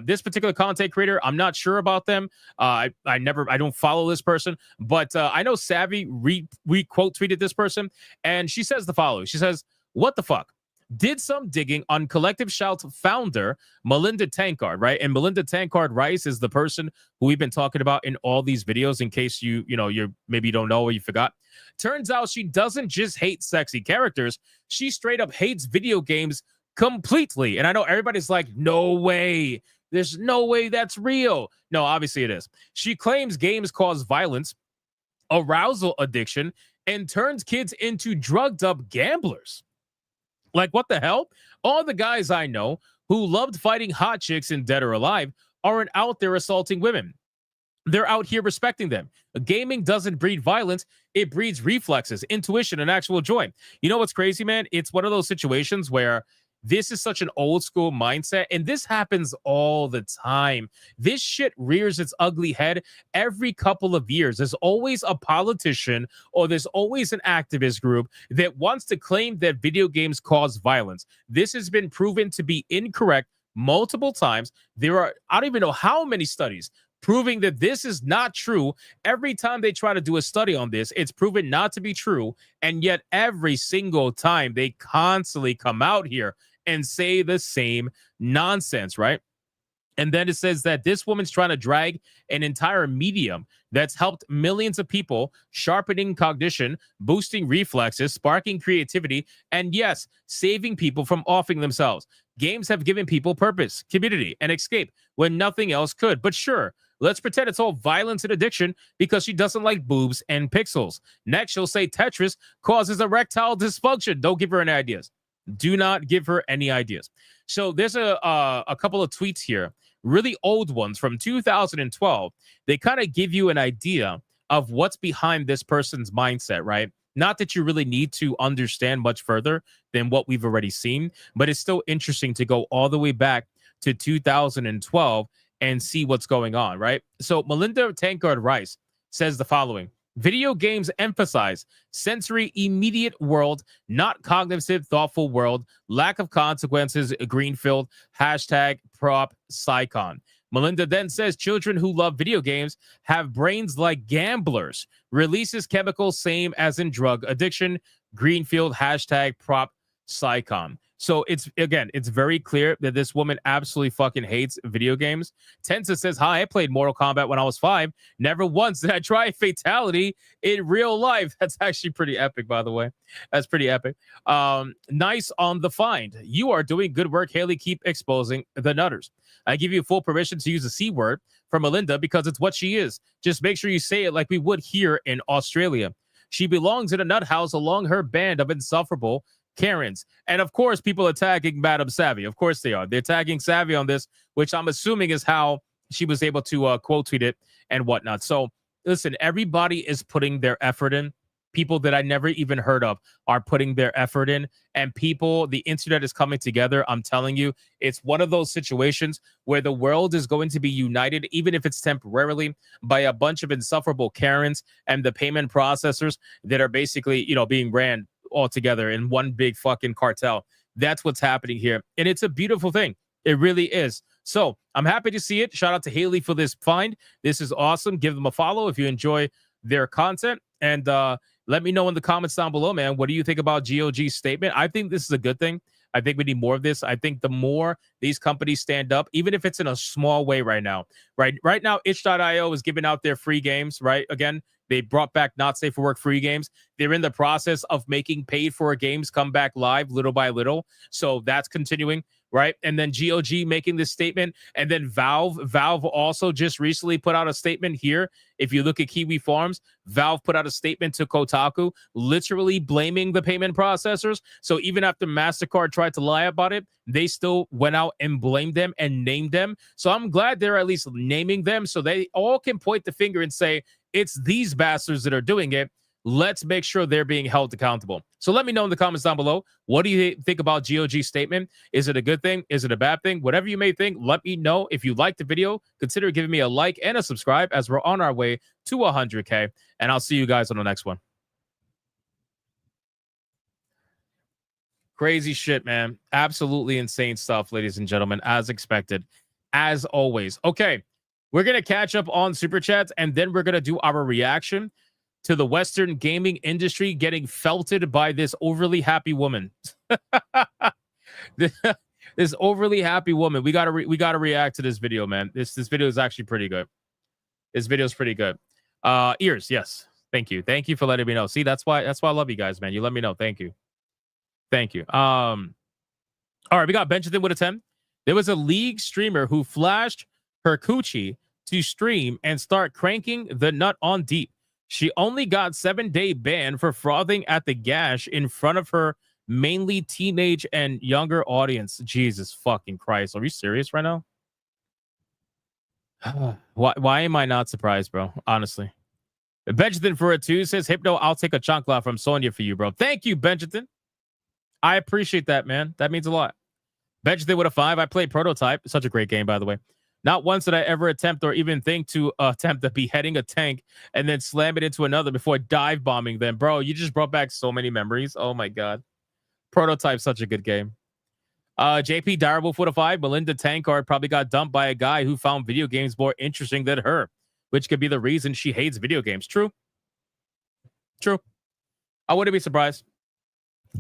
this particular content creator, I'm not sure about them. I don't follow this person, but I know Savvy quote tweeted this person, and she says the following. She says, "What the fuck? Did some digging on Collective Shout's founder, Melinda Tankard," right? And Melinda Tankard Rice is the person who we've been talking about in all these videos, in case you maybe you don't know or you forgot. Turns out she doesn't just hate sexy characters. She straight up hates video games completely. And I know everybody's like, no way. There's no way that's real. No, obviously it is. She claims games cause violence, arousal addiction, and turns kids into drugged up gamblers. Like, what the hell? All the guys I know who loved fighting hot chicks in Dead or Alive aren't out there assaulting women. They're out here respecting them. Gaming doesn't breed violence. It breeds reflexes, intuition, and actual joy. You know what's crazy, man? It's one of those situations where this is such an old school mindset, and this happens all the time. This shit rears its ugly head every couple of years. There's always a politician or there's always an activist group that wants to claim that video games cause violence. This has been proven to be incorrect multiple times. There are, I don't even know how many studies proving that this is not true. Every time they try to do a study on this, it's proven not to be true. And yet every single time they constantly come out here and say the same nonsense, right? And then it says that this woman's trying to drag an entire medium that's helped millions of people, sharpening cognition, boosting reflexes, sparking creativity, and yes, saving people from offing themselves. Games have given people purpose, community, and escape when nothing else could. But sure, Let's pretend it's all violence and addiction because she doesn't like boobs and pixels. Next, she'll say Tetris causes erectile dysfunction. Don't give her any ideas. Do not give her any ideas. So there's a couple of tweets here, really old ones from 2012. They kind of give you an idea of what's behind this person's mindset, right? Not that you really need to understand much further than what we've already seen, but it's still interesting to go all the way back to 2012 and see what's going on, right? So Melinda Tankard Rice says the following: video games emphasize sensory immediate world, not cognitive thoughtful world, lack of consequences, Greenfield, hashtag prop psychon. Melinda then says children who love video games have brains like gamblers, releases chemicals same as in drug addiction, Greenfield, hashtag prop psychon. So it's very clear that this woman absolutely fucking hates video games. Tensa says, hi, I played Mortal Kombat when I was 5. Never once did I try a fatality in real life. That's actually pretty epic, by the way. That's pretty epic. Nice on the find. You are doing good work, Haley. Keep exposing the nutters. I give you full permission to use the C word from Melinda because it's what she is. Just make sure you say it like we would here in Australia. She belongs in a nut house along her band of insufferable Karens. And of course, people are tagging Madam Savvy. Of course they are. They're tagging Savvy on this, which I'm assuming is how she was able to quote tweet it and whatnot. So listen, everybody is putting their effort in. People that I never even heard of are putting their effort in, and the internet is coming together. I'm telling you, it's one of those situations where the world is going to be united, even if it's temporarily, by a bunch of insufferable Karens and the payment processors that are basically, being ran all together in one big fucking cartel. That's what's happening here. And it's a beautiful thing. It really is. So I'm happy to see it. Shout out to Haley for this find. This is awesome. Give them a follow if you enjoy their content. And let me know in the comments down below, man. What do you think about GOG's statement? I think this is a good thing. I think we need more of this. I think the more these companies stand up, even if it's in a small way right now. Right now, itch.io is giving out their free games, right? Again, they brought back not safe for work free games. They're in the process of making paid for games come back live little by little. So that's continuing, right? And then GOG making this statement. And then Valve also just recently put out a statement here. If you look at Kiwi Farms, Valve put out a statement to Kotaku, literally blaming the payment processors. So even after MasterCard tried to lie about it, they still went out and blamed them and named them. So I'm glad they're at least naming them so they all can point the finger and say, it's these bastards that are doing it. Let's make sure they're being held accountable. So let me know in the comments down below. What do you think about GOG's statement? Is it a good thing? Is it a bad thing? Whatever you may think, let me know. If you liked the video, consider giving me a like and a subscribe as we're on our way to 100K. And I'll see you guys on the next one. Crazy shit, man. Absolutely insane stuff, ladies and gentlemen, as expected, as always. Okay, we're going to catch up on Super Chats, and then we're going to do our reaction to the Western gaming industry getting felted by this overly happy woman. This overly happy woman. We gotta react to this video, man. This video is actually pretty good. This video is pretty good. Ears, yes. Thank you for letting me know. See, that's why I love you guys, man. You let me know. Thank you. All right, we got Benjamin with a 10. There was a League streamer who flashed her coochie to stream and start cranking the nut on deep. She only got 7-day ban for frothing at the gash in front of her mainly teenage and younger audience. Jesus fucking Christ. Are you serious right now? Why am I not surprised, bro? Honestly. Benjamin for a 2 says, Hypno, I'll take a chancla from Sonia for you, bro. Thank you, Benjamin. I appreciate that, man. That means a lot. Benjamin with a 5. I played Prototype. Such a great game, by the way. Not once did I ever attempt or even think to attempt to beheading a tank and then slam it into another before dive bombing them. Bro, you just brought back so many memories. Oh, my God. Prototype, such a good game. JP Direwolf with a 5. Melinda Tankard probably got dumped by a guy who found video games more interesting than her, which could be the reason she hates video games. True. I wouldn't be surprised.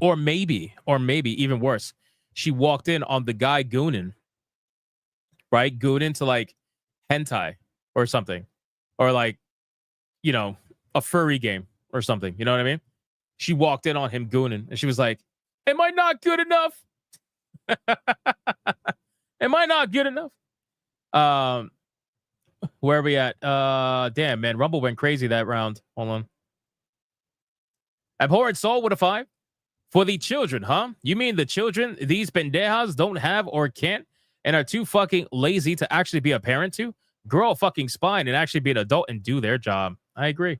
Or maybe even worse, she walked in on the guy gooning. Right? Gooning to like hentai or something. Or like, a furry game or something. You know what I mean? She walked in on him gooning and she was like, am I not good enough? Am I not good enough? Where are we at? Damn, man. Rumble went crazy that round. Hold on. Abhorrent Soul with a 5. For the children, huh? You mean the children these pendejas don't have or can't and are too fucking lazy to actually be a parent to? Grow a fucking spine and actually be an adult and do their job. I agree.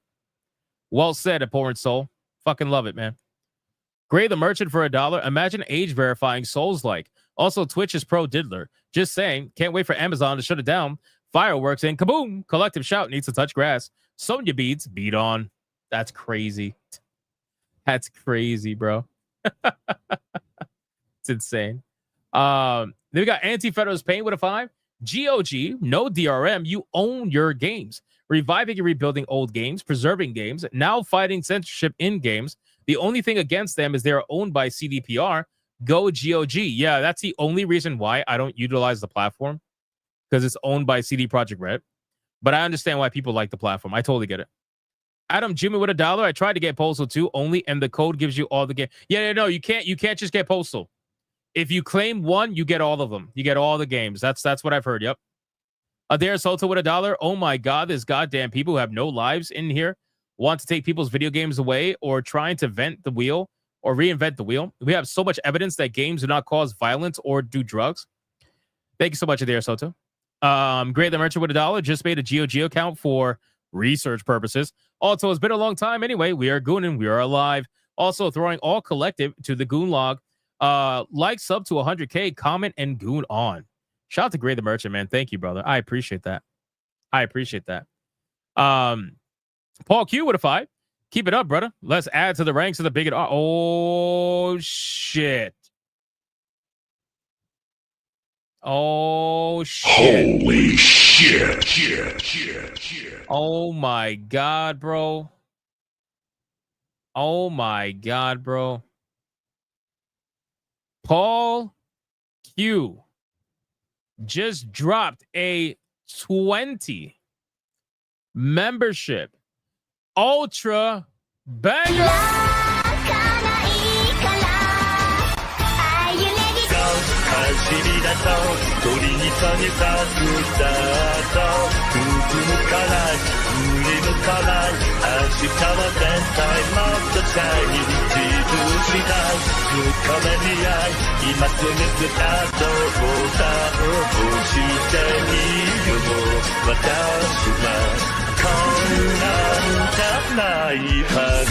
Well said, Abhorrent Soul. Fucking love it, man. Gray the Merchant for $1. Imagine age verifying Souls like. Also, Twitch is pro diddler. Just saying. Can't wait for Amazon to shut it down. Fireworks and kaboom. Collective shout needs to touch grass. Sonya beads. Beat on. That's crazy. That's crazy, bro. It's insane. Then we got Anti-Federalist Pain with a 5. GOG, no DRM. You own your games. Reviving and rebuilding old games, preserving games, now fighting censorship in games. The only thing against them is they are owned by CDPR. Go GOG. Yeah, that's the only reason why I don't utilize the platform, because it's owned by CD Projekt Red. But I understand why people like the platform. I totally get it. Adam Jimmy with $1. I tried to get Postal 2 only, and the code gives you all the game. Yeah, no, you can't. You can't just get Postal. If you claim one, you get all of them. You get all the games. That's what I've heard. Yep. Adair Soto with $1. Oh my God, there's goddamn people who have no lives in here want to take people's video games away or trying to vent the wheel or reinvent the wheel. We have so much evidence that games do not cause violence or do drugs. Thank you so much, Adair Soto. Great the Merchant with $1. Just made a GOG account for research purposes. Also, it's been a long time anyway. We are gooning. We are alive. Also, throwing all collective to the goon log. Like, sub to 100K, comment, and goon on. Shout out to Gray the Merchant, man. Thank you, brother. I appreciate that. I appreciate that. Paul Q with a 5. Keep it up, brother. Let's add to the ranks of the bigot. Oh, shit. Oh, shit. Holy shit. Oh, my God, bro. Oh, my God, bro. Paul Q just dropped a 20 membership ultra banger. 走り出そう鳥に下げたスタート進むから振り向かない明日は絶対もっとシャイニング自分次第深めに合い今すぐスタートボタンを押してみよう私はこんなんじゃないはず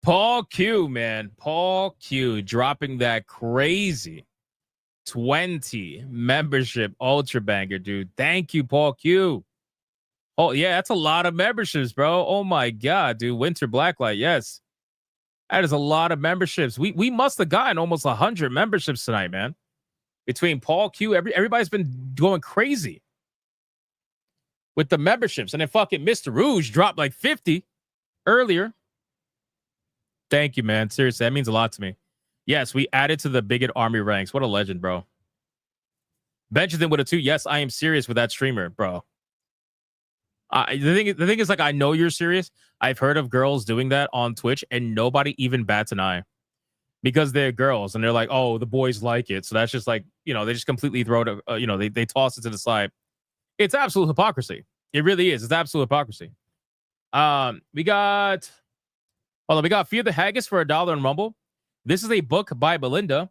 Paul Q, man. Paul Q dropping that crazy 20 membership ultra banger, dude. Thank you, Paul Q. Oh, yeah, that's a lot of memberships, bro. Oh, my God, dude. Winter Blacklight, yes. That is a lot of memberships. We must have gotten almost 100 memberships tonight, man. Between Paul Q, everybody's been going crazy with the memberships. And then fucking Mr. Rouge dropped like 50 earlier. Thank you, man. Seriously, that means a lot to me. Yes, we added to the bigot army ranks. What a legend, bro. Benjamin with a 2. Yes, I am serious with that streamer, bro. The thing is, like, I know you're serious. I've heard of girls doing that on Twitch, and nobody even bats an eye because they're girls, and they're like, "Oh, the boys like it," so that's just like, you know, they just completely throw it. They toss it to the side. It's absolute hypocrisy. It really is. It's absolute hypocrisy. We got Fear the Haggis for $1 in Rumble. This is a book by Belinda.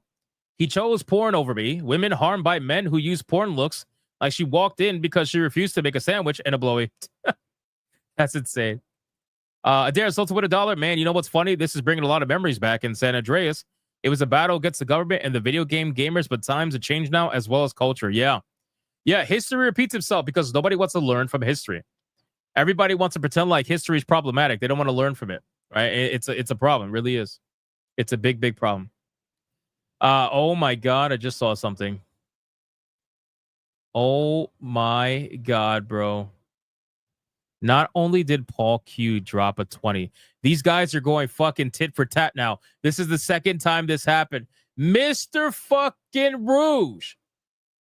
He chose porn over me. Women harmed by men who use porn looks like she walked in because she refused to make a sandwich and a blowy. That's insane. Adair Sultan with $1. Man, you know what's funny? This is bringing a lot of memories back in San Andreas. It was a battle against the government and the video game gamers, but times have changed now as well as culture. Yeah, history repeats itself because nobody wants to learn from history. Everybody wants to pretend like history is problematic. They don't want to learn from it. Right? It's a problem. It really is. It's a big problem. Oh my God, I just saw something. Oh my God, bro. Not only did Paul Q drop a 20, these guys are going fucking tit for tat now. This is the second time this happened. Mr. fucking Rouge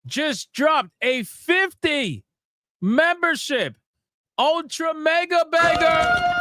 just dropped a 50 membership ultra mega banger.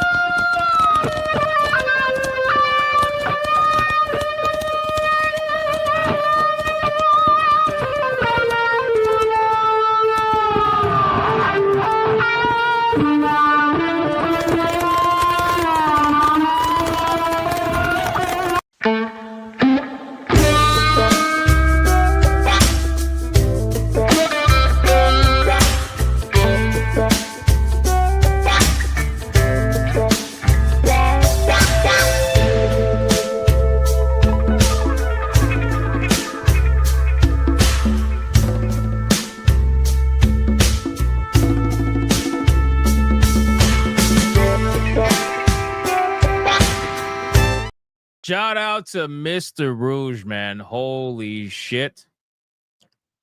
Shout out to Mr. Rouge, man. Holy shit.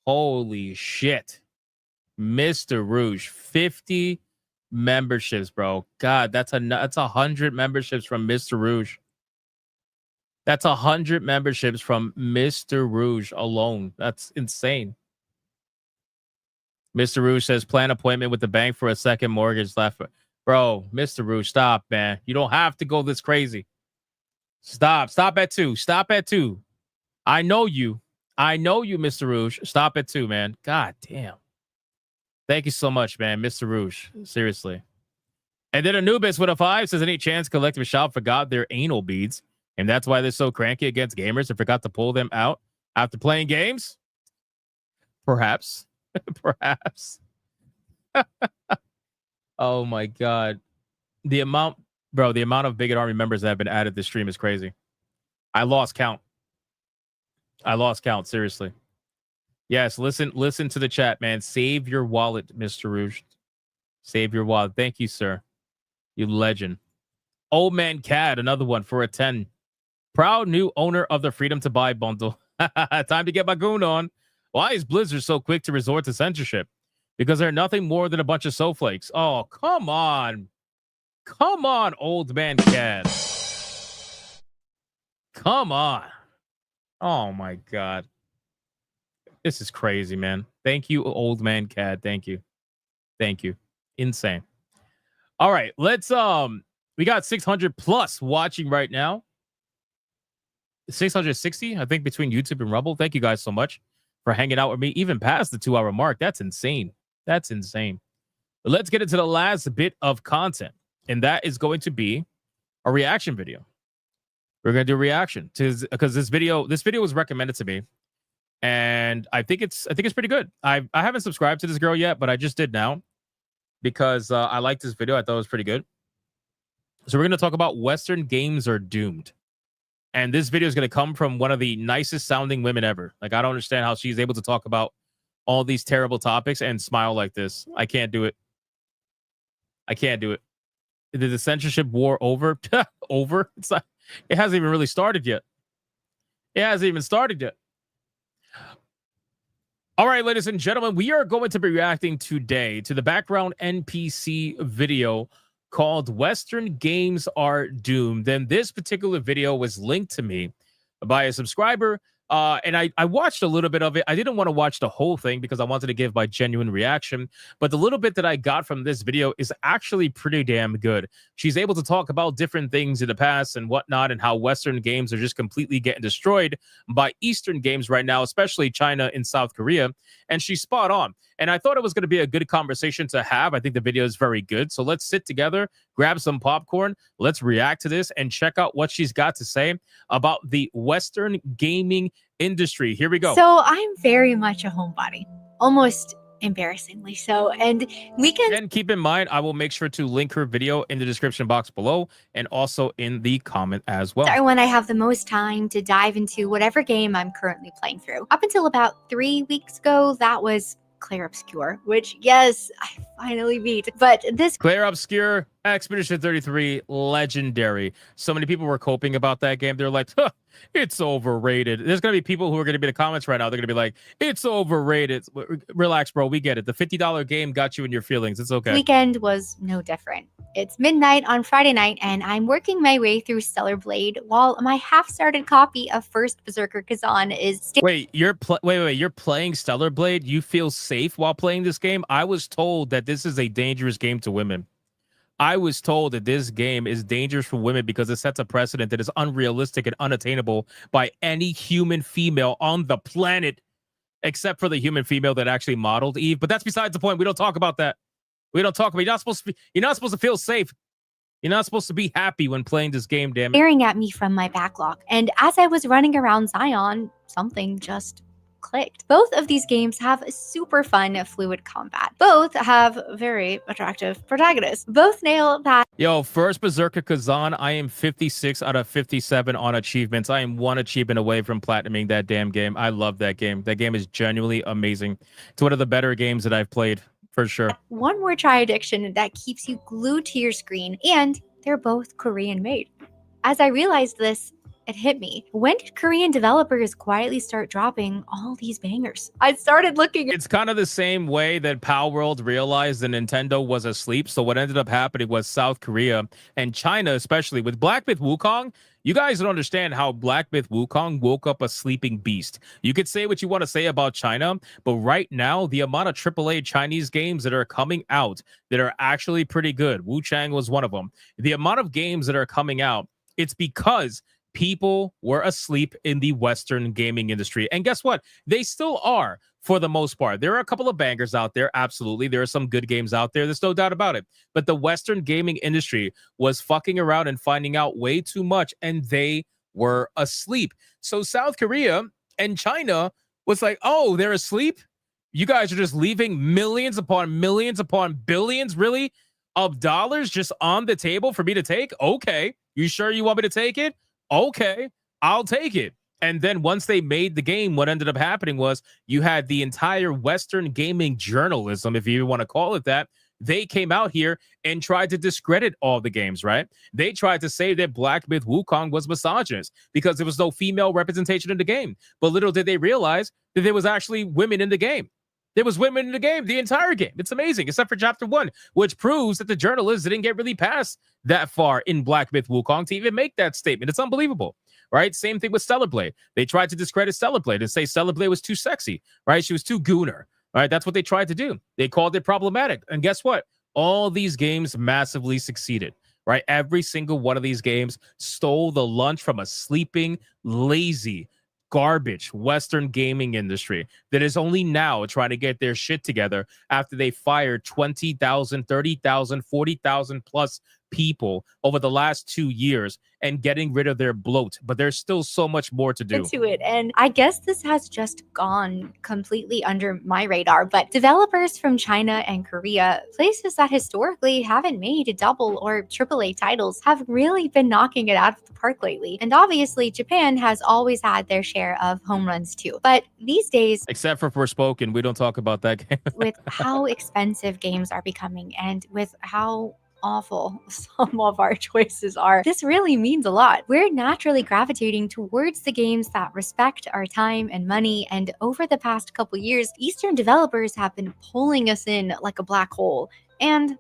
Holy shit. Mr. Rouge, 50 memberships, bro. God, that's 100 memberships from Mr. Rouge. That's 100 memberships from Mr. Rouge alone. That's insane. Mr. Rouge says, plan appointment with the bank for a second mortgage left. Bro, Mr. Rouge, stop, man. You don't have to go this crazy. Stop. Stop at 2. Stop at 2. I know you. I know you, Mr. Rouge. Stop at 2, man. God damn. Thank you so much, man, Mr. Rouge. Seriously. And then Anubis with a 5 says, any chance Collective Shop forgot their anal beads, and that's why they're so cranky against gamers and forgot to pull them out after playing games? Perhaps. Perhaps. Oh my God. The amount of Bigot Army members that have been added this stream is crazy. I lost count. Seriously. Yes, listen to the chat, man. Save your wallet, Mr. Rouge. Save your wallet. Thank you, sir. You legend. Old Man Cad, another one for a 10. Proud new owner of the Freedom to Buy bundle. Time to get my goon on. Why is Blizzard so quick to resort to censorship? Because they're nothing more than a bunch of snowflakes. Oh, come on. Come on, Old Man Cad. Come on. Oh, my God. This is crazy, man. Thank you, Old Man Cad. Thank you. Thank you. Insane. All right, let's we got 600 plus watching right now. 660, I think, between YouTube and Rumble. Thank you guys so much for hanging out with me, even past the 2-hour mark. That's insane. That's insane. But let's get into the last bit of content, and that is going to be a reaction video. We're going to do a reaction because this video was recommended to me, and I think it's pretty good. I haven't subscribed to this girl yet, but I just did now because I liked this video. I thought it was pretty good. So we're going to talk about Western games are doomed. And this video is going to come from one of the nicest sounding women ever. Like, I don't understand how she's able to talk about all these terrible topics and smile like this. I can't do it. I can't do it. Did the censorship war over? Over? It's not, it hasn't even really started yet. It hasn't even started yet. All right, ladies and gentlemen, we are going to be reacting today to the background NPC video called Western Games Are Doomed. Then this particular video was linked to me by a subscriber, and I watched a little bit of it. I didn't want to watch the whole thing because I wanted to give my genuine reaction, but the little bit that I got from this video is actually pretty damn good. She's able to talk about different things in the past and whatnot, and how Western games are just completely getting destroyed by Eastern games right now, especially China and South Korea, and she's spot on. And I thought it was going to be a good conversation to have. I think the video is very good. So let's sit together, grab some popcorn, let's react to this, and check out what she's got to say about the Western gaming industry. Here we go. So I'm very much a homebody, almost embarrassingly so. And we can... And keep in mind, I will make sure to link her video in the description box below and also in the comment as well. Start when I have the most time to dive into whatever game I'm currently playing through. Up until about 3 weeks ago, that was Clair Obscur, which, yes, I finally beat. But this Clair Obscur, Expedition 33, legendary. So many people were coping about that game. They're like, huh, it's overrated. There's going to be people who are going to be in the comments right now. They're going to be like, it's overrated. Relax, bro. We get it. The $50 game got you in your feelings. It's okay. Weekend was no different. It's midnight on Friday night, and I'm working my way through Stellar Blade while my half-started copy of First Berserker Kazan is... Wait, you're playing Stellar Blade? You feel safe while playing this game? I was told that this is a dangerous game to women. I was told that this game is dangerous for women because it sets a precedent that is unrealistic and unattainable by any human female on the planet, except for the human female that actually modeled Eve. But that's besides the point. We don't talk about that. We don't talk about. You're not supposed to feel safe. You're not supposed to be happy when playing this game, damn it. Staring at me from my backlog. And as I was running around Zion, something just clicked. Both of these games have super fun, fluid combat. Both have very attractive protagonists. Both nail that. Yo, First Berserker Kazan, I am 56 out of 57 on achievements. I am 1 achievement away from platinuming that damn game. I love that game. That game is genuinely amazing. It's one of the better games that I've played, for sure. One more try addiction that keeps you glued to your screen, and they're both Korean made. As I realized this, it hit me. When did Korean developers quietly start dropping all these bangers? I started looking. It's kind of the same way that Power World realized that Nintendo was asleep. So what ended up happening was South Korea and China, especially with Black Myth Wukong. You guys don't understand how Black Myth Wukong woke up a sleeping beast. You could say what you want to say about China, but right now, the amount of AAA Chinese games that are coming out that are actually pretty good, Wu Chang was one of them. The amount of games that are coming out, it's because people were asleep in the Western gaming industry. And guess what? They still are for the most part. There are a couple of bangers out there. Absolutely. There are some good games out there. There's no doubt about it. But the Western gaming industry was fucking around and finding out way too much, and they were asleep. So South Korea and China was like, oh, they're asleep? You guys are just leaving millions upon billions, really, of dollars just on the table for me to take? Okay. You sure you want me to take it? Okay, I'll take it. And then once they made the game, what ended up happening was you had the entire Western gaming journalism, if you even want to call it that. They came out here and tried to discredit all the games, right? They tried to say that Black Myth Wukong was misogynist because there was no female representation in the game. But little did they realize that there was actually women in the game. There was women in the game, the entire game. It's amazing, except for chapter 1, which proves that the journalists didn't get really past that far in Black Myth Wukong to even make that statement. It's unbelievable, right? Same thing with Stellar Blade. They tried to discredit Stellar Blade and say Stellar Blade was too sexy, right? She was too gooner, right? That's what they tried to do. They called it problematic. And guess what? All these games massively succeeded, right? Every single one of these games stole the lunch from a sleeping, lazy, garbage Western gaming industry that is only now trying to get their shit together after they fired 20,000, 30,000, 40,000 plus people over the last 2 years and getting rid of their bloat. But there's still so much more to do. Into it. And I guess this has just gone completely under my radar, but developers from China and Korea, places that historically haven't made double or AAA titles, have really been knocking it out of the park lately. And obviously Japan has always had their share of home runs too. But these days, except for Forspoken, we don't talk about that game. with how expensive games are becoming and with how awful some of our choices are, this really means a lot. We're naturally gravitating towards the games that respect our time and money, and over the past couple years, Eastern developers have been pulling us in like a black hole, and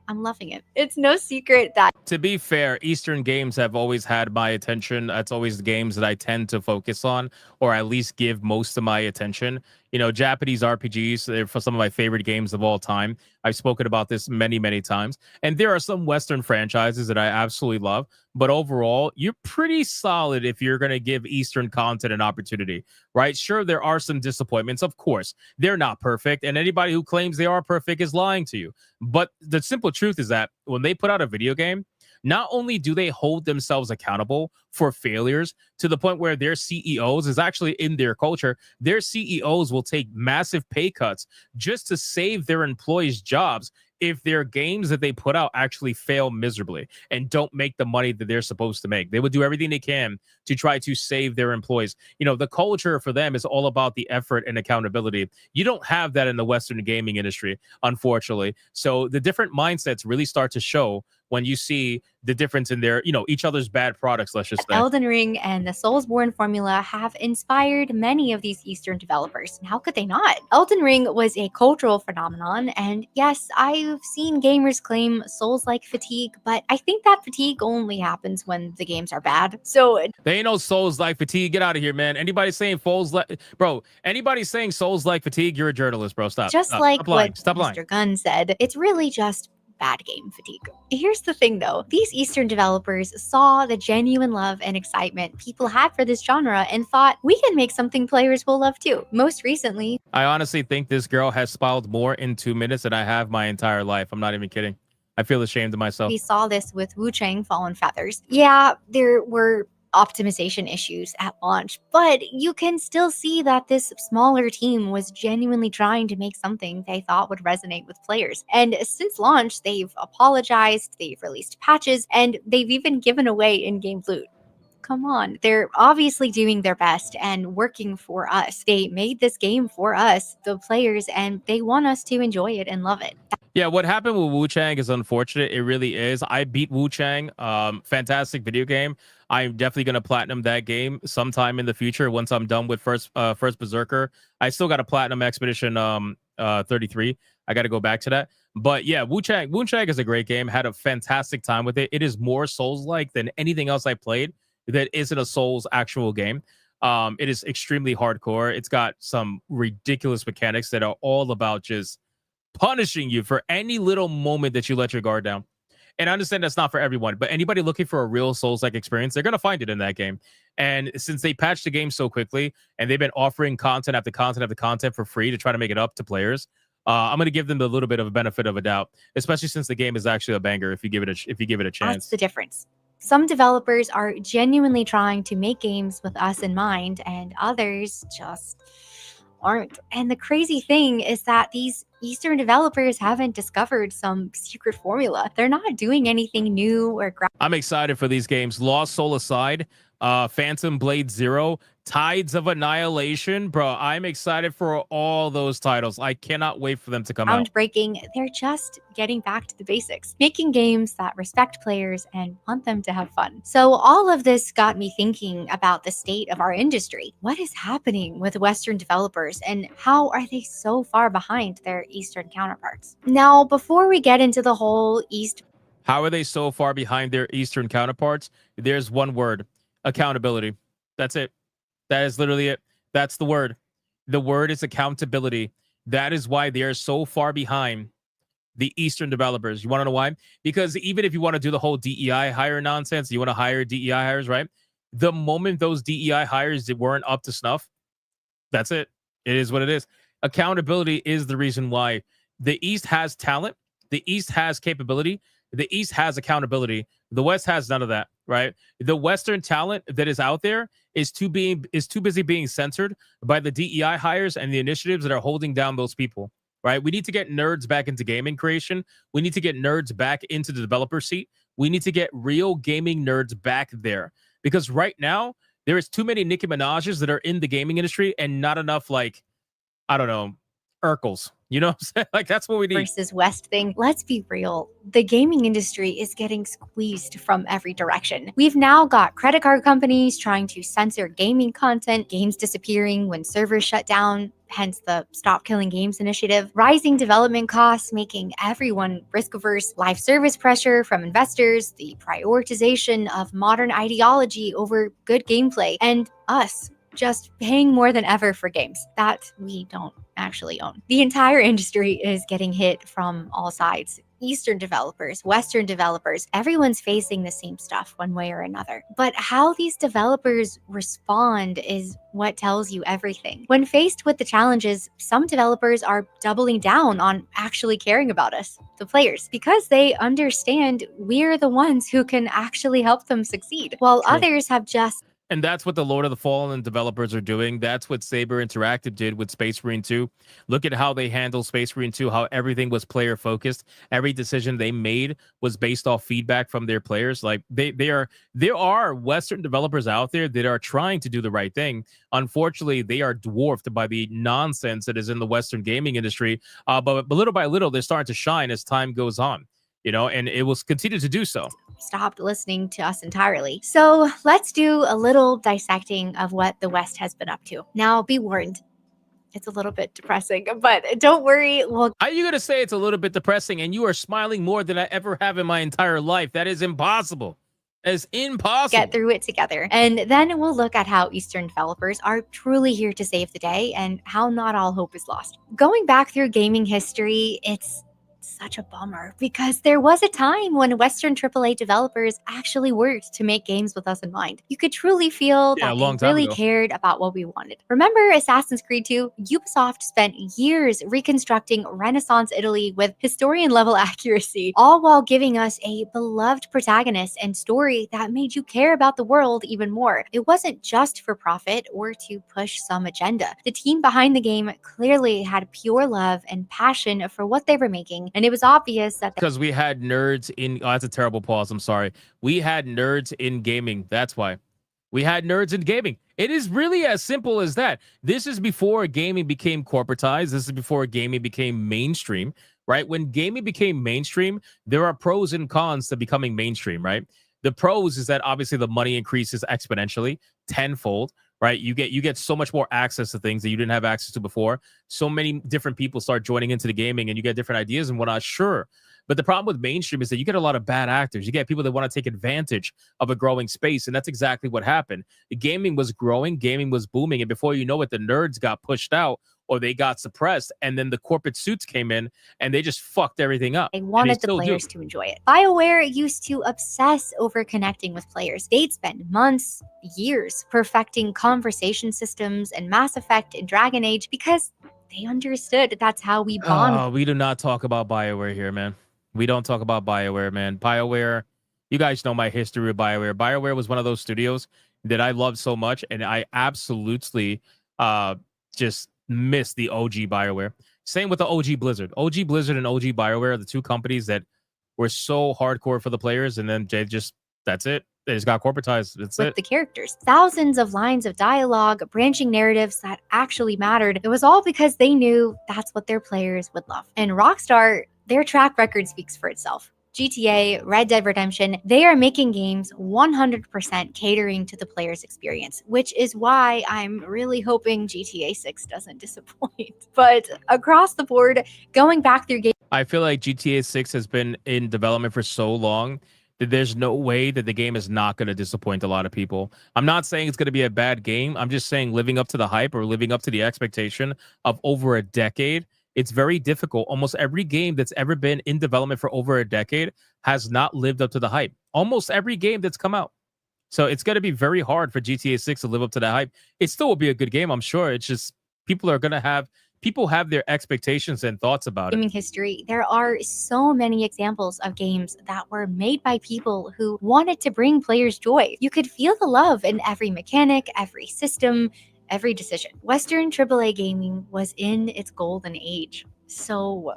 I'm loving it. It's no secret that, to be fair, Eastern games have always had my attention. That's always the games that I tend to focus on, or at least give most of my attention. You know, Japanese RPGs, they're for some of my favorite games of all time. I've spoken about this many, many times. And there are some Western franchises that I absolutely love. But overall, you're pretty solid if you're going to give Eastern content an opportunity, right? Sure, there are some disappointments. Of course, they're not perfect. And anybody who claims they are perfect is lying to you. But the simple truth is that when they put out a video game, not only do they hold themselves accountable for failures to the point where their CEOs is actually in their culture, their CEOs will take massive pay cuts just to save their employees' jobs if their games that they put out actually fail miserably and don't make the money that they're supposed to make. They would do everything they can to try to save their employees. You know, the culture for them is all about the effort and accountability. You don't have that in the Western gaming industry, unfortunately. So the different mindsets really start to show when you see the difference in their, you know, each other's bad products, let's just say. Elden Ring and the Soulsborne formula have inspired many of these Eastern developers. And how could they not? Elden Ring was a cultural phenomenon. And yes, I've seen gamers claim Souls-like fatigue, but I think that fatigue only happens when the games are bad. So they ain't no Souls-like fatigue. Get out of here, man. Anybody saying Souls-like, bro, anybody saying Souls-like fatigue, you're a journalist, bro. Stop. Just Stop. like Stop lying. what Stop lying. Mr. Gunn said, it's really just bad game fatigue. Here's the thing though, these Eastern developers saw the genuine love and excitement people had for this genre and thought, we can make something players will love too. Most recently, I honestly think this girl has spiled more in 2 minutes than I have my entire life. I'm not even kidding. I feel ashamed of myself. we saw this with Wu Chang Fallen Feathers. Yeah, there were optimization issues at launch, but you can still see that this smaller team was genuinely trying to make something they thought would resonate with players. And since launch, they've apologized, they've released patches, and they've even given away in-game loot. Come on, they're obviously doing their best and working for us. They made this game for us, the players, and they want us to enjoy it and love it. Yeah, what happened with Wu Chang is unfortunate. It really is. I beat Wu Chang. Fantastic video game. I'm definitely gonna platinum that game sometime in the future once I'm done with first Berserker. I still got a platinum Expedition 33. I got to go back to that. But yeah, Wuchang is a great game. Had a fantastic time with it. It is more Souls-like than anything else I played that isn't a Souls actual game. It is extremely hardcore. It's got some ridiculous mechanics that are all about just punishing you for any little moment that you let your guard down. And I understand that's not for everyone, but anybody looking for a real Souls-like experience, they're going to find it in that game. And since they patched the game so quickly and they've been offering content after content after content for free to try to make it up to players, I'm going to give them a little bit of a benefit of a doubt, especially since the game is actually a banger if you give it a chance. That's the difference. Some developers are genuinely trying to make games with us in mind, and others just aren't. And the crazy thing is that these Eastern developers haven't discovered some secret formula. They're not doing anything new or I'm excited for these games. Lost Soul aside, Phantom Blade Zero, Tides of Annihilation, bro. I'm excited for all those titles. I cannot wait for them to come out. groundbreaking. They're just getting back to the basics, making games that respect players and want them to have fun. So all of this got me thinking about the state of our industry. What is happening with Western developers and how are they so far behind their Eastern counterparts? Now, before we get into the whole East How are they so far behind their Eastern counterparts? There's one word: accountability. That's it. That is literally it. That's the word. The word is accountability. That is why they are so far behind the Eastern developers. You want to know why? Because even if you want to do the whole DEI hire nonsense, you want to hire DEI hires, right? The moment those DEI hires weren't up to snuff, that's it. It is what it is. Accountability is the reason why the East has talent. The East has capability. The East has accountability. The West has none of that, right? The Western talent that is out there is too busy being censored by the DEI hires and the initiatives that are holding down those people, right? We need to get nerds back into gaming creation. We need to get nerds back into the developer seat. We need to get real gaming nerds back there, because right now there is too many Nicki Minaj's that are in the gaming industry and not enough, like, I don't know, Urkels. You know what I'm saying? Like, that's what we need. versus West thing. Let's be real. The gaming industry is getting squeezed from every direction. We've now got credit card companies trying to censor gaming content, games disappearing when servers shut down, hence the Stop Killing Games initiative, rising development costs making everyone risk-averse, live service pressure from investors, the prioritization of modern ideology over good gameplay, and us just paying more than ever for games that we don't actually own. The entire industry is getting hit from all sides. Eastern developers, Western developers, everyone's facing the same stuff one way or another. But how these developers respond is what tells you everything. When faced with the challenges, some developers are doubling down on actually caring about us, the players, because they understand we're the ones who can actually help them succeed, while others have just And that's what the Lord of the Fallen developers are doing. That's what Saber Interactive did with Space Marine 2. Look at how they handled Space Marine 2, how everything was player focused. Every decision they made was based off feedback from their players. Like there are Western developers out there that are trying to do the right thing. Unfortunately, they are dwarfed by the nonsense that is in the Western gaming industry. But little by little, they're starting to shine as time goes on. You know, and it will continue to do so. Stopped listening to us entirely. So let's do a little dissecting of what the West has been up to. Now, be warned, it's a little bit depressing, but don't worry. We'll Are you going to say it's a little bit depressing and you are smiling more than I ever have in my entire life? That is impossible. It's impossible. get through it together. And then we'll look at how Eastern developers are truly here to save the day and how not all hope is lost. Going back through gaming history, it's such a bummer because there was a time when Western AAA developers actually worked to make games with us in mind. You could truly feel that they really cared about what we wanted. Remember Assassin's Creed 2? Ubisoft spent years reconstructing Renaissance Italy with historian level accuracy, all while giving us a beloved protagonist and story that made you care about the world even more. It wasn't just for profit or to push some agenda. The team behind the game clearly had pure love and passion for what they were making, and it was obvious that because we had nerds in that's a terrible pause, I'm sorry. We had nerds in gaming. That's why. We had nerds in gaming. It is really as simple as that. This is before gaming became corporatized. This is before gaming became mainstream, right? When gaming became mainstream, there are pros and cons to becoming mainstream, right? The pros is that obviously the money increases exponentially, tenfold, right? You get so much more access to things that you didn't have access to before. So many different people start joining into the gaming, and you get different ideas and whatnot. Sure. But the problem with mainstream is that you get a lot of bad actors. You get people that want to take advantage of a growing space, and that's exactly what happened. The gaming was growing, gaming was booming, and before you know it, the nerds got pushed out or they got suppressed, and then the corporate suits came in and they just fucked everything up. They And wanted the still do. players to enjoy it. BioWare used to obsess over connecting with players. They'd spend months, years perfecting conversation systems and Mass Effect and Dragon Age because they understood that's how we bond. Oh, we do not talk about BioWare here, man. We don't talk about BioWare, man. BioWare, you guys know my history with BioWare. BioWare was one of those studios that I loved so much, and I absolutely just miss the OG BioWare. Same with the OG Blizzard. OG Blizzard and OG BioWare are the two companies that were so hardcore for the players, and then they just, that's it. They just got corporatized. That's with it. the characters. Thousands of lines of dialogue, branching narratives that actually mattered. It was all because they knew that's what their players would love. And Rockstar, their track record speaks for itself. GTA, Red Dead Redemption, they are making games 100% catering to the player's experience, which is why I'm really hoping GTA 6 doesn't disappoint. But across the board, going back through games, I feel like GTA 6 has been in development for so long that there's no way that the game is not going to disappoint a lot of people. I'm not saying it's going to be a bad game. I'm just saying living up to the hype or living up to the expectation of over a decade, it's very difficult. Almost every game that's ever been in development for over a decade has not lived up to the hype. Almost every game that's come out. So it's going to be very hard for GTA 6 to live up to that hype. It still will be a good game, I'm sure. It's just people have their expectations and thoughts about it. gaming history, there are so many examples of games that were made by people who wanted to bring players joy. You could feel the love in every mechanic, every system, every decision. Western AAA gaming was in its golden age. So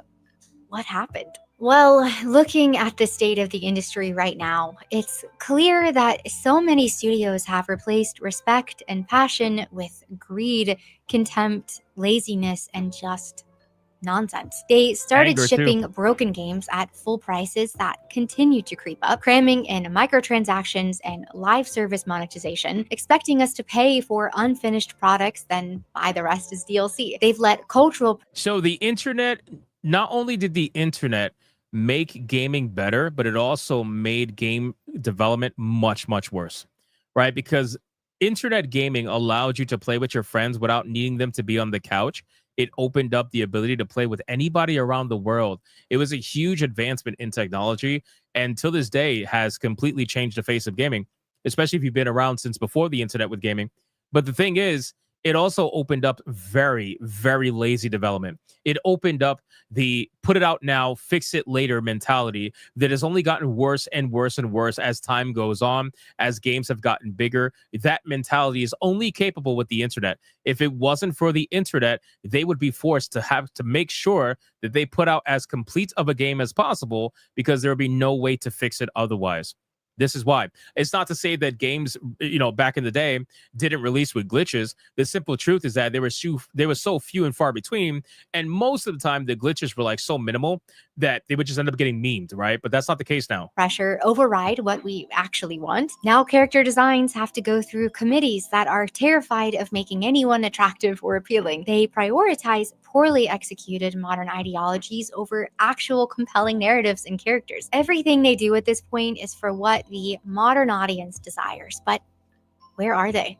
what happened? Well, looking at the state of the industry right now, it's clear that so many studios have replaced respect and passion with greed, contempt, laziness, and just nonsense. They started Anger, too. shipping broken games at full prices that continue to creep up, cramming in microtransactions and live service monetization, expecting us to pay for unfinished products, then buy the rest as DLC. They've let cultural So the internet, not only did the internet make gaming better, but it also made game development much, much worse, right? Because internet gaming allowed you to play with your friends without needing them to be on the couch. It opened up the ability to play with anybody around the world. It was a huge advancement in technology, and to this day has completely changed the face of gaming, especially if you've been around since before the internet with gaming. But the thing is, it also opened up very, very lazy development. It opened up the put it out now, fix it later mentality that has only gotten worse and worse and worse as time goes on, as games have gotten bigger. That mentality is only capable with the internet. If it wasn't for the internet, they would be forced to have to make sure that they put out as complete of a game as possible, because there would be no way to fix it otherwise. This is why. It's not to say that games, back in the day didn't release with glitches. The simple truth is that there were so few and far between, and most of the time the glitches were like so minimal that they would just end up getting memed, right? But that's not the case now. pressure override what we actually want. Now character designs have to go through committees that are terrified of making anyone attractive or appealing. They prioritize poorly executed modern ideologies over actual compelling narratives and characters. Everything they do at this point is for what the modern audience desires. But where are they?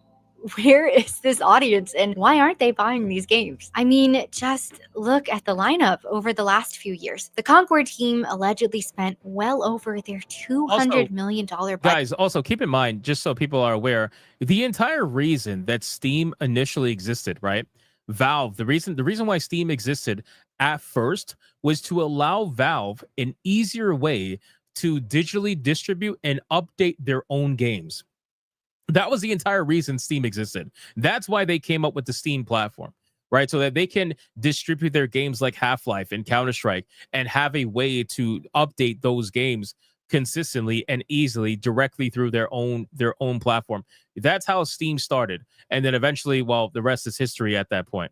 Where is this audience, and why aren't they buying these games? I mean, just look at the lineup over the last few years. The Concord team allegedly spent well over their $200 million budget. Guys, also keep in mind, just so people are aware, the entire reason that Steam initially existed, right? Valve, the reason why Steam existed at first was to allow Valve an easier way to digitally distribute and update their own games. That was the entire reason Steam existed. That's why they came up with the Steam platform, right? So that they can distribute their games like Half-Life and Counter-Strike and have a way to update those games consistently and easily directly through their own platform. That's how Steam started. And then eventually, well, the rest is history at that point.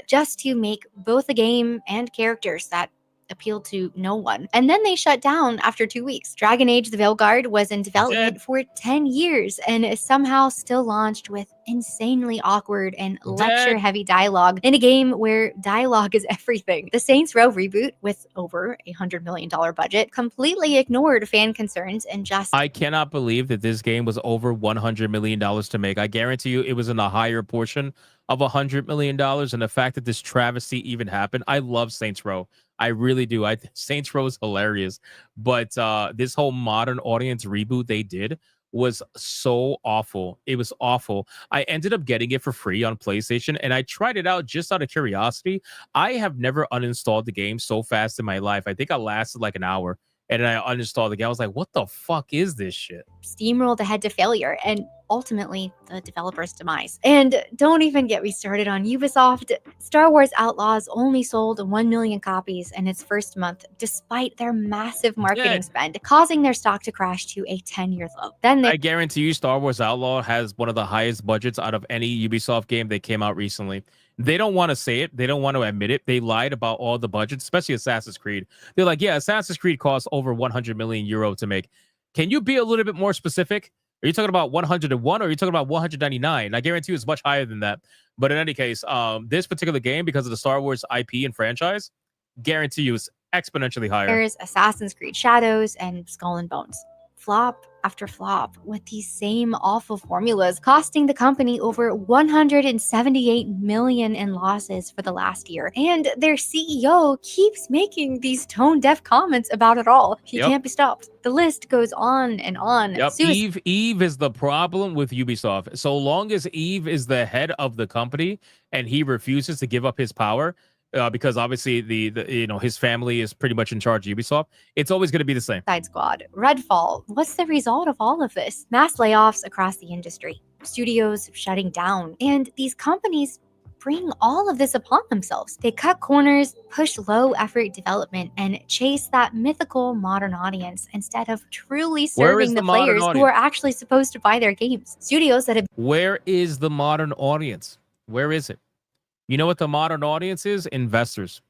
Just to make both a game and characters that appealed to no one. And then they shut down after 2 weeks. Dragon Age: The Veilguard was in development for 10 years and is somehow still launched with insanely awkward and lecture-heavy dialogue in a game where dialogue is everything. The Saints Row reboot, with over $100 million budget, completely ignored fan concerns and just... I cannot believe that this game was over $100 million to make. I guarantee you it was in a higher portion of $100 million. And the fact that this travesty even happened, I love Saints Row. I really do. Saints Row is hilarious. But this whole modern audience reboot they did was so awful. It was awful. I ended up getting it for free on PlayStation, and I tried it out just out of curiosity. I have never uninstalled the game so fast in my life. I think I lasted like an hour, and then I uninstalled the game. I was like, what the fuck is this shit? Steamrolled ahead to failure and ultimately the developer's demise. And don't even get me started on Ubisoft. Star Wars Outlaws only sold 1 million copies in its first month, despite their massive marketing spend, causing their stock to crash to a 10-year low. Then I guarantee you Star Wars Outlaw has one of the highest budgets out of any Ubisoft game that came out recently. They don't want to say it. They don't want to admit it. They lied about all the budgets, especially Assassin's Creed. They're like, yeah, Assassin's Creed costs over 100 million euro to make. Can you be a little bit more specific? Are you talking about 101 or are you talking about 199? I guarantee you it's much higher than that. But in any case, this particular game, because of the Star Wars IP and franchise, guarantee you it's exponentially higher. There's Assassin's Creed Shadows and Skull and Bones. Flop after flop with these same awful formulas, costing the company over 178 million in losses for the last year. And their CEO keeps making these tone-deaf comments about it all. He can't be stopped. The list goes on and on. Yep. Eve is the problem with Ubisoft. So long as Eve is the head of the company and he refuses to give up his power, because obviously the his family is pretty much in charge of Ubisoft, it's always going to be the same. Suicide Squad, Redfall. What's the result of all of this? Mass layoffs across the industry, studios shutting down, and these companies bring all of this upon themselves. They cut corners, push low-effort development, and chase that mythical modern audience instead of truly serving the players who are actually supposed to buy their games. Studios that have... Where is the modern audience? Where is it? You know what the modern audience is? Investors.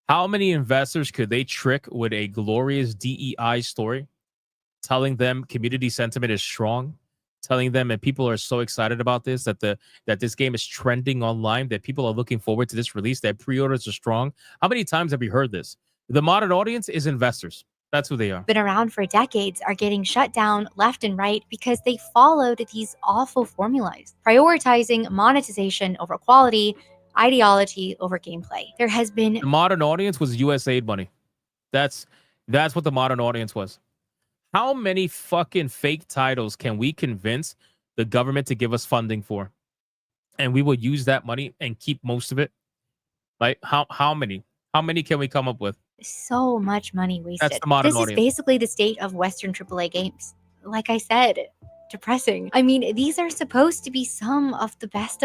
How many investors could they trick with a glorious DEI story, telling them community sentiment is strong, telling them and people are so excited about this, that this game is trending online, that people are looking forward to this release, that pre-orders are strong? How many times have you heard this? The modern audience is investors. That's who they are. Been around for decades are getting shut down left and right because they followed these awful formulas, prioritizing monetization over quality, ideology over gameplay. There has been... The modern audience was USAID money. That's what the modern audience was. How many fucking fake titles can we convince the government to give us funding for? And we will use that money and keep most of it? Like, how many? How many can we come up with? So much money wasted. That's the modern This audience. is basically the state of Western AAA games. Like I said, depressing. I mean, these are supposed to be some of the best.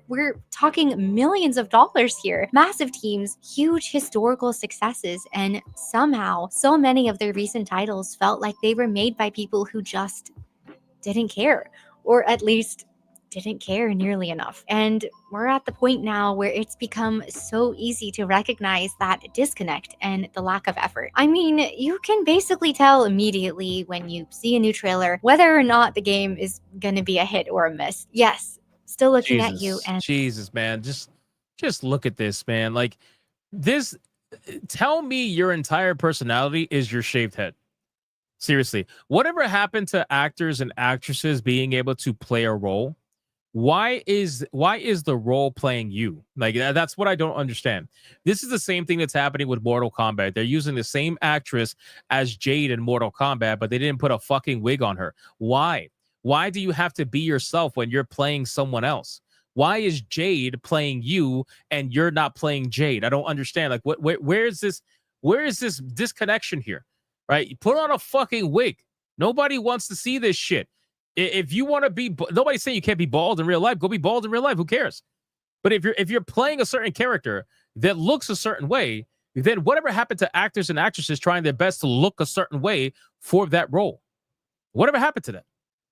We're talking millions of dollars here. Massive teams, huge historical successes, and somehow so many of their recent titles felt like they were made by people who just didn't care, or at least didn't care nearly enough. And we're at the point now where it's become so easy to recognize that disconnect and the lack of effort. I mean, you can basically tell immediately when you see a new trailer whether or not the game is going to be a hit or a miss. Yes, still looking at you and... Jesus, man. Just look at this, man. Like, this... Tell me your entire personality is your shaved head. Seriously. Whatever happened to actors and actresses being able to play a role? Why is the role playing you? Like, that's what I don't understand. This is the same thing that's happening with Mortal Kombat. They're using the same actress as Jade in Mortal Kombat, but they didn't put a fucking wig on her. Why? Why do you have to be yourself when you're playing someone else? Why is Jade playing you and you're not playing Jade? I don't understand. Like, where is this disconnection here? Right? You put on a fucking wig. Nobody wants to see this shit. If you want to be, nobody's saying you can't be bald in real life. Go be bald in real life. Who cares? But if you're playing a certain character that looks a certain way, then whatever happened to actors and actresses trying their best to look a certain way for that role? Whatever happened to that?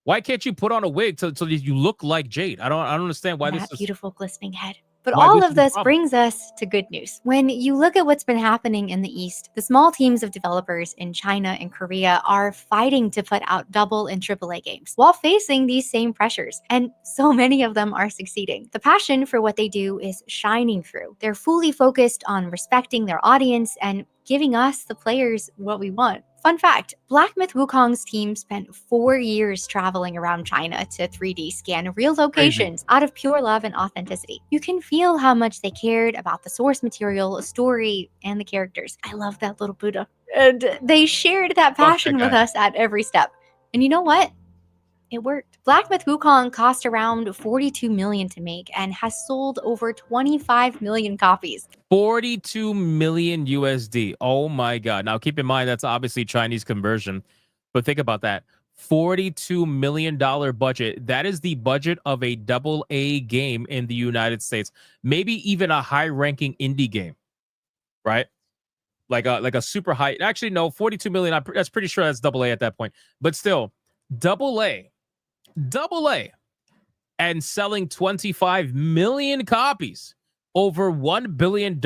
Why can't you put on a wig so that you look like Jade? I don't understand why that this is... beautiful glistening head. But Why, all this of is the this problem. brings us to good news. When you look at what's been happening in the East, the small teams of developers in China and Korea are fighting to put out double and AAA games while facing these same pressures. And so many of them are succeeding. The passion for what they do is shining through. They're fully focused on respecting their audience and giving us, the players, what we want. Fun fact, Black Myth Wukong's team spent 4 years traveling around China to 3D scan real locations out of pure love and authenticity. You can feel how much they cared about the source material, story, and the characters. I love that little Buddha. And they shared that passion with guy. us at every step. And you know what? It worked. Black Myth Wukong cost around $42 million to make and has sold over 25 million copies. 42 million USD. Oh my God. Now keep in mind that's obviously Chinese conversion, but think about that. $42 million budget. That is the budget of a AA game in the United States. Maybe even a high-ranking indie game, right? Like a super high. Actually, no, 42 million. That's pretty sure that's AA at that point. But still, AA, and selling 25 million copies. Over $1 billion.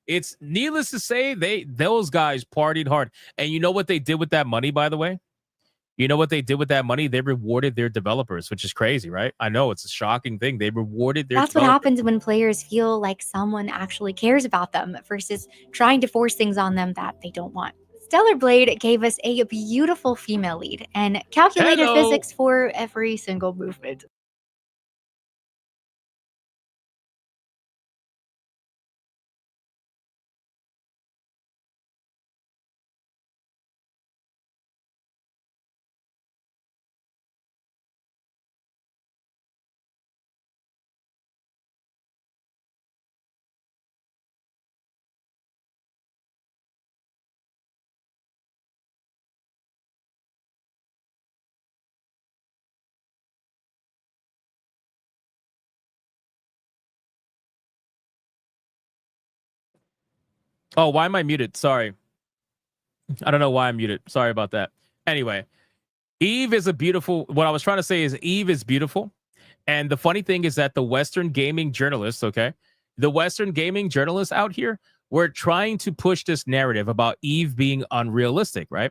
It's needless to say, those guys partied hard. And you know what they did with that money, by the way? You know what they did with that money? They rewarded their developers, which is crazy, right? I know it's a shocking thing. They rewarded their That's what developers. happens when players feel like someone actually cares about them versus trying to force things on them that they don't want. Stellar Blade gave us a beautiful female lead and calculated Hello. physics for every single movement. Oh, why am I muted? Sorry. I don't know why I'm muted. Sorry about that. Anyway, Eve is a beautiful. What I was trying to say is Eve is beautiful. And the funny thing is that the Western gaming journalists, okay, the Western gaming journalists out here were trying to push this narrative about Eve being unrealistic, right?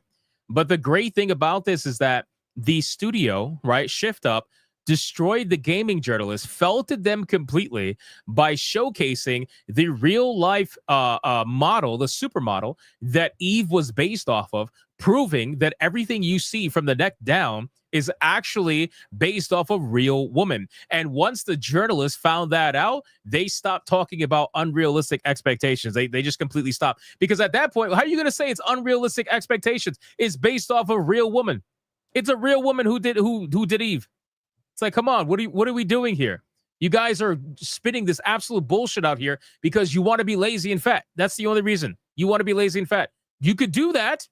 But the great thing about this is that the studio, right, Shift Up, destroyed the gaming journalists, felted them completely by showcasing the real life model, the supermodel that Eve was based off of, proving that everything you see from the neck down is actually based off a real woman. And once the journalists found that out, they stopped talking about unrealistic expectations. They just completely stopped. Because at that point, how are you going to say it's unrealistic expectations? It's based off a real woman. It's a real woman who did Eve. It's like, come on, what are we doing here? You guys are spitting this absolute bullshit out here because you want to be lazy and fat. That's the only reason. You want to be lazy and fat. You could do that,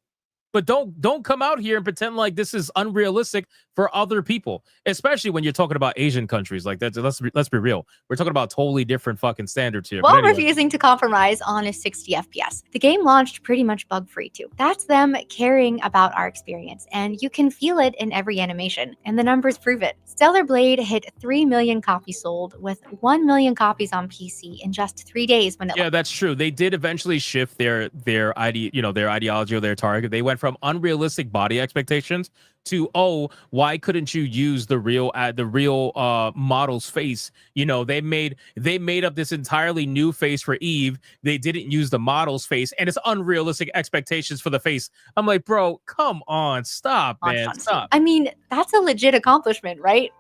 but don't come out here and pretend like this is unrealistic for other people, especially when you're talking about Asian countries like that. Let's be real. We're talking about totally different fucking standards here. While But anyway. refusing to compromise on a 60 FPS. The game launched pretty much bug-free too. That's them caring about our experience, and you can feel it in every animation, and the numbers prove it. Stellar Blade hit 3 million copies sold, with 1 million copies on PC in just 3 days when it Yeah, that's true. They did eventually shift their ideology or their target. They went from unrealistic body expectations to, oh, why couldn't you use the real model's face? You know, they made up this entirely new face for Eve. They didn't use the model's face, and it's unrealistic expectations for the face. I'm like, bro, come on, stop, man, stop. I mean, that's a legit accomplishment, right?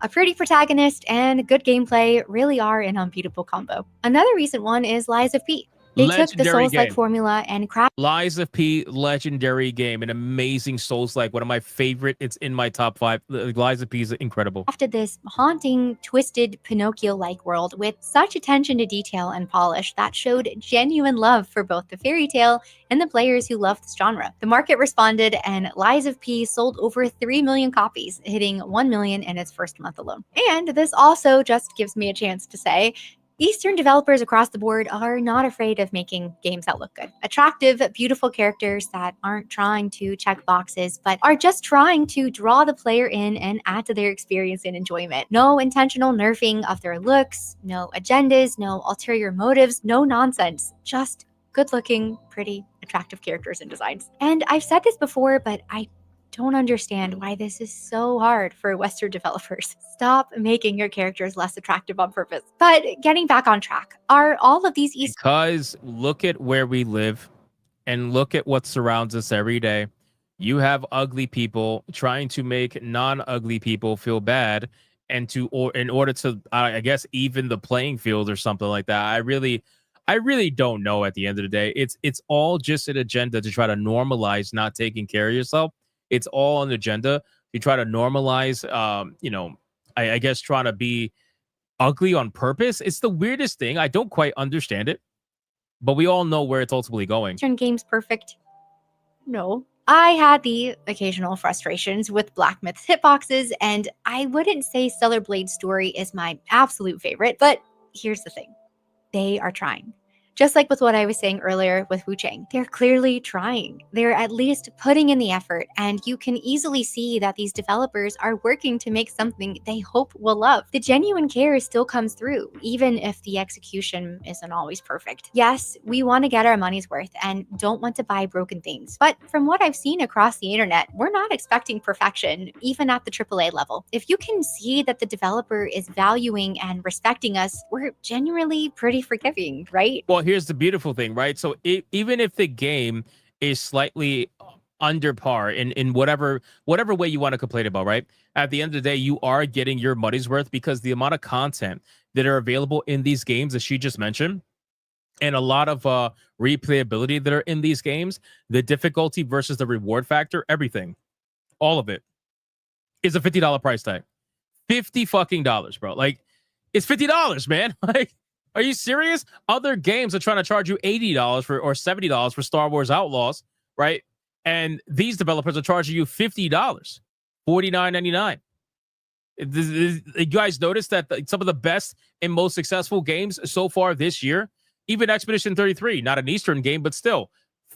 A pretty protagonist and good gameplay really are an unbeatable combo. Another recent one is Lies of P. They took the Legendary Souls-like game. formula and crafted Lies of P, legendary game, an amazing Souls-like, one of my favorite. It's in my top 5. Lies of P is incredible. this haunting, twisted Pinocchio-like world with such attention to detail and polish that showed genuine love for both the fairy tale and the players who loved this genre. The market responded, and Lies of P sold over 3 million copies, hitting 1 million in its first month alone. And this also just gives me a chance to say, Eastern developers across the board are not afraid of making games that look good. Attractive, beautiful characters that aren't trying to check boxes, but are just trying to draw the player in and add to their experience and enjoyment. No intentional nerfing of their looks, no agendas, no ulterior motives, no nonsense. Just good-looking, pretty, attractive characters and designs. And I've said this before, but I don't understand why this is so hard for Western developers. Stop making your characters less attractive on purpose. But getting back on track, are all of these Because look at where we live and look at what surrounds us every day. You have ugly people trying to make non-ugly people feel bad and in order to I guess even the playing field or something like that. I really don't know at the end of the day. It's all just an agenda to try to normalize not taking care of yourself. It's all an agenda. You try to normalize, I guess trying to be ugly on purpose. It's the weirdest thing. I don't quite understand it, but we all know where it's ultimately going. Western games perfect? No. I had the occasional frustrations with Black Myth's hitboxes, and I wouldn't say Stellar Blade's story is my absolute favorite, but here's the thing. They are trying. Just like with what I was saying earlier with Wu Chang, they're clearly trying. They're at least putting in the effort, and you can easily see that these developers are working to make something they hope will love. The genuine care still comes through, even if the execution isn't always perfect. Yes, we want to get our money's worth and don't want to buy broken things, but from what I've seen across the internet, we're not expecting perfection, even at the AAA level. If you can see that the developer is valuing and respecting us, we're genuinely pretty forgiving, right? Well, here's the beautiful thing, right? So even if the game is slightly under par in whatever way you want to complain about, right? At the end of the day, you are getting your money's worth because the amount of content that are available in these games, as she just mentioned, and a lot of replayability that are in these games, the difficulty versus the reward factor, everything, all of it is a $50 price tag. $50 fucking dollars, bro. Like, it's $50, man. Like, are you serious? Other games are trying to charge you $80 or $70 for Star Wars Outlaws, right? And these developers are charging you $50, $49.99. You guys notice that some of the best and most successful games so far this year, even Expedition 33, not an Eastern game, but still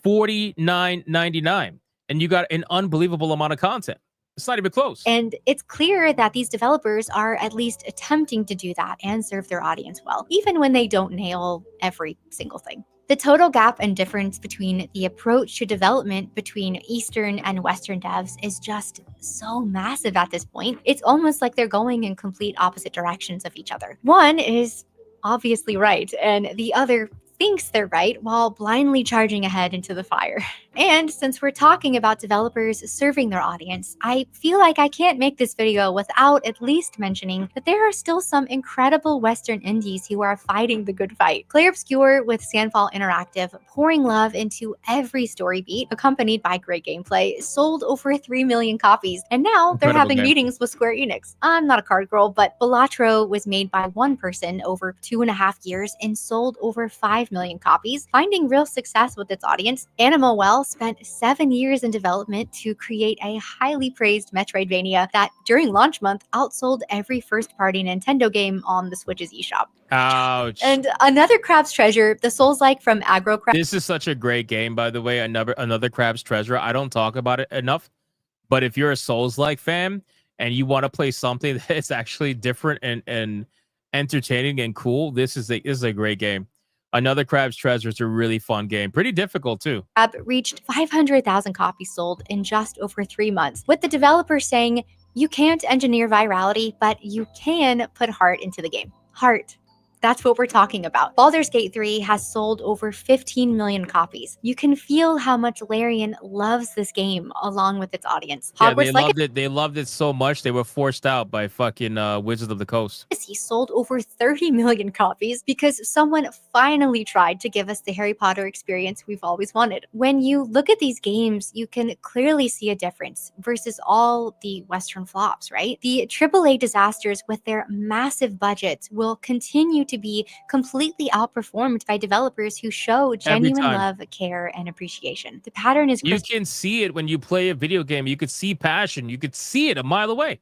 $49.99. And you got an unbelievable amount of content. It's not even close. And it's clear that these developers are at least attempting to do that and serve their audience well, even when they don't nail every single thing. The total gap and difference between the approach to development between Eastern and Western devs is just so massive at this point. It's almost like they're going in complete opposite directions of each other. One is obviously right, and the other thinks they're right while blindly charging ahead into the fire. And since we're talking about developers serving their audience, I feel like I can't make this video without at least mentioning that there are still some incredible Western indies who are fighting the good fight. Clear Obscure with Sandfall Interactive pouring love into every story beat, accompanied by great gameplay, sold over 3 million copies, and now they're Incredible having game. meetings with Square Enix. I'm not a card girl, but Balatro was made by one person over 2.5 years and sold over 5 million copies, finding real success with its audience. Animal Well spent 7 years in development to create a highly praised Metroidvania that, during launch month, outsold every first-party Nintendo game on the Switch's eShop. Ouch. And another Crab's Treasure, the Souls-like from Aggro Crab. This is such a great game, by the way. Another Crab's Treasure. I don't talk about it enough, but if you're a Souls-like fan and you want to play something that's actually different and entertaining and cool, this is a great game. Another Crab's Treasure is a really fun game. Pretty difficult, too. Crab reached 500,000 copies sold in just over 3 months, with the developer saying, "You can't engineer virality, but you can put heart into the game." Heart. That's what we're talking about. Baldur's Gate 3 has sold over 15 million copies. You can feel how much Larian loves this game along with its audience. Yeah, Hogwarts they loved it. They loved it so much they were forced out by fucking Wizards of the Coast. He sold over 30 million copies because someone finally tried to give us the Harry Potter experience we've always wanted. When you look at these games, you can clearly see a difference versus all the Western flops, right? The AAA disasters with their massive budgets will continue to be completely outperformed by developers who show genuine time. love, care, and appreciation. The pattern is You can see it when you play a video game. You could see passion. You could see it a mile away.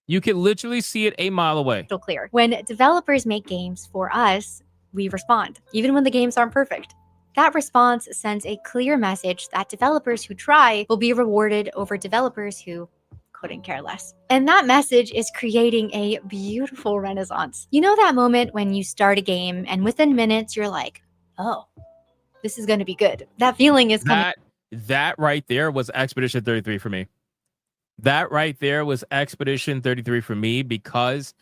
You can literally see it a mile away. Crystal clear. When developers make games for us, we respond, even when the games aren't perfect. That response sends a clear message that developers who try will be rewarded over developers who couldn't care less. And that message is creating a beautiful renaissance. You know that moment when you start a game and within minutes you're like, oh, this is going to be good. That feeling is coming. That right there was Expedition 33 for me. That right there was Expedition 33 for me because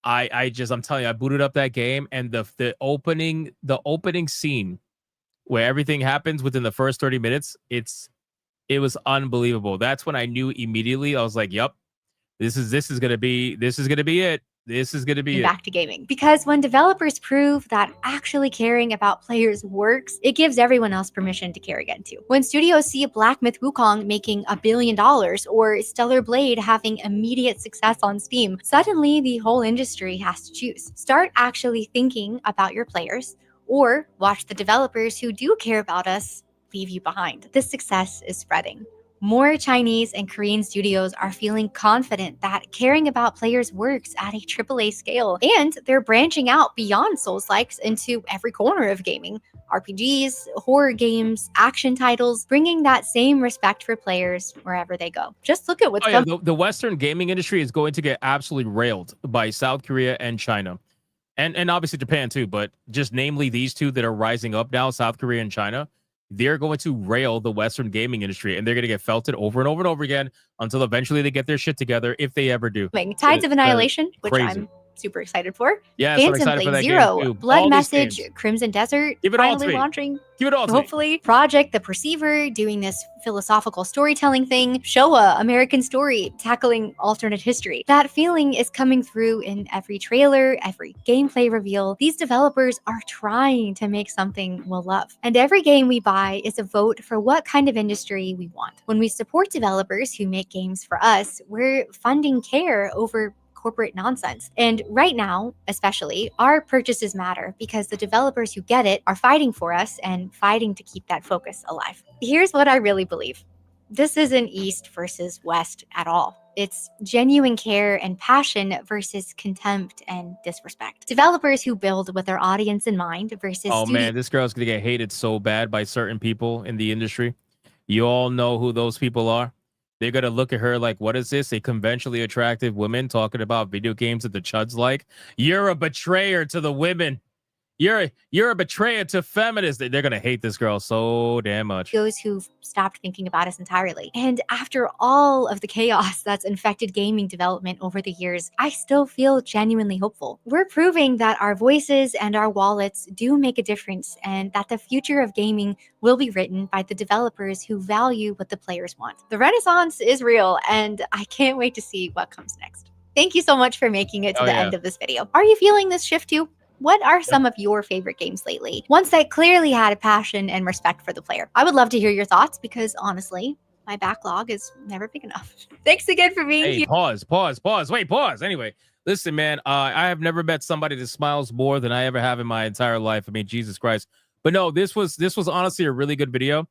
I'm telling you, I booted up that game and the opening scene where everything happens within the first 30 minutes, it was unbelievable. That's when I knew immediately. I was like, "Yep, this is gonna be it. This is gonna be it." Back to gaming. Because when developers prove that actually caring about players works, it gives everyone else permission to care again too. When studios see Black Myth Wukong making $1 billion or Stellar Blade having immediate success on Steam, suddenly the whole industry has to choose. Start actually thinking about your players, or watch the developers who do care about us leave you behind. This success is spreading. More Chinese and Korean studios are feeling confident that caring about players works at a AAA scale, and they're branching out beyond Souls-likes into every corner of gaming. RPGs, horror games, action titles, bringing that same respect for players wherever they go. Just look at what's coming. The Western gaming industry is going to get absolutely railed by South Korea and China. And obviously Japan too, but just namely these two that are rising up now, South Korea and China, they're going to rail the Western gaming industry, and they're going to get felted over and over and over again until eventually they get their shit together, if they ever do. Tides of Annihilation, which crazy. I'm super excited for. Yes, I'm Phantom excited for Blade that Zero, game too. Blood All these Message, games. Crimson Desert, Give it all to finally me. launching. Give it all to me. Hopefully, Project the Perceiver, doing this philosophical storytelling thing. Showa, American Story, tackling alternate history. That feeling is coming through in every trailer, every gameplay reveal. These developers are trying to make something we'll love. And every game we buy is a vote for what kind of industry we want. When we support developers who make games for us, we're funding care over corporate nonsense. And right now, especially, our purchases matter because the developers who get it are fighting for us and fighting to keep that focus alive. Here's what I really believe. This isn't East versus West at all. It's genuine care and passion versus contempt and disrespect. Developers who build with their audience in mind versus Man, this girl's gonna get hated so bad by certain people in the industry. You all know who those people are. They're going to look at her like, what is this? A conventionally attractive woman talking about video games that the chuds like? You're a betrayer to the women. You're a betrayer to feminists. They're going to hate this girl so damn much. Those who've stopped thinking about us entirely. And after all of the chaos that's infected gaming development over the years, I still feel genuinely hopeful. We're proving that our voices and our wallets do make a difference, and that the future of gaming will be written by the developers who value what the players want. The Renaissance is real, and I can't wait to see what comes next. Thank you so much for making it to the end of this video. Are you feeling this shift too? What are some of your favorite games lately? Ones that clearly had a passion and respect for the player. I would love to hear your thoughts because honestly, my backlog is never big enough. Thanks again for being here. Pause. Wait, pause. Anyway, listen, man, I have never met somebody that smiles more than I ever have in my entire life. I mean, Jesus Christ. But no, this was honestly a really good video.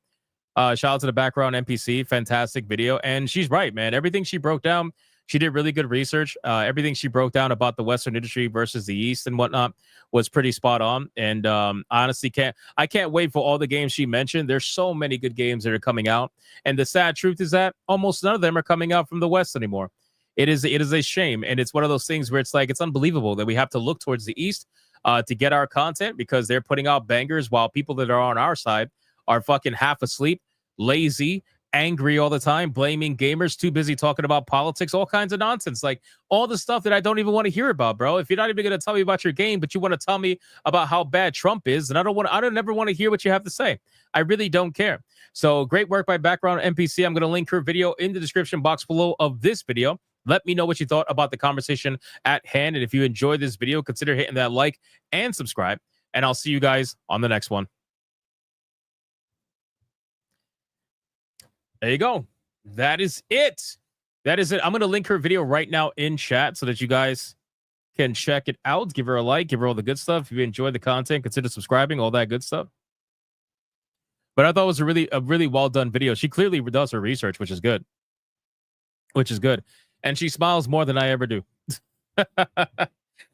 Shout out to the background NPC. Fantastic video. And she's right, man. Everything she broke down, she did really good research. Everything she broke down about the Western industry versus the East and whatnot was pretty spot on. And honestly, I can't wait for all the games she mentioned. There's so many good games that are coming out. And the sad truth is that almost none of them are coming out from the West anymore. It is a shame. And it's one of those things where it's like, it's unbelievable that we have to look towards the East to get our content because they're putting out bangers while people that are on our side are fucking half asleep, lazy, angry all the time, blaming gamers, too busy talking about politics, all kinds of nonsense, like all the stuff that I don't even want to hear about, bro. If you're not even going to tell me about your game, but you want to tell me about how bad Trump is, then I don't ever want to hear what you have to say. I really don't care. So great work by Background NPC. I'm going to link her video in the description box below of this video. Let me know what you thought about the conversation at hand. And if you enjoyed this video, consider hitting that like and subscribe. And I'll see you guys on the next one. There you go. That is it. I'm going to link her video right now in chat so that you guys can check it out. Give her a like. Give her all the good stuff. If you enjoyed the content, consider subscribing. All that good stuff. But I thought it was a really well done video. She clearly does her research, which is good. And she smiles more than I ever do.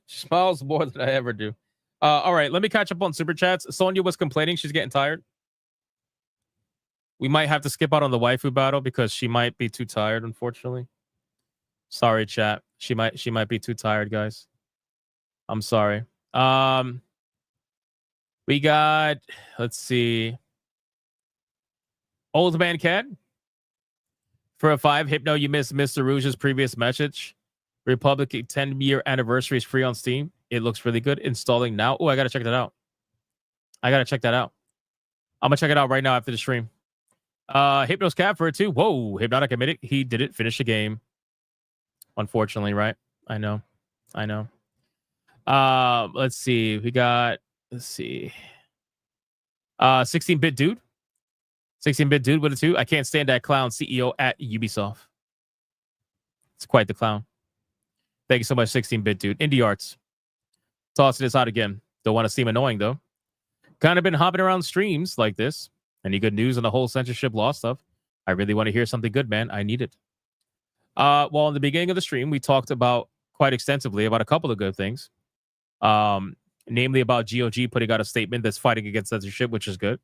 She smiles more than I ever do. All right, let me catch up on super chats. Sonia was complaining she's getting tired. We might have to skip out on the waifu battle because she might be too tired, unfortunately. Sorry, chat. She might be too tired, guys. I'm sorry. We got, let's see. Old Man Cat. For a 5, Hypno, you missed Mr. Rouge's previous message. Republic 10-year anniversary is free on Steam. It looks really good. Installing now. Oh, I got to check that out. I'm going to check it out right now after the stream. Hypno's Cat for it too. Whoa, Hypnotic admitted he didn't finish the game. Unfortunately, right? I know. Let's see. We got, 16-bit dude. 16-bit dude with a 2. I can't stand that clown CEO at Ubisoft. It's quite the clown. Thank you so much, 16-bit dude. Indie Arts. Tossing this out again. Don't want to seem annoying, though. Kind of been hopping around streams like this. Any good news on the whole censorship law stuff? I really want to hear something good, man. I need it. Well, in the beginning of the stream, we talked about quite extensively about a couple of good things. Namely about GOG putting out a statement that's fighting against censorship, which is good.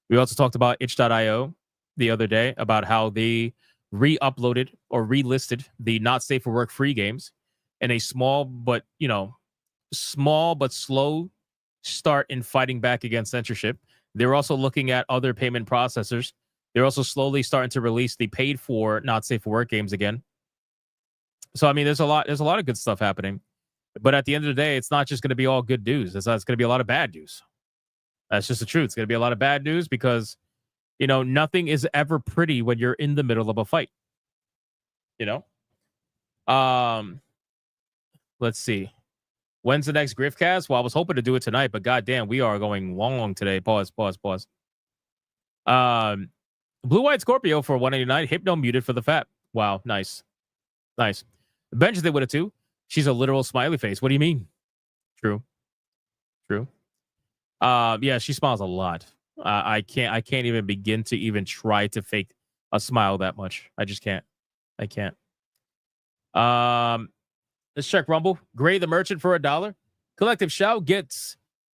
We also talked about itch.io the other day about how they re-uploaded or relisted the not safe for work free games in a small but slow start in fighting back against censorship. They're also looking at other payment processors. They're also slowly starting to release the paid for not safe for work games again. So I mean, there's a lot of good stuff happening. But at the end of the day, it's not just going to be all good news. It's going to be a lot of bad news. That's just the truth. It's going to be a lot of bad news because, nothing is ever pretty when you're in the middle of a fight. Let's see. When's the next Griffcast? Well, I was hoping to do it tonight, but goddamn, we are going long today. Pause. Blue-White Scorpio for 189. Hypno muted for the fat. Wow, nice. Bench they would have too. She's a literal smiley face. What do you mean? True. Yeah, she smiles a lot. I can't even begin to even try to fake a smile that much. I just can't. I can't. Let's check Rumble. Gray the Merchant for $1. Collective Shout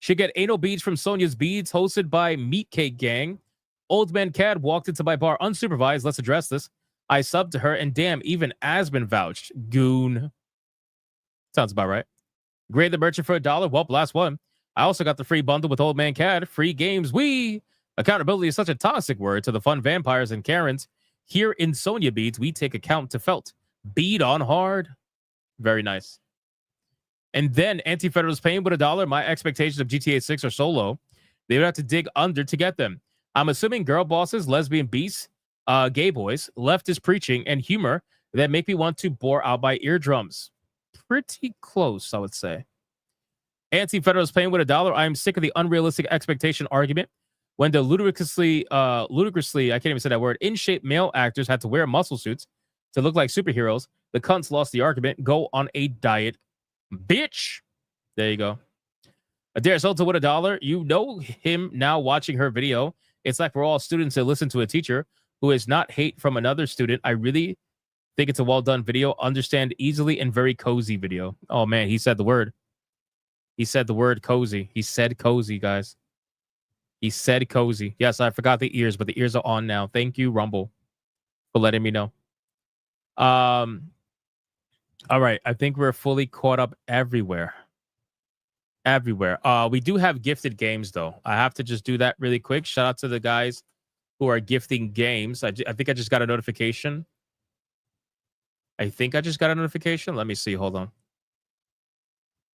should get anal beads from Sonia's Beads, hosted by Meat Cake Gang. Old Man Cad walked into my bar unsupervised. Let's address this. I subbed to her, and damn, even Asbin vouched. Goon. Sounds about right. Gray the Merchant for $1. Well, last one. I also got the free bundle with Old Man Cad. Free games. Accountability is such a toxic word to the fun vampires and Karens. Here in Sonia Beads, we take account to felt. Bead on hard. Very nice. And then Anti-Federalist paying with $1. My expectations of GTA 6 are so low, they would have to dig under to get them. I'm assuming girl bosses, lesbian beasts, gay boys, leftist preaching, and humor that make me want to bore out my eardrums. Pretty close, I would say. Anti-Federalist paying with $1. I am sick of the unrealistic expectation argument when the ludicrously, I can't even say that word, in-shape male actors had to wear muscle suits to look like superheroes. The cunts lost the argument. Go on a diet, bitch. There you go. Adair Solta with $1. You know him now watching her video. It's like we're all students that listen to a teacher who is not hate from another student. I really think it's a well-done video. Understand easily and very cozy video. Oh, man, he said the word. He said the word cozy. He said cozy, guys. He said cozy. Yes, I forgot the ears, but the ears are on now. Thank you, Rumble, for letting me know. All right. I think we're fully caught up everywhere. We do have gifted games, though. I have to just do that really quick. Shout out to the guys who are gifting games. I think I just got a notification. Let me see. Hold on.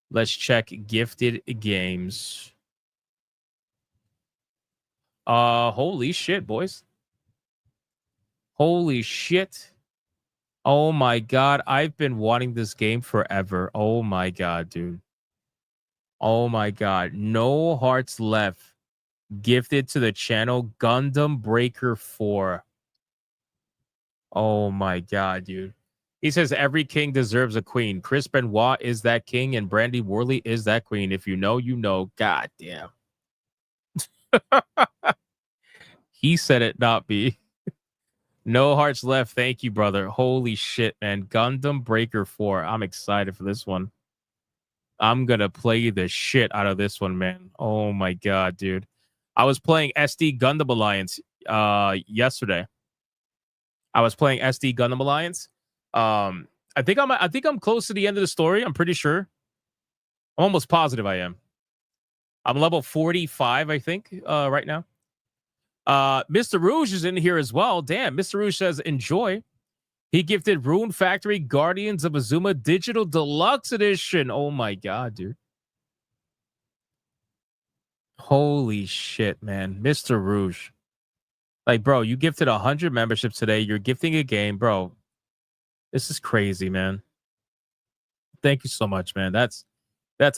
Let's check gifted games. Holy shit, boys. Holy shit. Oh my god, I've been wanting this game forever. Oh my god, dude. Oh my god. No Hearts Left. Gifted to the channel. Gundam Breaker 4. Oh my god, dude. He says every king deserves a queen. Chris Benoit is that king and Brandy Worley is that queen. If you know, you know. God damn. He said it, not me. No hearts left. Thank you, brother. Holy shit, man. Gundam Breaker 4. I'm excited for this one. I'm going to play the shit out of this one, man. Oh, my God, dude. I was playing SD Gundam Alliance yesterday. I was playing SD Gundam Alliance. I think I'm close to the end of the story. I'm pretty sure. I'm almost positive I am. I'm level 45, I think, right now. Mr. Rouge is in here as well. Damn, Mr. Rouge says, enjoy. He gifted Rune Factory Guardians of Azuma Digital Deluxe Edition. Oh, my God, dude. Holy shit, man. Mr. Rouge. Like, bro, you gifted 100 memberships today. You're gifting a game, bro. This is crazy, man. Thank you so much, man. That's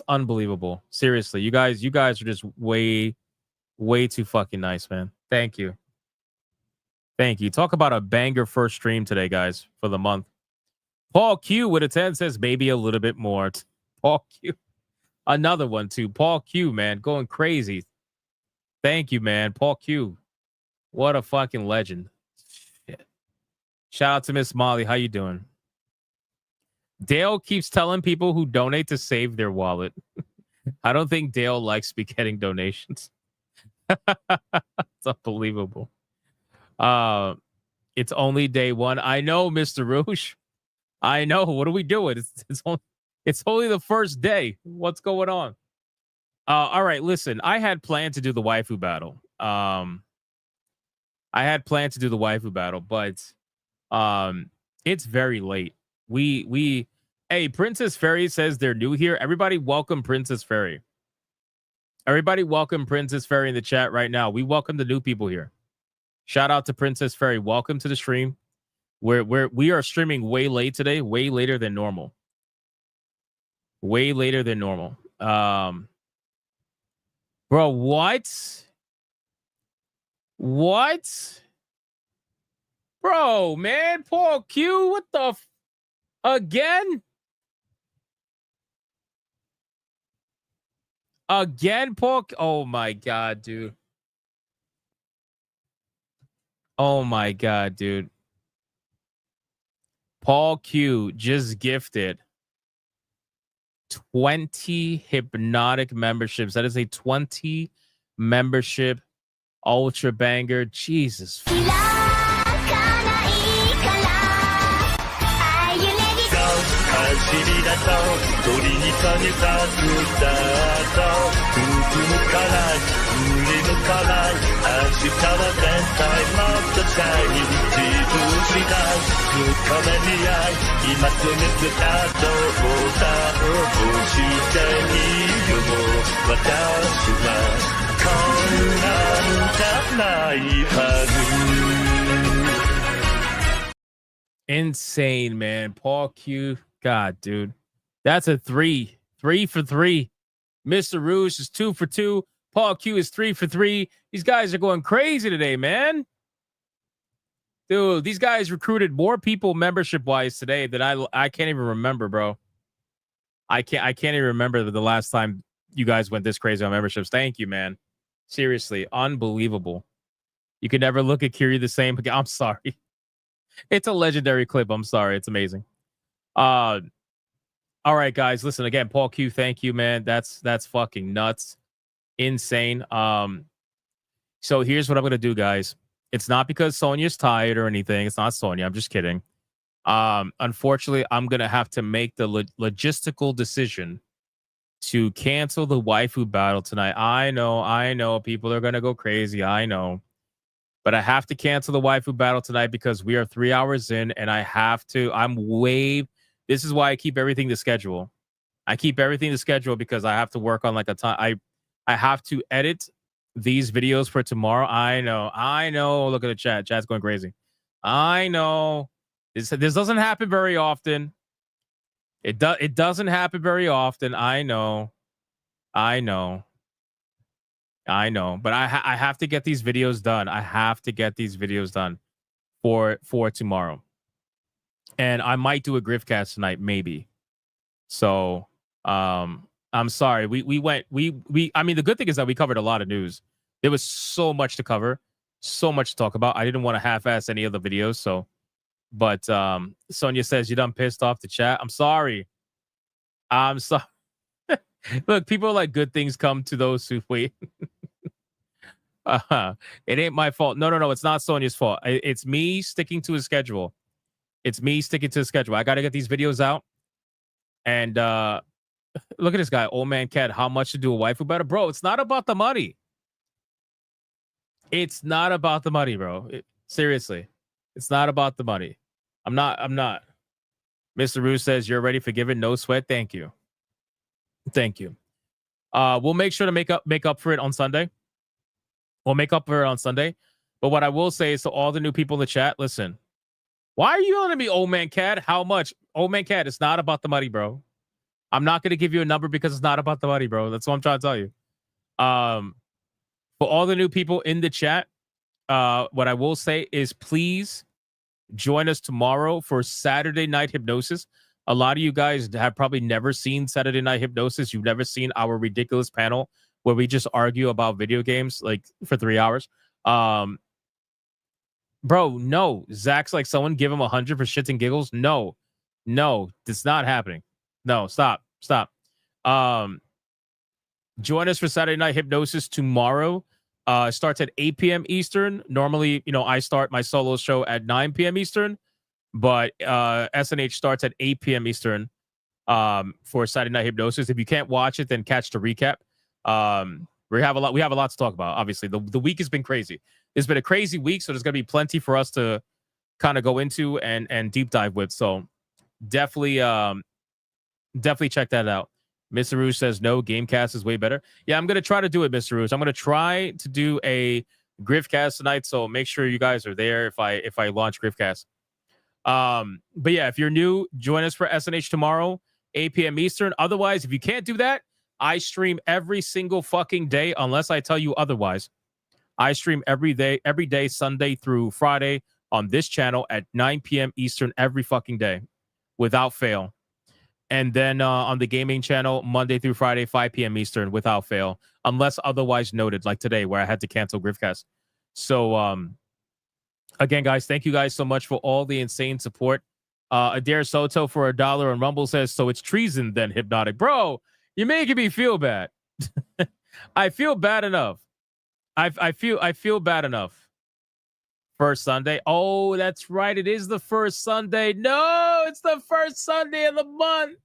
unbelievable. Seriously, you guys are just way too fucking nice, man. Thank you. Thank you. Talk about a banger first stream today, guys, for the month. Paul Q with a 10 says maybe a little bit more. Paul Q. Another one, too. Paul Q, man, going crazy. Thank you, man. Paul Q. What a fucking legend. Shit. Shout out to Miss Molly. How you doing? Dale keeps telling people who donate to save their wallet. I don't think Dale likes me getting donations. It's unbelievable. It's only day one. I know, Mr. Rouge. I know. What are we doing? It's only the first day. What's going on? All right, listen. I had planned to do the waifu battle. But it's very late. Hey, Princess Fairy says they're new here. Everybody welcome Princess Fairy. Everybody welcome Princess Fairy in the chat right now. We welcome the new people here. Shout out to Princess Fairy. Welcome to the stream. We are streaming way late today, way later than normal. Way later than normal. Bro, what? What? Bro, man, Paul Q, what the again? Again, Paul? Oh my God, dude. Oh my God, dude. Paul Q just gifted 20 hypnotic memberships. That is a 20 membership ultra banger. Jesus. Insane, man. Paul Q. God, dude. That's a 3. 3 for 3. Mr. Rouge is 2 for 2. Paul Q is 3 for 3. These guys are going crazy today, man. Dude, these guys recruited more people membership-wise today that I can't even remember, bro. I can't even remember the last time you guys went this crazy on memberships. Thank you, man. Seriously, unbelievable. You can never look at Kiri the same again. I'm sorry. It's a legendary clip. I'm sorry. It's amazing. All right, guys. Listen again. Paul Q, thank you, man. That's fucking nuts. Insane. So here's what I'm gonna do, guys. It's not because Sonia's tired or anything. It's not Sonia. I'm just kidding. Unfortunately, I'm gonna have to make the logistical decision to cancel the waifu battle tonight. I know. People are gonna go crazy. I know. But I have to cancel the waifu battle tonight because we are 3 hours in and I have to. This is why I keep everything to schedule. I keep everything to schedule because I have to work on like a time. I have to edit these videos for tomorrow. I know. Look at the chat. Chat's going crazy. I know. This doesn't happen very often. It doesn't happen very often. I know. But I have to get these videos done. I have to get these videos done for tomorrow. And I might do a Griffcast tonight, maybe. So I'm sorry. I mean, the good thing is that we covered a lot of news. There was so much to cover. So much to talk about. I didn't want to half-ass any of the videos, so. But Sonia says, you're done pissed off the chat. I'm sorry. I'm sorry. Look, people are like, good things come to those who wait. It ain't my fault. No. It's not Sonia's fault. It's me sticking to a schedule. It's me sticking to a schedule. I got to get these videos out. And look at this guy, Old Man Cat. How much to do a waifu battle? Bro, it's not about the money. It's not about the money, bro. Seriously. It's not about the money. I'm not. Mr. Roo says, you're already forgiven. No sweat. Thank you. We'll make sure to make up for it on Sunday. We'll make up for it on Sunday. But what I will say is to all the new people in the chat, listen, why are you yelling at me, Old Man Cat? How much? Old Man Cat, it's not about the money, bro. I'm not going to give you a number because it's not about the money, bro. That's what I'm trying to tell you. For all the new people in the chat, what I will say is please join us tomorrow for Saturday Night Hypnosis. A lot of you guys have probably never seen Saturday Night Hypnosis. You've never seen our ridiculous panel where we just argue about video games like for 3 hours. Bro, no. Zach's like, someone give him 100 for shits and giggles. No, it's not happening. No, stop. Join us for Saturday Night Hypnosis tomorrow. Starts at 8 p.m. Eastern. Normally, I start my solo show at 9 p.m. Eastern, but SNH starts at 8 p.m. Eastern for Saturday Night Hypnosis. If you can't watch it, then catch the recap. We have a lot to talk about. Obviously, the week has been crazy. It's been a crazy week, so there's going to be plenty for us to kind of go into and deep dive with. So definitely check that out. Mr. Rouge says, no, Gamecast is way better. Yeah, I'm going to try to do it, Mr. Rouge. I'm going to try to do a Griffcast tonight, so make sure you guys are there if I launch Griffcast. But yeah, if you're new, join us for SNH tomorrow, 8 p.m. Eastern. Otherwise, if you can't do that, I stream every single fucking day unless I tell you otherwise. I stream every day, Sunday through Friday on this channel at 9 p.m. Eastern every fucking day without fail. And then on the gaming channel, Monday through Friday, 5 p.m. Eastern, without fail, unless otherwise noted, like today, where I had to cancel Griffcast. So, again, guys, thank you guys so much for all the insane support. Adair Soto for $1 on Rumble says, so it's treason then, Hypnotic. Bro, you're making me feel bad. I feel bad enough. I feel bad enough. First Sunday. Oh, that's right. It is the first Sunday. No, it's the first Sunday of the month.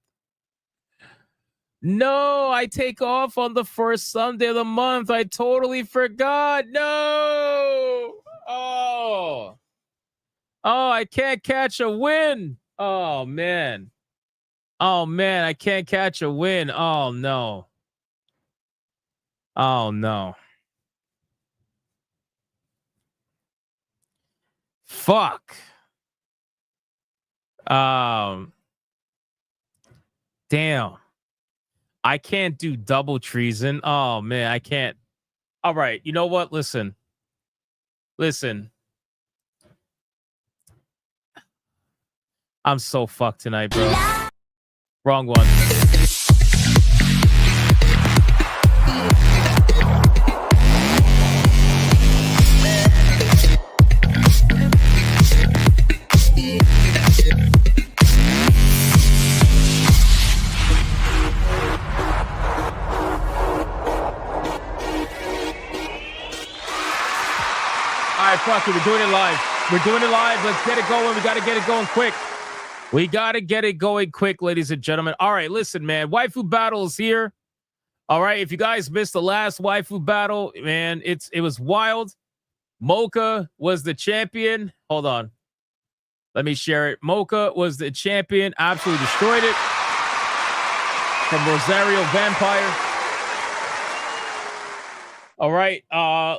No, I take off on the first Sunday of the month. I totally forgot. No. Oh, I can't catch a win. Oh, man. I can't catch a win. Oh, no. Fuck. Damn. I can't do double treason. Oh man, I can't. All right, you know what? Listen. I'm so fucked tonight, bro. Wrong one. Fuck it, we're doing it live. Let's get it going. We got to get it going quick. Ladies and gentlemen. All right, listen, man. Waifu Battle is here. All right, if you guys missed the last Waifu Battle, man, it was wild. Mocha was the champion. Hold on. Let me share it. Mocha was the champion. Absolutely destroyed it. From Rosario Vampire. All right,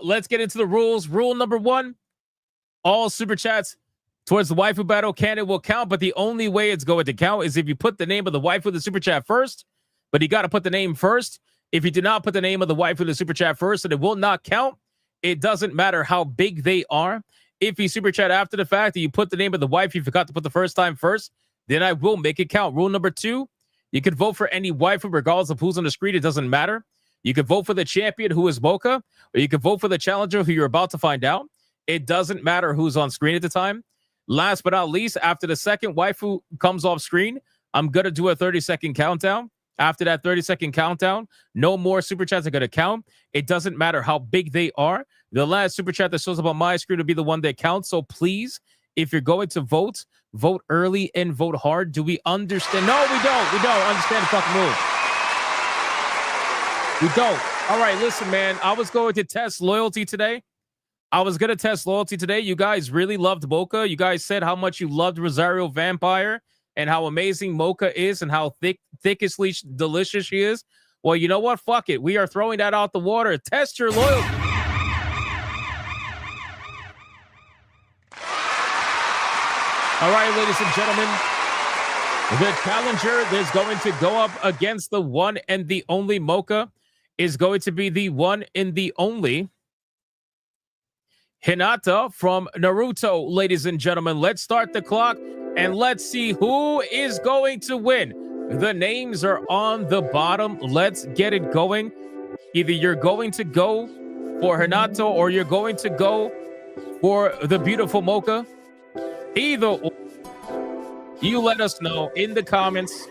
let's get into the rules. Rule number 1, all super chats towards the Waifu Battle candidate will count, but the only way it's going to count is if you put the name of the waifu in the super chat first, but you got to put the name first. If you do not put the name of the waifu in the super chat first, then it will not count. It doesn't matter how big they are. If you super chat after the fact that you put the name of the waifu, you forgot to put the first time first, then I will make it count. Rule number 2, you can vote for any waifu regardless of who's on the screen. It doesn't matter. You can vote for the champion, who is Mocha, or you can vote for the challenger, who you're about to find out. It doesn't matter who's on screen at the time. Last but not least, after the second waifu comes off screen, I'm going to do a 30-second countdown. After that 30-second countdown, no more super chats are going to count. It doesn't matter how big they are. The last super chat that shows up on my screen will be the one that counts. So please, if you're going to vote, vote early and vote hard. Do we understand? No, we don't. We don't understand the fucking move. We don't. All right, listen, man. I was going to test loyalty today. You guys really loved Mocha. You guys said how much you loved Rosario Vampire and how amazing Mocha is and how thickishly delicious she is. Well, you know what? Fuck it. We are throwing that out the water. Test your loyalty. All right, ladies and gentlemen. The challenger that's going to go up against the one and the only Mocha is going to be the one and the only Hinata from Naruto. Ladies and gentlemen, let's start the clock and let's see who is going to win. The names are on the bottom. Let's get it going. Either you're going to go for Hinata or you're going to go for the beautiful Mocha. Either or. You let us know in the comments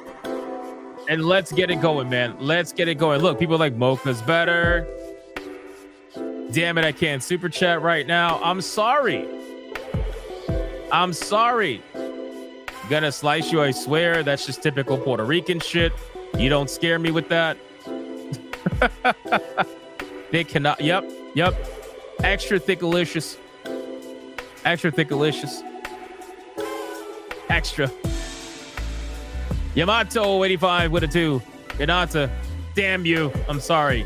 and let's get it going, man. Let's get it going. Look, people are like, Mocha's better. Damn it, I can't super chat right now. I'm sorry. Gonna slice you, I swear. That's just typical Puerto Rican shit. You don't scare me with that. They cannot. Yep. Extra thickalicious. Extra. Yamato 85 with a 2. Hinata, damn you. I'm sorry.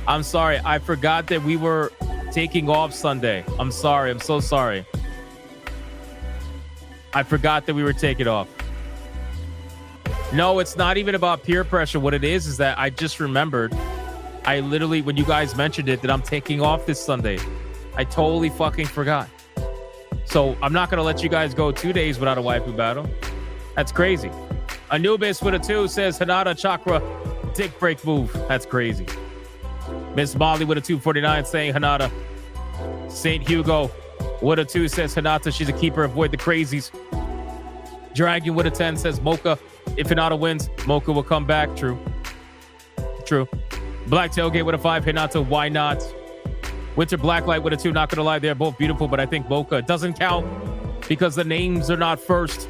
I forgot that we were taking off Sunday. I'm sorry. I'm so sorry. I forgot that we were taking off. No, it's not even about peer pressure. What it is that I just remembered. I literally, when you guys mentioned it, that I'm taking off this Sunday. I totally fucking forgot. So I'm not going to let you guys go 2 days without a waifu battle. That's crazy. Anubis with a 2 says Hinata Chakra dick break move. That's crazy. Miss Molly with a 249 saying Hinata. St. Hugo with a 2 says Hinata. She's a keeper. Avoid the crazies. Dragon with a 10 says Mocha. If Hinata wins, Mocha will come back. True. Black Tailgate with a 5. Hinata, why not? Winter Blacklight with a 2. Not gonna lie, they're both beautiful, but I think Mocha doesn't count because the names are not first.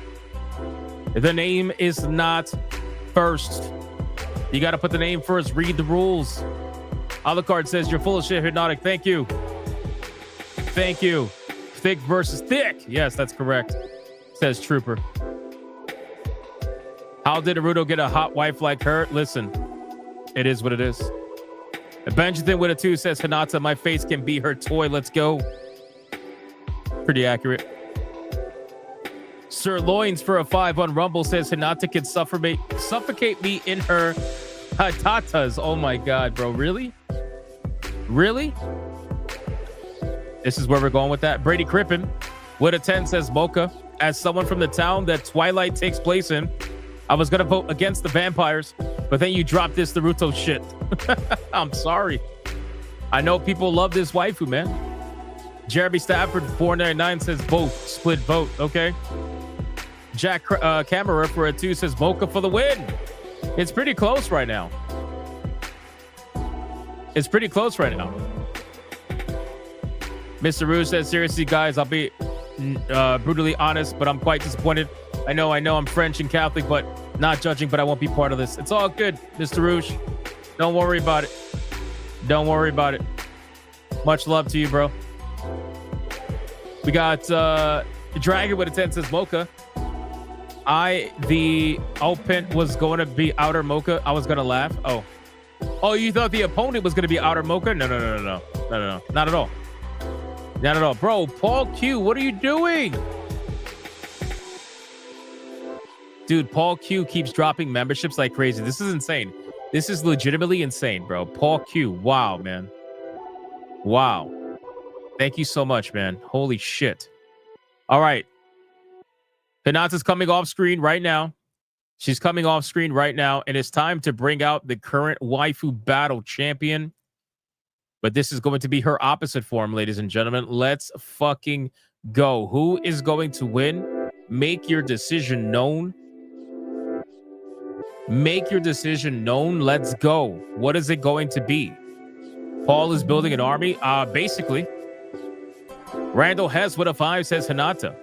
The name is not first. You got to put the name first. Read the rules. Alucard says you're full of shit, Hypnotic. Thank you. Thick versus thick. Yes, that's correct. Says Trooper. How did Naruto get a hot wife like her? Listen, it is what it is. Benjamin with a 2 says Hinata, my face can be her toy. Let's go. Pretty accurate. Sir Loins for a 5 on Rumble says Hinata can suffocate me in her tatas. Oh my god, bro. Really? This is where we're going with that. Brady Crippen with a 10 says Mocha. As someone from the town that Twilight takes place in, I was gonna vote against the vampires, but then you dropped this Naruto shit. I'm sorry. I know people love this waifu, man. Jeremy Stafford 499 says both. Split vote. Okay. Jack Camera for a 2 says Mocha for the win. It's pretty close right now. Mr. Rouge says, seriously, guys, I'll be brutally honest, but I'm quite disappointed. I know I'm French and Catholic, but not judging, but I won't be part of this. It's all good, Mr. Rouge. Don't worry about it. Much love to you, bro. We got Dragon with a 10 says Mocha. The opponent was going to be outer Mocha. I was going to laugh. Oh, you thought the opponent was going to be outer Mocha? No. Not at all. Bro, Paul Q, what are you doing? Dude, Paul Q keeps dropping memberships like crazy. This is insane. This is legitimately insane, bro. Paul Q. Wow, man. Wow. Thank you so much, man. Holy shit. All right. Hinata's coming off screen right now. She's coming off screen right now, and it's time to bring out the current Waifu Battle champion. But this is going to be her opposite form, ladies and gentlemen. Let's fucking go. Who is going to win? Make your decision known. Make your decision known. Let's go. What is it going to be? Paul is building an army. Basically. Randall Hess with a 5 says Hinata.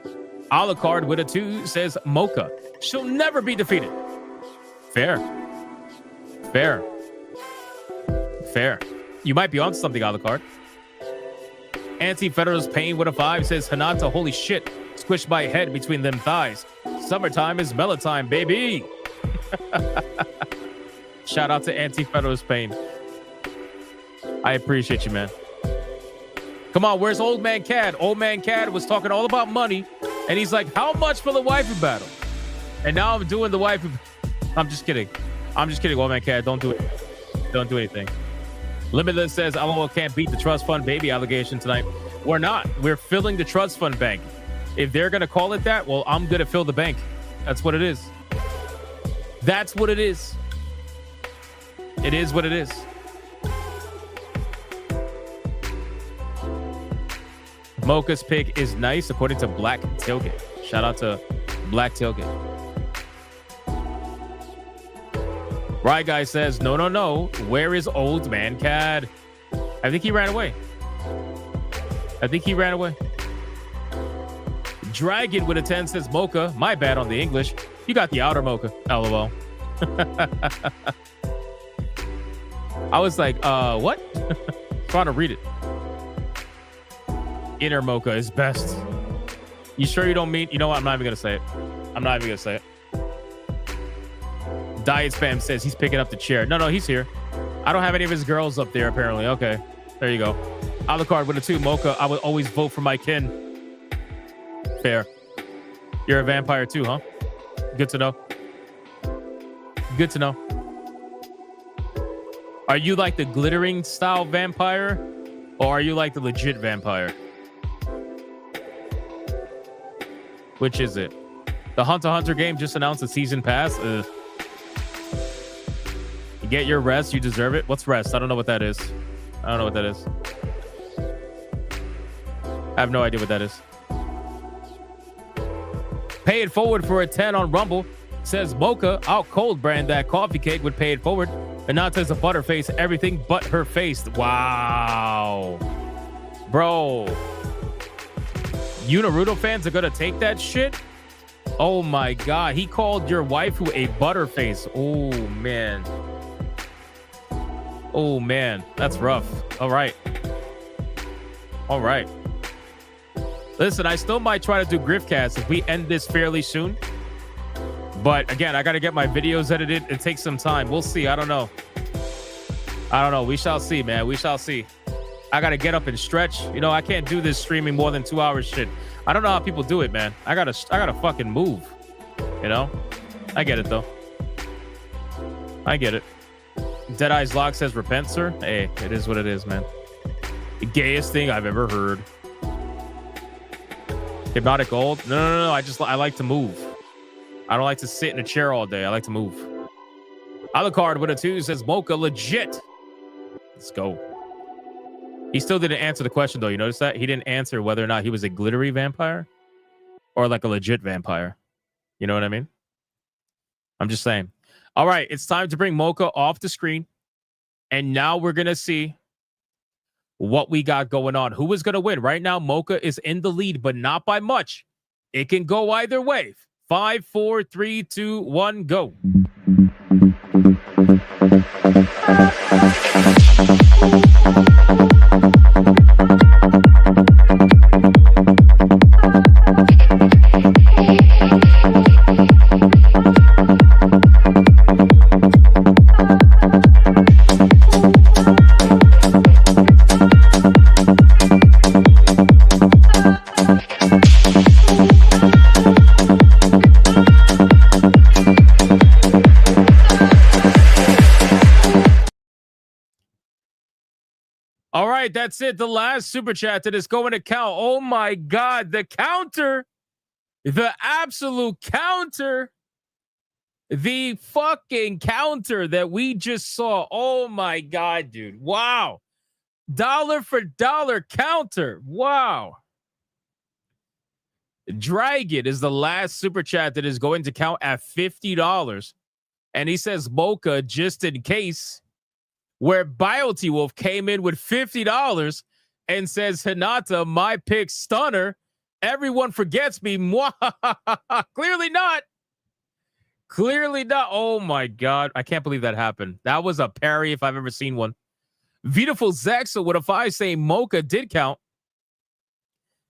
Alucard with a 2 says Mocha. She'll never be defeated. Fair. Fair. Fair. You might be on something, Alucard. Anti-Federalist Pain with a 5 says Hinata. Holy shit. Squished my head between them thighs. Summertime is mellow-time, baby. Shout out to Anti-Federalist Pain. I appreciate you, man. Come on, where's Old Man Cad? Old Man Cad was talking all about money, and he's like, how much for the waifu battle? And now I'm doing the waifu. I'm just kidding. I'm just kidding, Old Man Cad. Don't do it. Don't do anything. Limitless says, LOL can't beat the trust fund baby allegation tonight. We're not. We're filling the trust fund bank. If they're going to call it that, well, I'm going to fill the bank. That's what it is. That's what it is. It is what it is. Mocha's pick is nice, according to Black Tailgate. Shout out to Black Tailgate. Right Guy says, no, no, no. Where is Old Man Cad? I think he ran away. I think he ran away. Dragon with a 10 says Mocha. My bad on the English. You got the outer Mocha. LOL. I was like, what? Trying to read it. Inner Mocha is best. You sure you don't mean? You know what? I'm not even going to say it. I'm not even going to say it. Diet Spam says he's picking up the chair. No, he's here. I don't have any of his girls up there, apparently. Okay. There you go. Alucard with a 2. Mocha, I would always vote for my kin. Fair. You're a vampire too, huh? Good to know. Good to know. Are you like the glittering style vampire? Or are you like the legit vampire? Which is it? The Hunter x Hunter game just announced a season pass. You get your rest. You deserve it. What's rest? I don't know what that is. I don't know what that is. I have no idea what that is. Pay it forward for a 10 on Rumble. Says Mocha, out cold brand that coffee cake would pay it forward. And now it says a butterface, everything but her face. Wow. Bro. You Naruto fans are going to take that shit? Oh my God. He called your waifu a butterface. Oh man. Oh man. That's rough. All right. All right. Listen, I still might try to do Griffcast if we end this fairly soon. But again, I got to get my videos edited. It takes some time. We'll see. I don't know. I don't know. We shall see, man. We shall see. I got to get up and stretch. You know, I can't do this streaming more than 2 hours shit. I don't know how people do it, man. I gotta fucking move. You know? I get it, though. I get it. Deadeye's Lock says, repent, sir. Hey, it is what it is, man. The gayest thing I've ever heard. Hypnotic Gold? No. I like to move. I don't like to sit in a chair all day. I like to move. Alucard with a 2 says, Mocha legit. Let's go. He still didn't answer the question, though. You notice that? He didn't answer whether or not he was a glittery vampire or like a legit vampire. You know what I mean? I'm just saying. All right, it's time to bring Mocha off the screen. And now we're going to see what we got going on. Who is going to win? Right now, Mocha is in the lead, but not by much. It can go either way. 5, 4, 3, 2, 1, go. All right, that's it. The last super chat that is going to count. Oh my God, the counter, the absolute counter, the fucking counter that we just saw. Oh my God, dude. Wow. Dollar for dollar counter. Wow. Dragon is the last super chat that is going to count at $50. And he says Mocha just in case, where BioT Wolf came in with $50 and says, Hinata, my pick stunner. Everyone forgets me. Clearly not. Clearly not. Oh my God. I can't believe that happened. That was a parry if I've ever seen one. Beautiful Zexa with a 5 saying Mocha did count.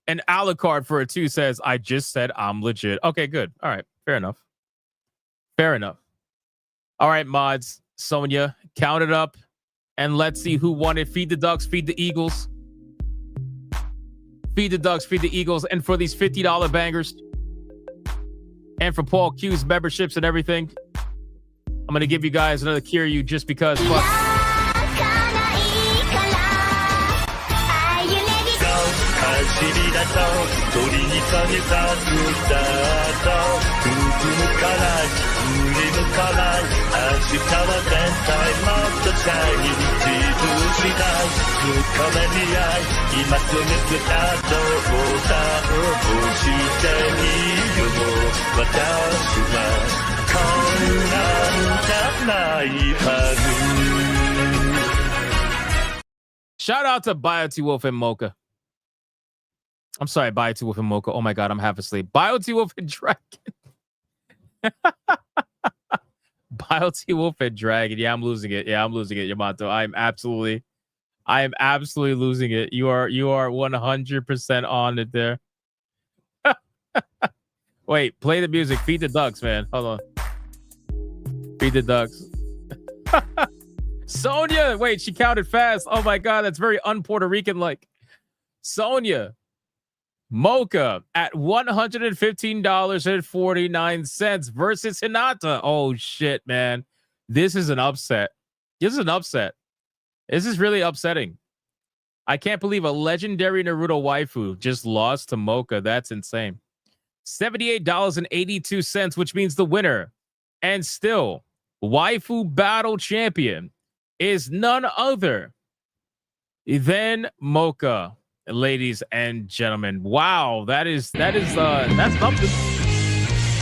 And Alucard for a 2 says, I just said I'm legit. Okay, good. All right. Fair enough. Fair enough. All right, mods. Sonia, count it up. And let's see who won it. Feed the Ducks, feed the Eagles. Feed the Ducks, feed the Eagles. And for these $50 bangers. And for Paul Q's memberships and everything. I'm going to give you guys another Kiryu just because. Fuck. Shout out to BioT Wolf and Mocha. I'm sorry, BioT Wolf and Mocha. Oh my God, I'm half asleep. BioT Wolf and Dragon. BioT Wolf and Dragon. Yeah, I'm losing it. Yeah, I'm losing it, Yamato. I am absolutely losing it. You are 100% on it there. Wait, play the music. Feed the Ducks, man. Hold on. Feed the Ducks. Sonia, wait, she counted fast. Oh my God, that's very un-Puerto Rican like. Sonia, Mocha at $115.49 versus Hinata. Oh shit, man. This is an upset. This is an upset. This is really upsetting. I can't believe a legendary Naruto waifu just lost to Mocha. That's insane. $78.82, which means the winner and still Waifu Battle champion is none other than Mocha, ladies and gentlemen. Wow, that's something.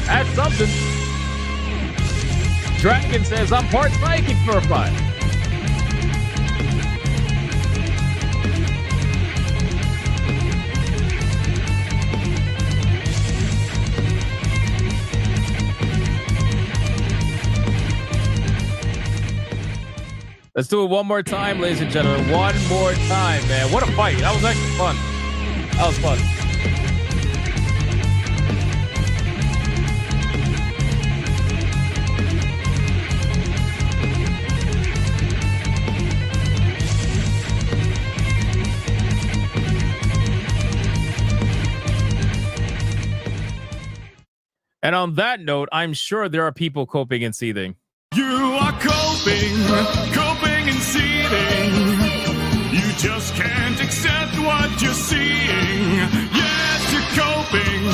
That's something. Dragon says I'm part psychic for a fight. Let's do it one more time, ladies and gentlemen. One more time, man. What a fight. That was actually fun. That was fun. And on that note, I'm sure there are people coping and seething. You are coping and seething. You just can't accept what you're seeing. Yes, you're coping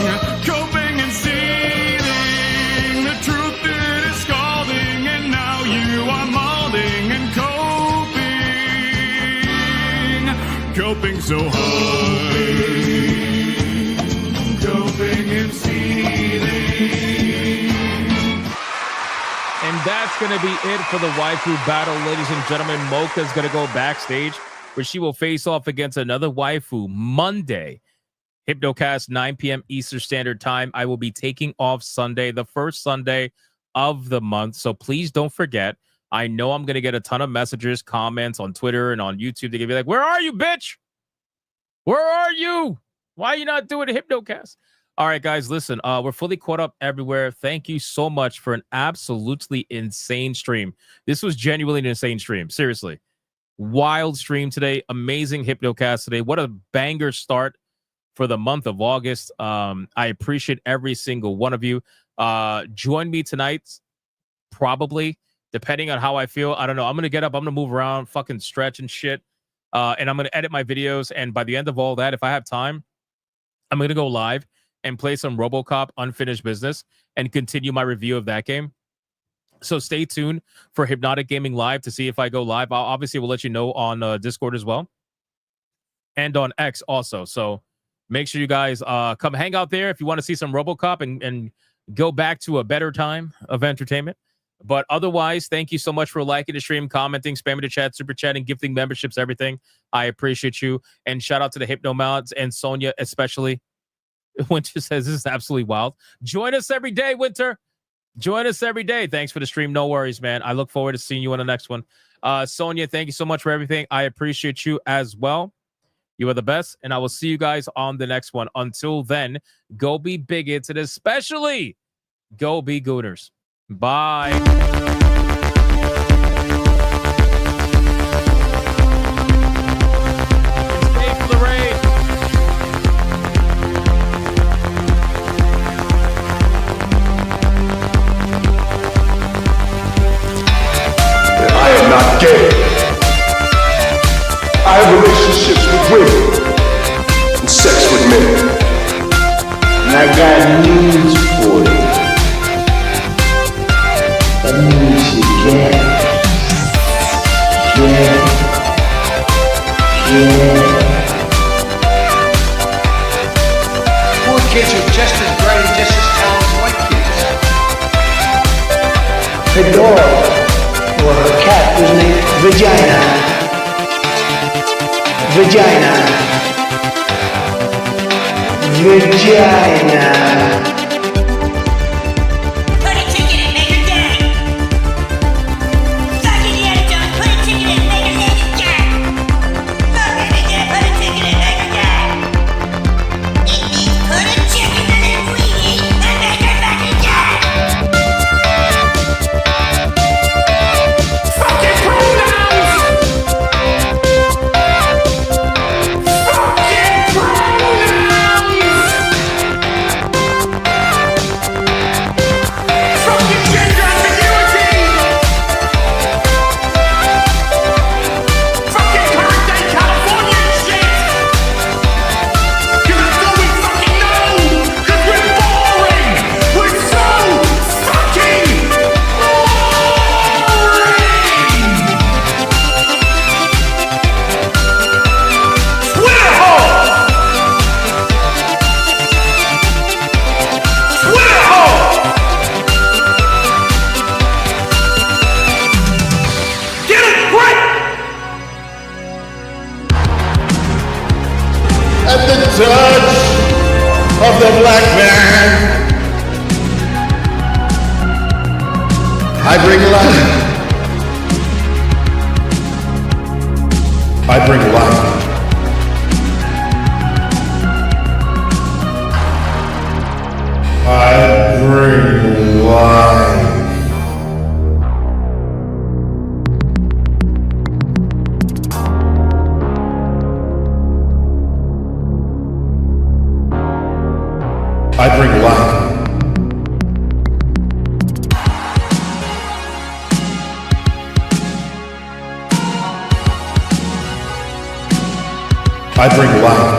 and seething. The truth is scalding, and now you are molding and coping so hard. Coping and seething. And that's going to be it for the Waifu Battle, ladies and gentlemen. Mocha's going to go backstage where she will face off against another waifu Monday. Hypnocast, 9 p.m. Eastern Standard Time. I will be taking off Sunday, the first Sunday of the month. So please don't forget. I know I'm going to get a ton of messages, comments on Twitter and on YouTube. They're going to be like, where are you, bitch? Where are you? Why are you not doing a Hypnocast? All right, guys, listen, we're fully caught up everywhere. Thank you so much for an absolutely insane stream. This was genuinely an insane stream. Seriously. Wild stream today. Amazing Hypnocast today. What a banger start for the month of August. I appreciate every single one of you. Join me tonight, probably, depending on how I feel. I don't know. I'm going to get up. I'm going to move around, fucking stretch and shit. And I'm going to edit my videos. And by the end of all that, if I have time, I'm going to go live and play some RoboCop Unfinished Business and continue my review of that game. So stay tuned for Hypnotic Gaming Live to see if I go live. I'll obviously will let you know on Discord as well. and on X also. So make sure you guys come hang out there if you want to see some RoboCop and go back to a better time of entertainment. But otherwise, thank you so much for liking the stream, commenting, spamming the chat, super chatting, gifting memberships, everything. I appreciate you. And shout out to the Hypnomods and Sonia especially. Winter says this is absolutely wild. Join us every day, Winter. Join us every day. Thanks for the stream. No worries, man. I look forward to seeing you on the next one. Sonia, thank you so much for everything. I appreciate you as well. You are the best, and I will see you guys on the next one. Until then, go be bigots, and especially go be Gooners. Bye. Stay for the raid. I am not gay. I have relationships with women and sex with men. And I got news for you. That means you Poor kids are just as bright and just as talented as white kids. The dog or her cat was named Vagina. Vagina. Touch of the black man. I bring life. I bring life. I bring life. I bring life. I bring life.